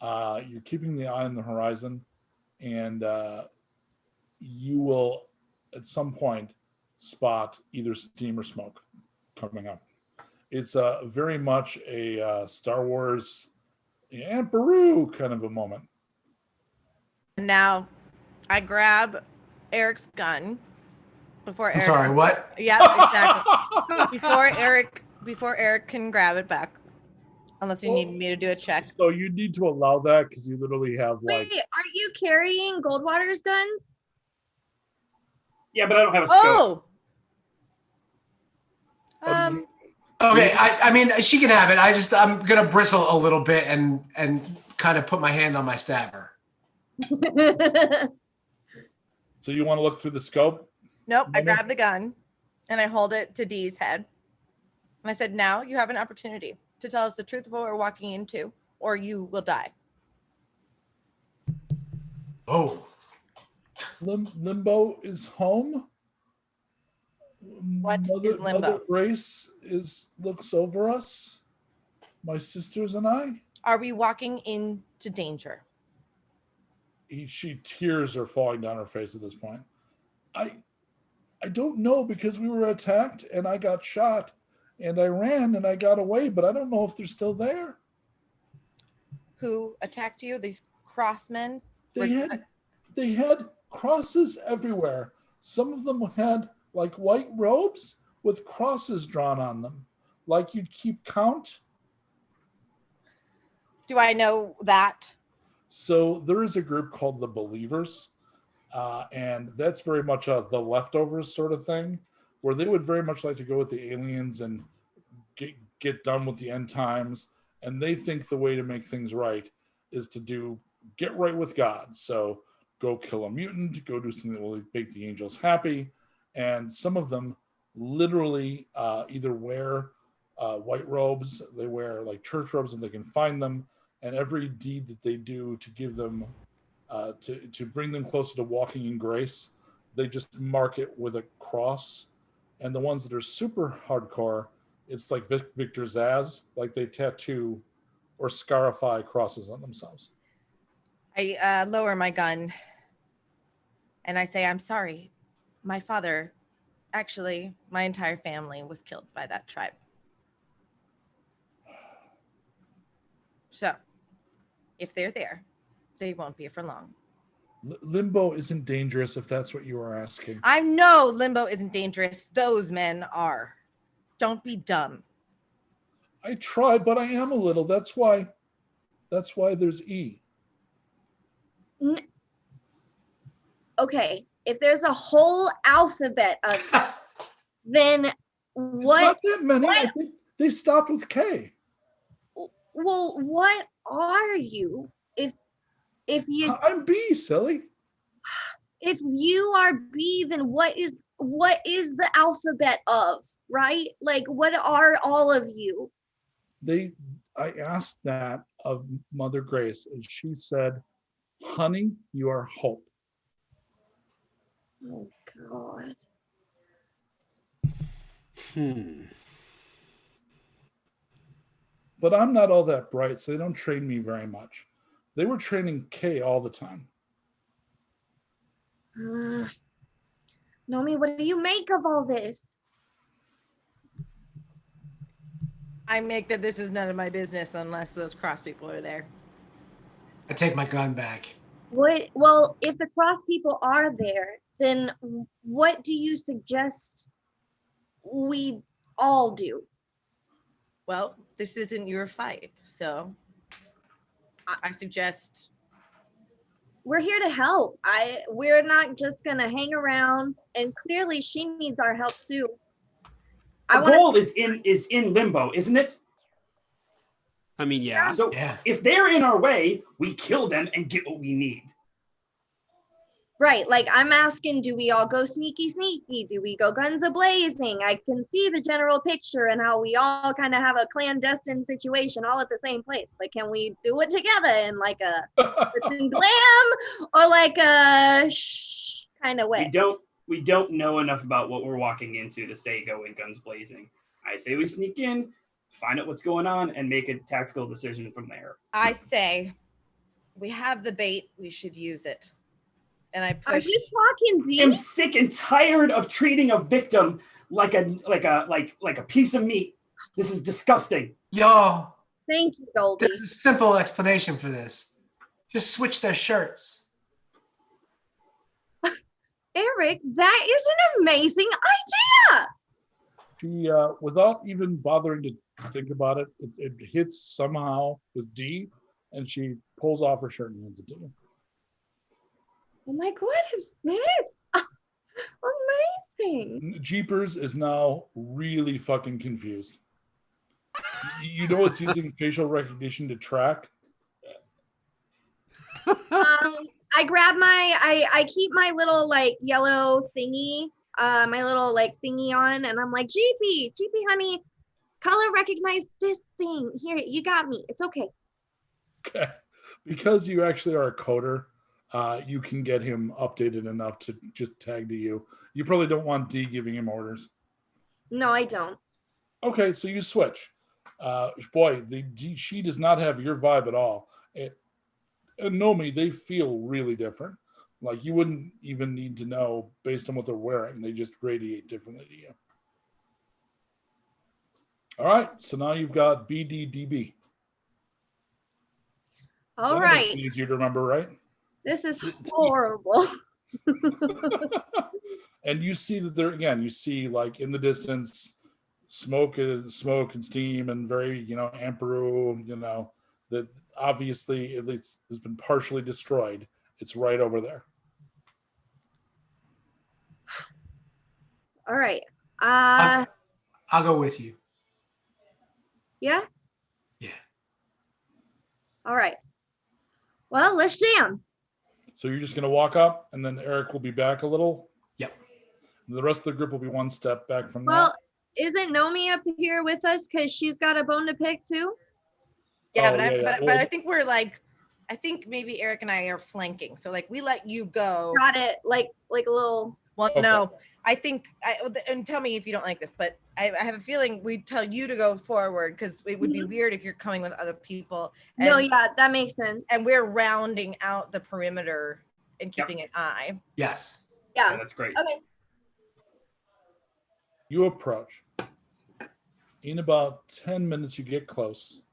you're keeping the eye on the horizon, and you will, at some point, spot either steam or smoke coming up. It's very much a Star Wars and Baru kind of a moment. And now I grab Eric's gun before I'm Eric. sorry, what? Yeah, exactly. before Eric can grab it back. Unless you need me to do a check. So you need to allow that because you literally have like. Wait, are you carrying Goldwater's guns? Yeah, but I don't have a scope. Oh. Okay, I mean she can have it. I'm gonna bristle a little bit and kind of put my hand on my stabber. So you want to look through the scope? Nope. I grab the gun and I hold it to Dee's head. And I said, now you have an opportunity to tell us the truth of what we're walking into, or you will die. Oh. Limbo is home. What is Limbo? Mother Grace looks over us, my sisters and I. Are we walking into danger? Tears are falling down her face at this point. I don't know, because we were attacked and I got shot and I ran and I got away, but I don't know if they're still there. Who attacked you? These crossmen? They had crosses everywhere. Some of them had like white robes with crosses drawn on them, like you'd keep count. Do I know that? So there is a group called the Believers, and that's very much the leftovers sort of thing, where they would very much like to go with the aliens and get done with the end times. And they think the way to make things right is to get right with God. So go kill a mutant, go do something that will make the angels happy. And some of them literally either wear white robes, they wear like church robes if they can find them. And every deed that they do to give them, to bring them closer to walking in grace, they just mark it with a cross. And the ones that are super hardcore, it's like Victor Zaz, like they tattoo or scarify crosses on themselves. I lower my gun and I say, I'm sorry. My father, actually, my entire family was killed by that tribe. So, if they're there, they won't be for long. Limbo isn't dangerous, if that's what you are asking. I know Limbo isn't dangerous. Those men are. Don't be dumb. I try, but I am a little. That's why there's E. Okay, if there's a whole alphabet of it, then what? It's not that many. I think they stopped with K. Well, what are you? If you I'm B, silly. If you are B, then what is the alphabet of, right? Like, what are all of you? I asked that of Mother Grace, and she said, "Honey, you are hope." Oh God. But I'm not all that bright, so they don't train me very much. They were training K all the time. Uh, Nomi, what do you make of all this? I make that this is none of my business unless those cross people are there. I take my gun back. What? Well, if the cross people are there, then what do you suggest we all do? Well, this isn't your fight, so I suggest We're here to help. We're not just gonna hang around, and clearly she needs our help too. Our goal is in Limbo, isn't it? I mean, yeah. So if they're in our way, we kill them and get what we need. Right, like I'm asking, do we all go sneaky sneaky? Do we go guns a-blazing? I can see the general picture and how we all kind of have a clandestine situation all at the same place. But can we do it together in like a glam or like a shh kind of way? We don't know enough about what we're walking into to say go in guns blazing. I say we sneak in, find out what's going on, and make a tactical decision from there. I say we have the bait, we should use it. And I push. Are you talking deep? I'm sick and tired of treating a victim like a piece of meat. This is disgusting. Y'all. Thank you, Goldie. There's a simple explanation for this. Just switch their shirts. Eric, that is an amazing idea. She, without even bothering to think about it, it hits somehow with D, and she pulls off her shirt and hands it to you. Oh my goodness, that's amazing. Jeepers is now really fucking confused. You know it's using facial recognition to track? I grab I keep my little like yellow thingy, my little like thingy on, and I'm like, GP honey, color recognize this thing. Here, you got me. It's okay. Okay. Because you actually are a coder, you can get him updated enough to just tag to you. You probably don't want D giving him orders. No, I don't. Okay, so you switch. Boy, she does not have your vibe at all. And Nomi, they feel really different. Like you wouldn't even need to know based on what they're wearing. They just radiate differently to you. All right, so now you've got BDDB. All That'll right. make it easier to remember, right? This is horrible. And you see that there again, you see like in the distance smoke and steam and very, Amperu, that obviously at least has been partially destroyed. It's right over there. All right. I'll go with you. Yeah? Yeah. All right. Well, let's jam. So you're just going to walk up, and then Erik will be back a little? Yep. The rest of the group will be one step back from Well, isn't Nomi up here with us because she's got a bone to pick too? Yeah, that. but I think we're like, I think maybe Erik and I are flanking. So like we let you go. Got it. Like a little. Well, Okay. no, I think, and tell me if you don't like this, but I have a feeling we tell you to go forward because it would be weird if you're coming with other people. And, No, yeah, that makes sense. And we're rounding out the perimeter and keeping an eye. Yes. Yeah. That's great. Okay. You approach. In about 10 minutes, you get close.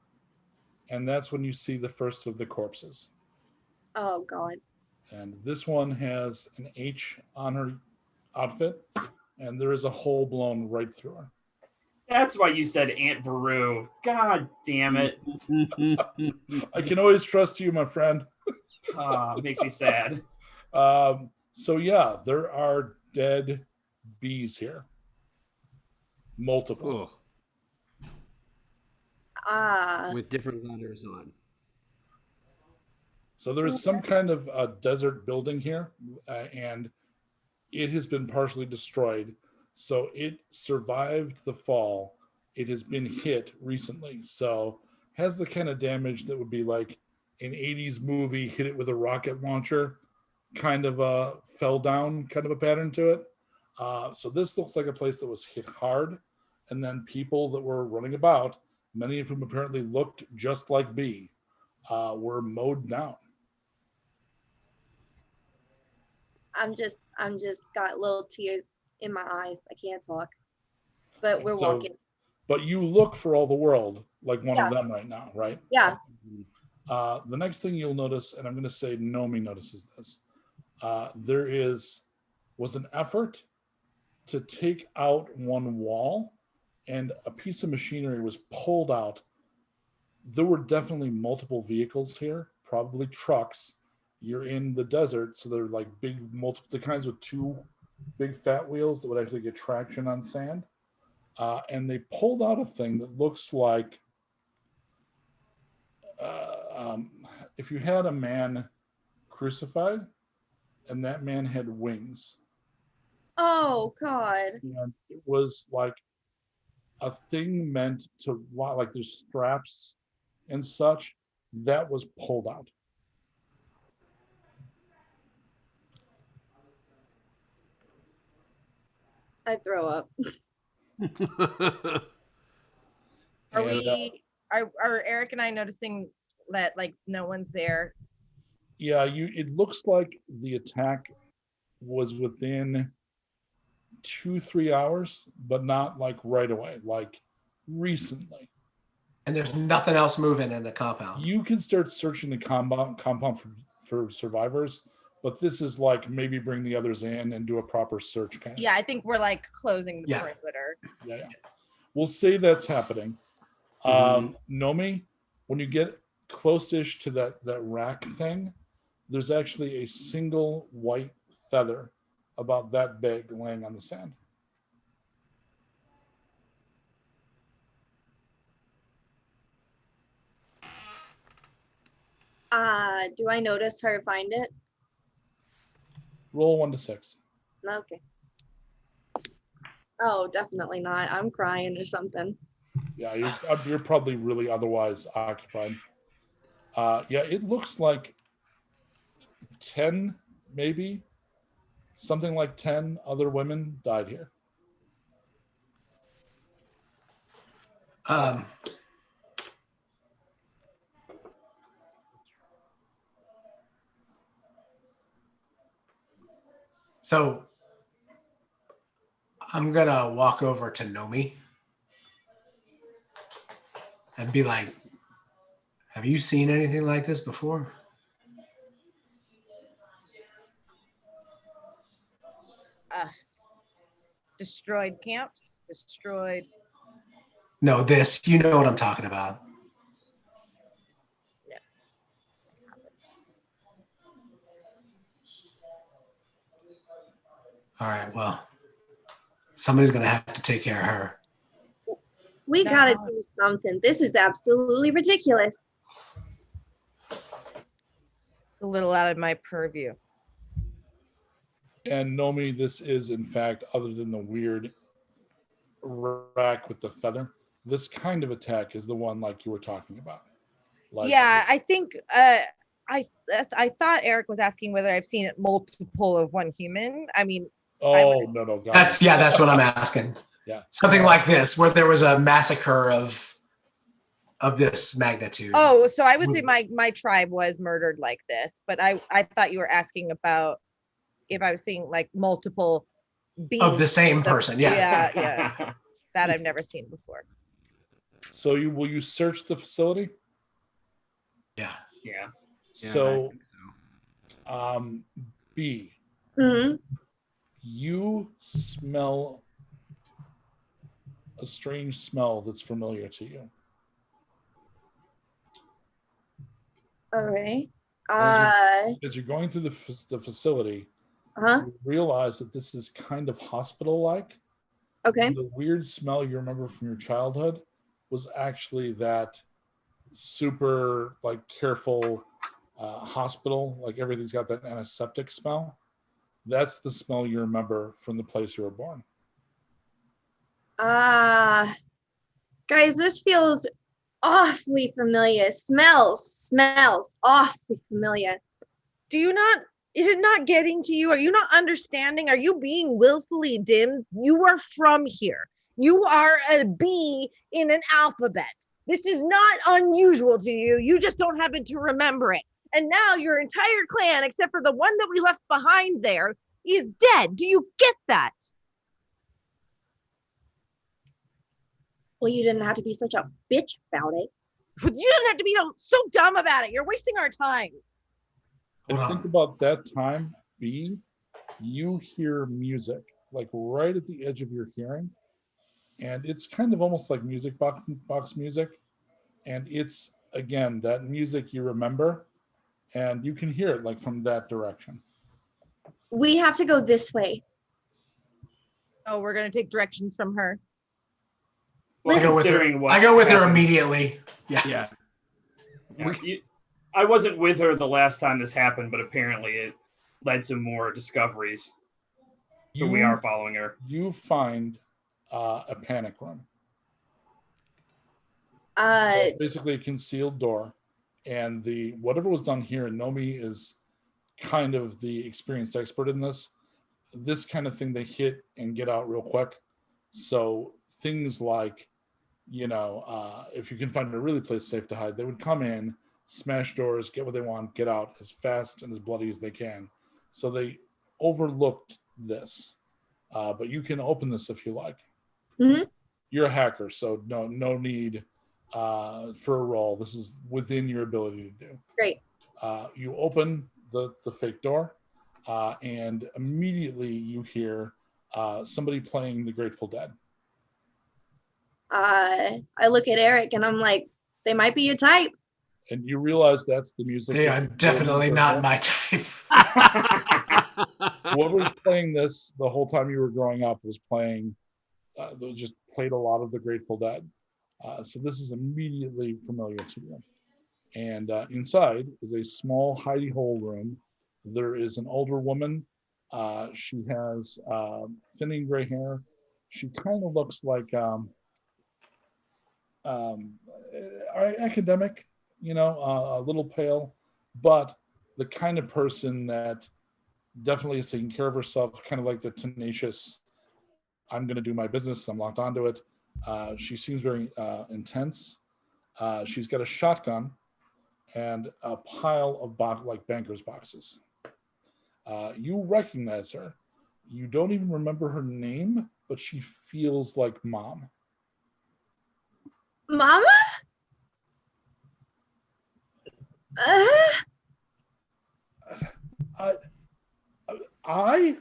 And that's when you see the first of the corpses. Oh, God. And this one has an H on her outfit, and there is a hole blown right through her. That's why you said Aunt Beru. God damn it. I can always trust you, my friend. It makes me sad. So yeah, there are dead bees here. Multiple. With different letters on. So there is some kind of a desert building here, and it has been partially destroyed. So it survived the fall. It has been hit recently. So has the kind of damage that would be like an 80s movie, hit it with a rocket launcher, kind of a fell down kind of a pattern to it. So this looks like a place that was hit hard. And then people that were running about, many of whom apparently looked just like B, were mowed down. I'm just got little tears in my eyes. I can't talk. But we're So, walking. but you look for all the world like one Yeah. of them right now, right? Yeah. The next thing you'll notice, and I'm going to say Nomi notices this, there was an effort to take out one wall, and a piece of machinery was pulled out. There were definitely multiple vehicles here, probably trucks. You're in the desert, so they're like big, multiple, the kinds with two big fat wheels that would actually get traction on sand. And they pulled out a thing that looks like if you had a man crucified and that man had wings. Oh God. And it was like a thing meant to, like there's straps and such, that was pulled out. I throw up. Are And, we are Eric and I noticing that like no one's there? yeah, it looks like the attack was within 2-3 hours, but not like right away, like recently. And there's nothing else moving in the compound. You can start searching the compound for survivors, but this is like maybe bring the others in and do a proper search kind of. Yeah, I think we're like closing the Yeah. perimeter. Yeah. We'll say that's happening. Nomi, when you get close-ish to that rack thing, there's actually a single white feather about that big laying on the sand. Do I notice her find it? Roll 1 to 6. Okay. Oh, definitely not. I'm crying or something. Yeah, you're probably really otherwise occupied. Yeah, it looks like 10, maybe something like 10 other women died here. So I'm gonna walk over to Nomi and be like, have you seen anything like this before? Destroyed camps, destroyed. No, this, you know what I'm talking about. Yeah. All right, well, somebody's gonna have to take care of her. We gotta do something. This is absolutely ridiculous. It's a little out of my purview. And Nomi, this is in fact, other than the weird rack with the feather, this kind of attack is the one like you were talking about. Like, yeah, I think I thought Eric was asking whether I've seen it multiple of one human. I mean, no, God. That's what I'm asking. Yeah, something like this, where there was a massacre of this magnitude. Oh, so I would say my tribe was murdered like this, but I thought you were asking about if I was seeing like multiple beings of the same person. Yeah. That I've never seen before. So will you search the facility? Yeah. So, I think so. B, Mm-hmm. you smell a strange smell that's familiar to you. Okay. As you're going through the facility, you realize that this is kind of hospital-like. Okay. And the weird smell you remember from your childhood was actually that super like careful hospital, like everything's got that antiseptic smell. That's the smell you remember from the place you were born. Guys, this feels awfully familiar. Smells awfully familiar. Is it not getting to you? Are you not understanding? Are you being willfully dimmed? You are from here. You are a B in an alphabet. This is not unusual to you. You just don't happen to remember it. and now your entire clan, except for the one that we left behind there, is dead. Do you get that? Well, you didn't have to be such a bitch about it. You didn't have to be so dumb about it. You're wasting our time. And think about that time, B, you hear music, like right at the edge of your hearing. And it's kind of almost like music box music. And it's, again, that music you remember. And you can hear it like from that direction. We have to go this way. Oh, we're going to take directions from her. Well, I go with her. considering what I go with her happened. immediately. Yeah. Yeah. I wasn't with her the last time this happened, but apparently it led to more discoveries. So we are following her. You find a panic room. Uh, Basically a concealed door. And the whatever was done here, and Nomi is kind of the experienced expert in this. This kind of thing they hit and get out real quick. So things like, if you can find a really place safe to hide, they would come in, smash doors, get what they want, get out as fast and as bloody as they can. So they overlooked this. But you can open this if you like. Mm-hmm. You're a hacker, so no need for a roll. This is within your ability to do. Great. You open the fake door, and immediately you hear somebody playing the Grateful Dead. I look at Erik and I'm like, they might be your type. And you realize that's the music. They are definitely not my type. Whoever's playing this the whole time you were growing up was playing, they just played a lot of the Grateful Dead. So this is immediately familiar to you. And inside is a small hidey hole room. There is an older woman. She has thinning gray hair. She kind of looks like academic, a little pale, but the kind of person that definitely is taking care of herself, kind of like the tenacious, I'm going to do my business, I'm locked onto it. She seems very intense. She's got a shotgun and a pile of banker's boxes. You recognize her. You don't even remember her name, but she feels like Mom. Mama? I?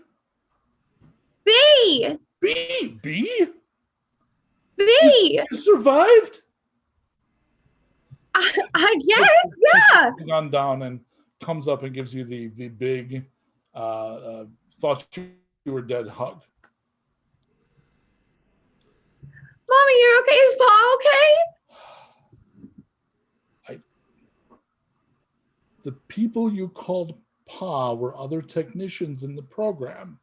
B! B? B! You survived? I guess, yeah. She's gone down and comes up and gives you the big thought you were dead hug. Mommy, you're okay? Is Pa okay? The people you called Pa were other technicians in the program.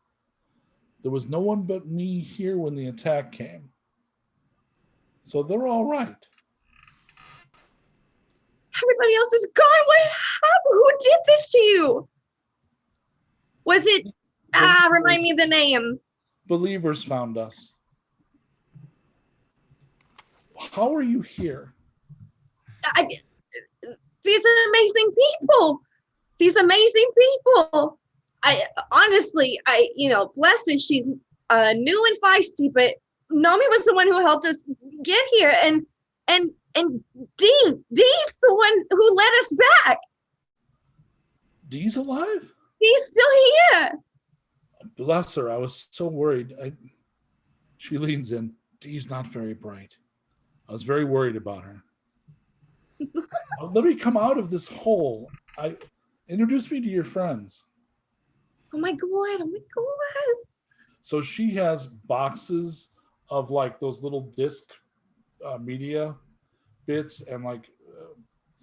There was no one but me here when the attack came. So they're all right. Everybody else is gone. What happened? Who did this to you? Was it, remind me the name. Believers found us. How are you here? These amazing people. I honestly, blessed she's new and feisty, but Nomi was the one who helped us get here, and Dee's the one who led us back. Dee's alive? He's still here. Bless her. I was so worried. She leans in. Dee's not very bright. I was very worried about her. Let me come out of this hole. Introduce me to your friends. Oh my god. So she has boxes of like those little disc media bits and like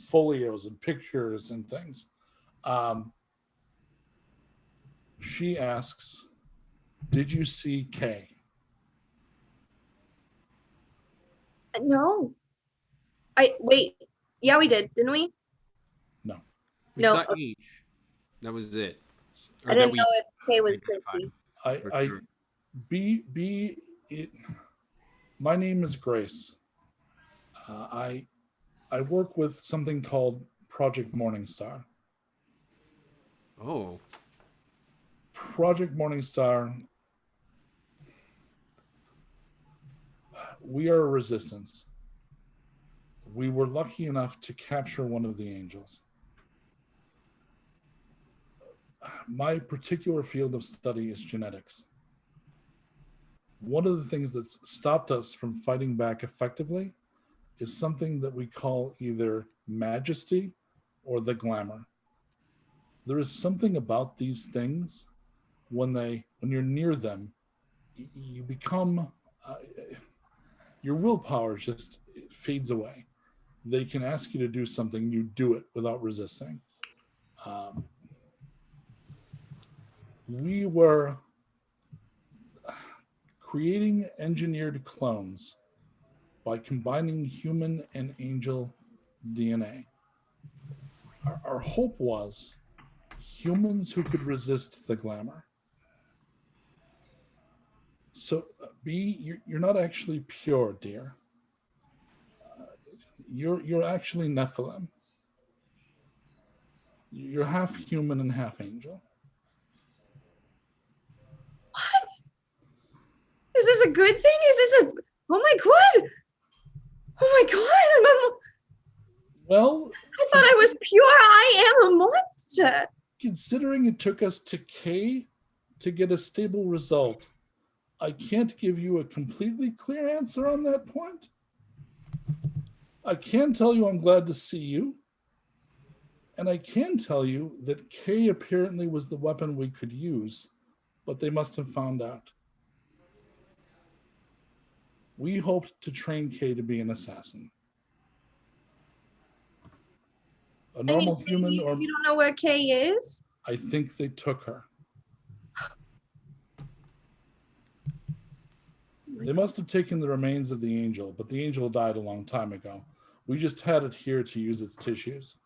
folios and pictures and things. She asks, did you see Kay? No. Wait. Yeah, we did, didn't we? No. We No. saw each. That was it. Or I that didn't we know if Kay was identified. Christy. My name is Grace. I work with something called Project Morningstar. Oh. Project Morningstar, we are a resistance. We were lucky enough to capture one of the angels. My particular field of study is genetics. One of the things that's stopped us from fighting back effectively is something that we call either majesty or the glamour. There is something about these things when you're near them, you become your willpower just fades away. They can ask you to do something, you do it without resisting. We were creating engineered clones by combining human and angel DNA. Our hope was humans who could resist the glamour. So, B, you're not actually pure, dear. You're actually Nephilim. You're half human and half angel. What? Is this a good thing? Is this a? Oh my god! Oh my god! Well, I thought I was pure. I am a monster. Considering it took us to K to get a stable result, I can't give you a completely clear answer on that point. I can tell you I'm glad to see you. And I can tell you that K apparently was the weapon we could use, but they must have found out. We hoped to train K to be an assassin. A normal human, or you don't know where K is? I think they took her. They must have taken the remains of the angel, but the angel died a long time ago. We just had it here to use its tissues.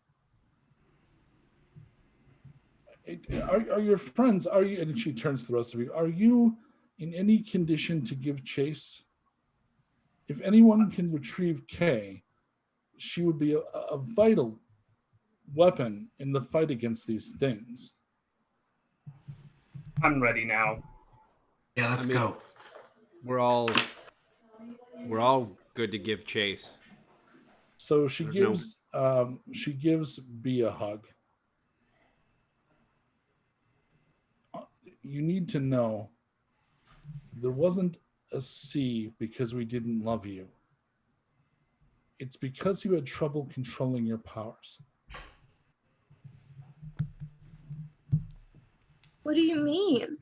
Are your friends, are you, and she turns to the rest of you, are you in any condition to give chase? If anyone can retrieve K, she would be a vital weapon in the fight against these things. I'm ready now. Yeah, let's go. We're all good to give chase. So she gives B a hug. You need to know there wasn't a C because we didn't love you. It's because you had trouble controlling your powers. What do you mean?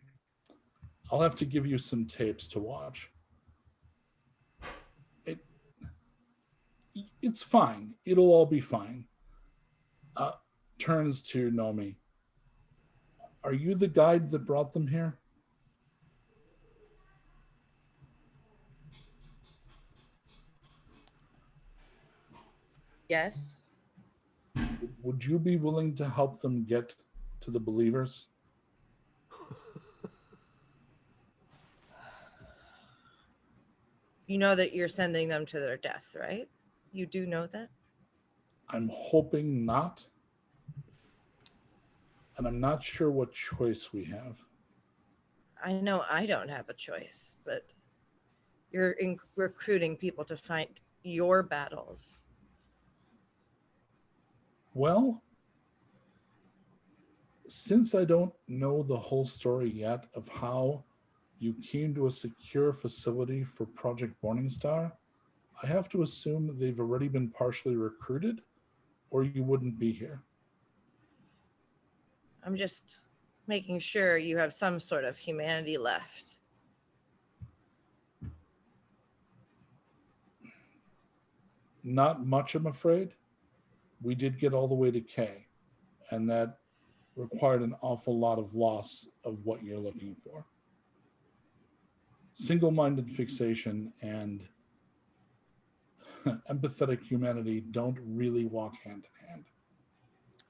I'll have to give you some tapes to watch. It's fine. It'll all be fine. Turns to Nomi. Are you the guide that brought them here? Yes. Would you be willing to help them get to the believers? You know that you're sending them to their death, right? You do know that? I'm hoping not. And I'm not sure what choice we have. I know I don't have a choice, but you're recruiting people to fight your battles. Well, since I don't know the whole story yet of how you came to a secure facility for Project Morningstar, I have to assume they've already been partially recruited, or you wouldn't be here. I'm just making sure you have some sort of humanity left. Not much, I'm afraid. We did get all the way to K, and that required an awful lot of loss of what you're looking for. Single-minded fixation and empathetic humanity don't really walk hand in hand.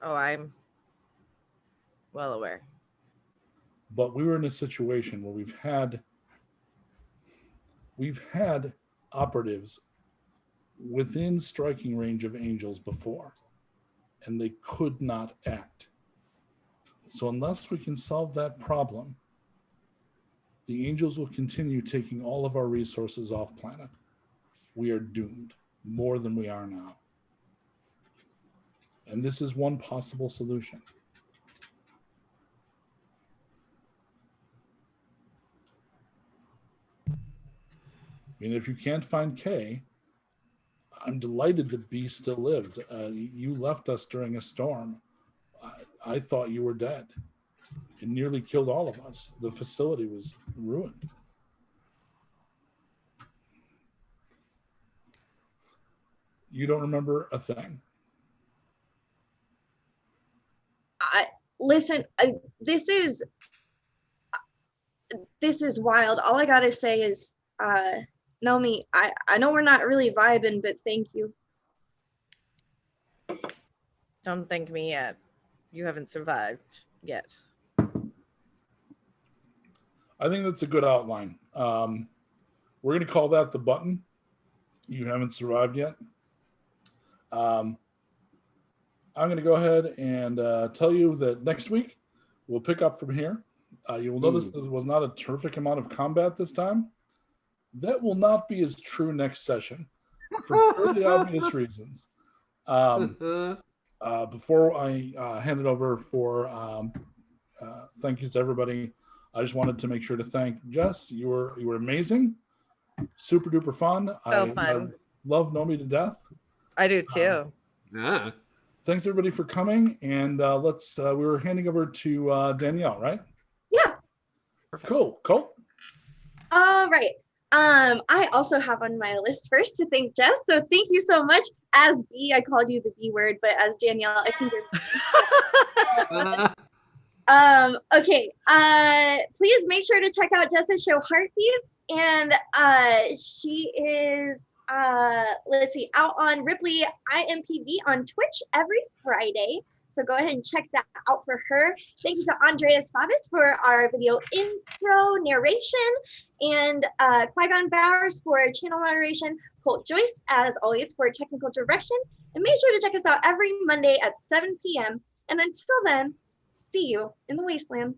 Oh, I'm well aware. But we were in a situation where we've had operatives within striking range of angels before, and they could not act. So unless we can solve that problem, the angels will continue taking all of our resources off planet. We are doomed more than we are now. And this is one possible solution. I mean, if you can't find Kay, I'm delighted that B still lived. You left us during a storm. I thought you were dead. It nearly killed all of us. The facility was ruined. You don't remember a thing. Listen, this is wild. All I gotta say is, Nomi, I know we're not really vibing, but thank you. Don't thank me yet. You haven't survived yet. I think that's a good outline. We're going to call that the button. You haven't survived yet. I'm going to go ahead and tell you that next week we'll pick up from here. You will notice there was not a terrific amount of combat this time. That will not be as true next session for fairly obvious reasons. Before I hand it over for thank yous to everybody, I just wanted to make sure to thank Jess. You were amazing, super duper fun. So fun. Love Nomi to death. I do too. Thanks everybody for coming, and we were handing over to Danielle, right? Yeah. Perfect. Cool. Colt. All right. I also have on my list first to thank Jess. So thank you so much. As B, I called you the B word, but as Danielle, I think you're okay. Please make sure to check out Jess's show Heartbeats. And she is out on Ripley IMPV on Twitch every Friday. So go ahead and check that out for her. Thank you to Andreas Favis for our video intro narration, and Qui-Gon Bowers for channel moderation, Colt Joyce, as always, for technical direction. And make sure to check us out every Monday at 7 p.m. And until then, see you in the wasteland.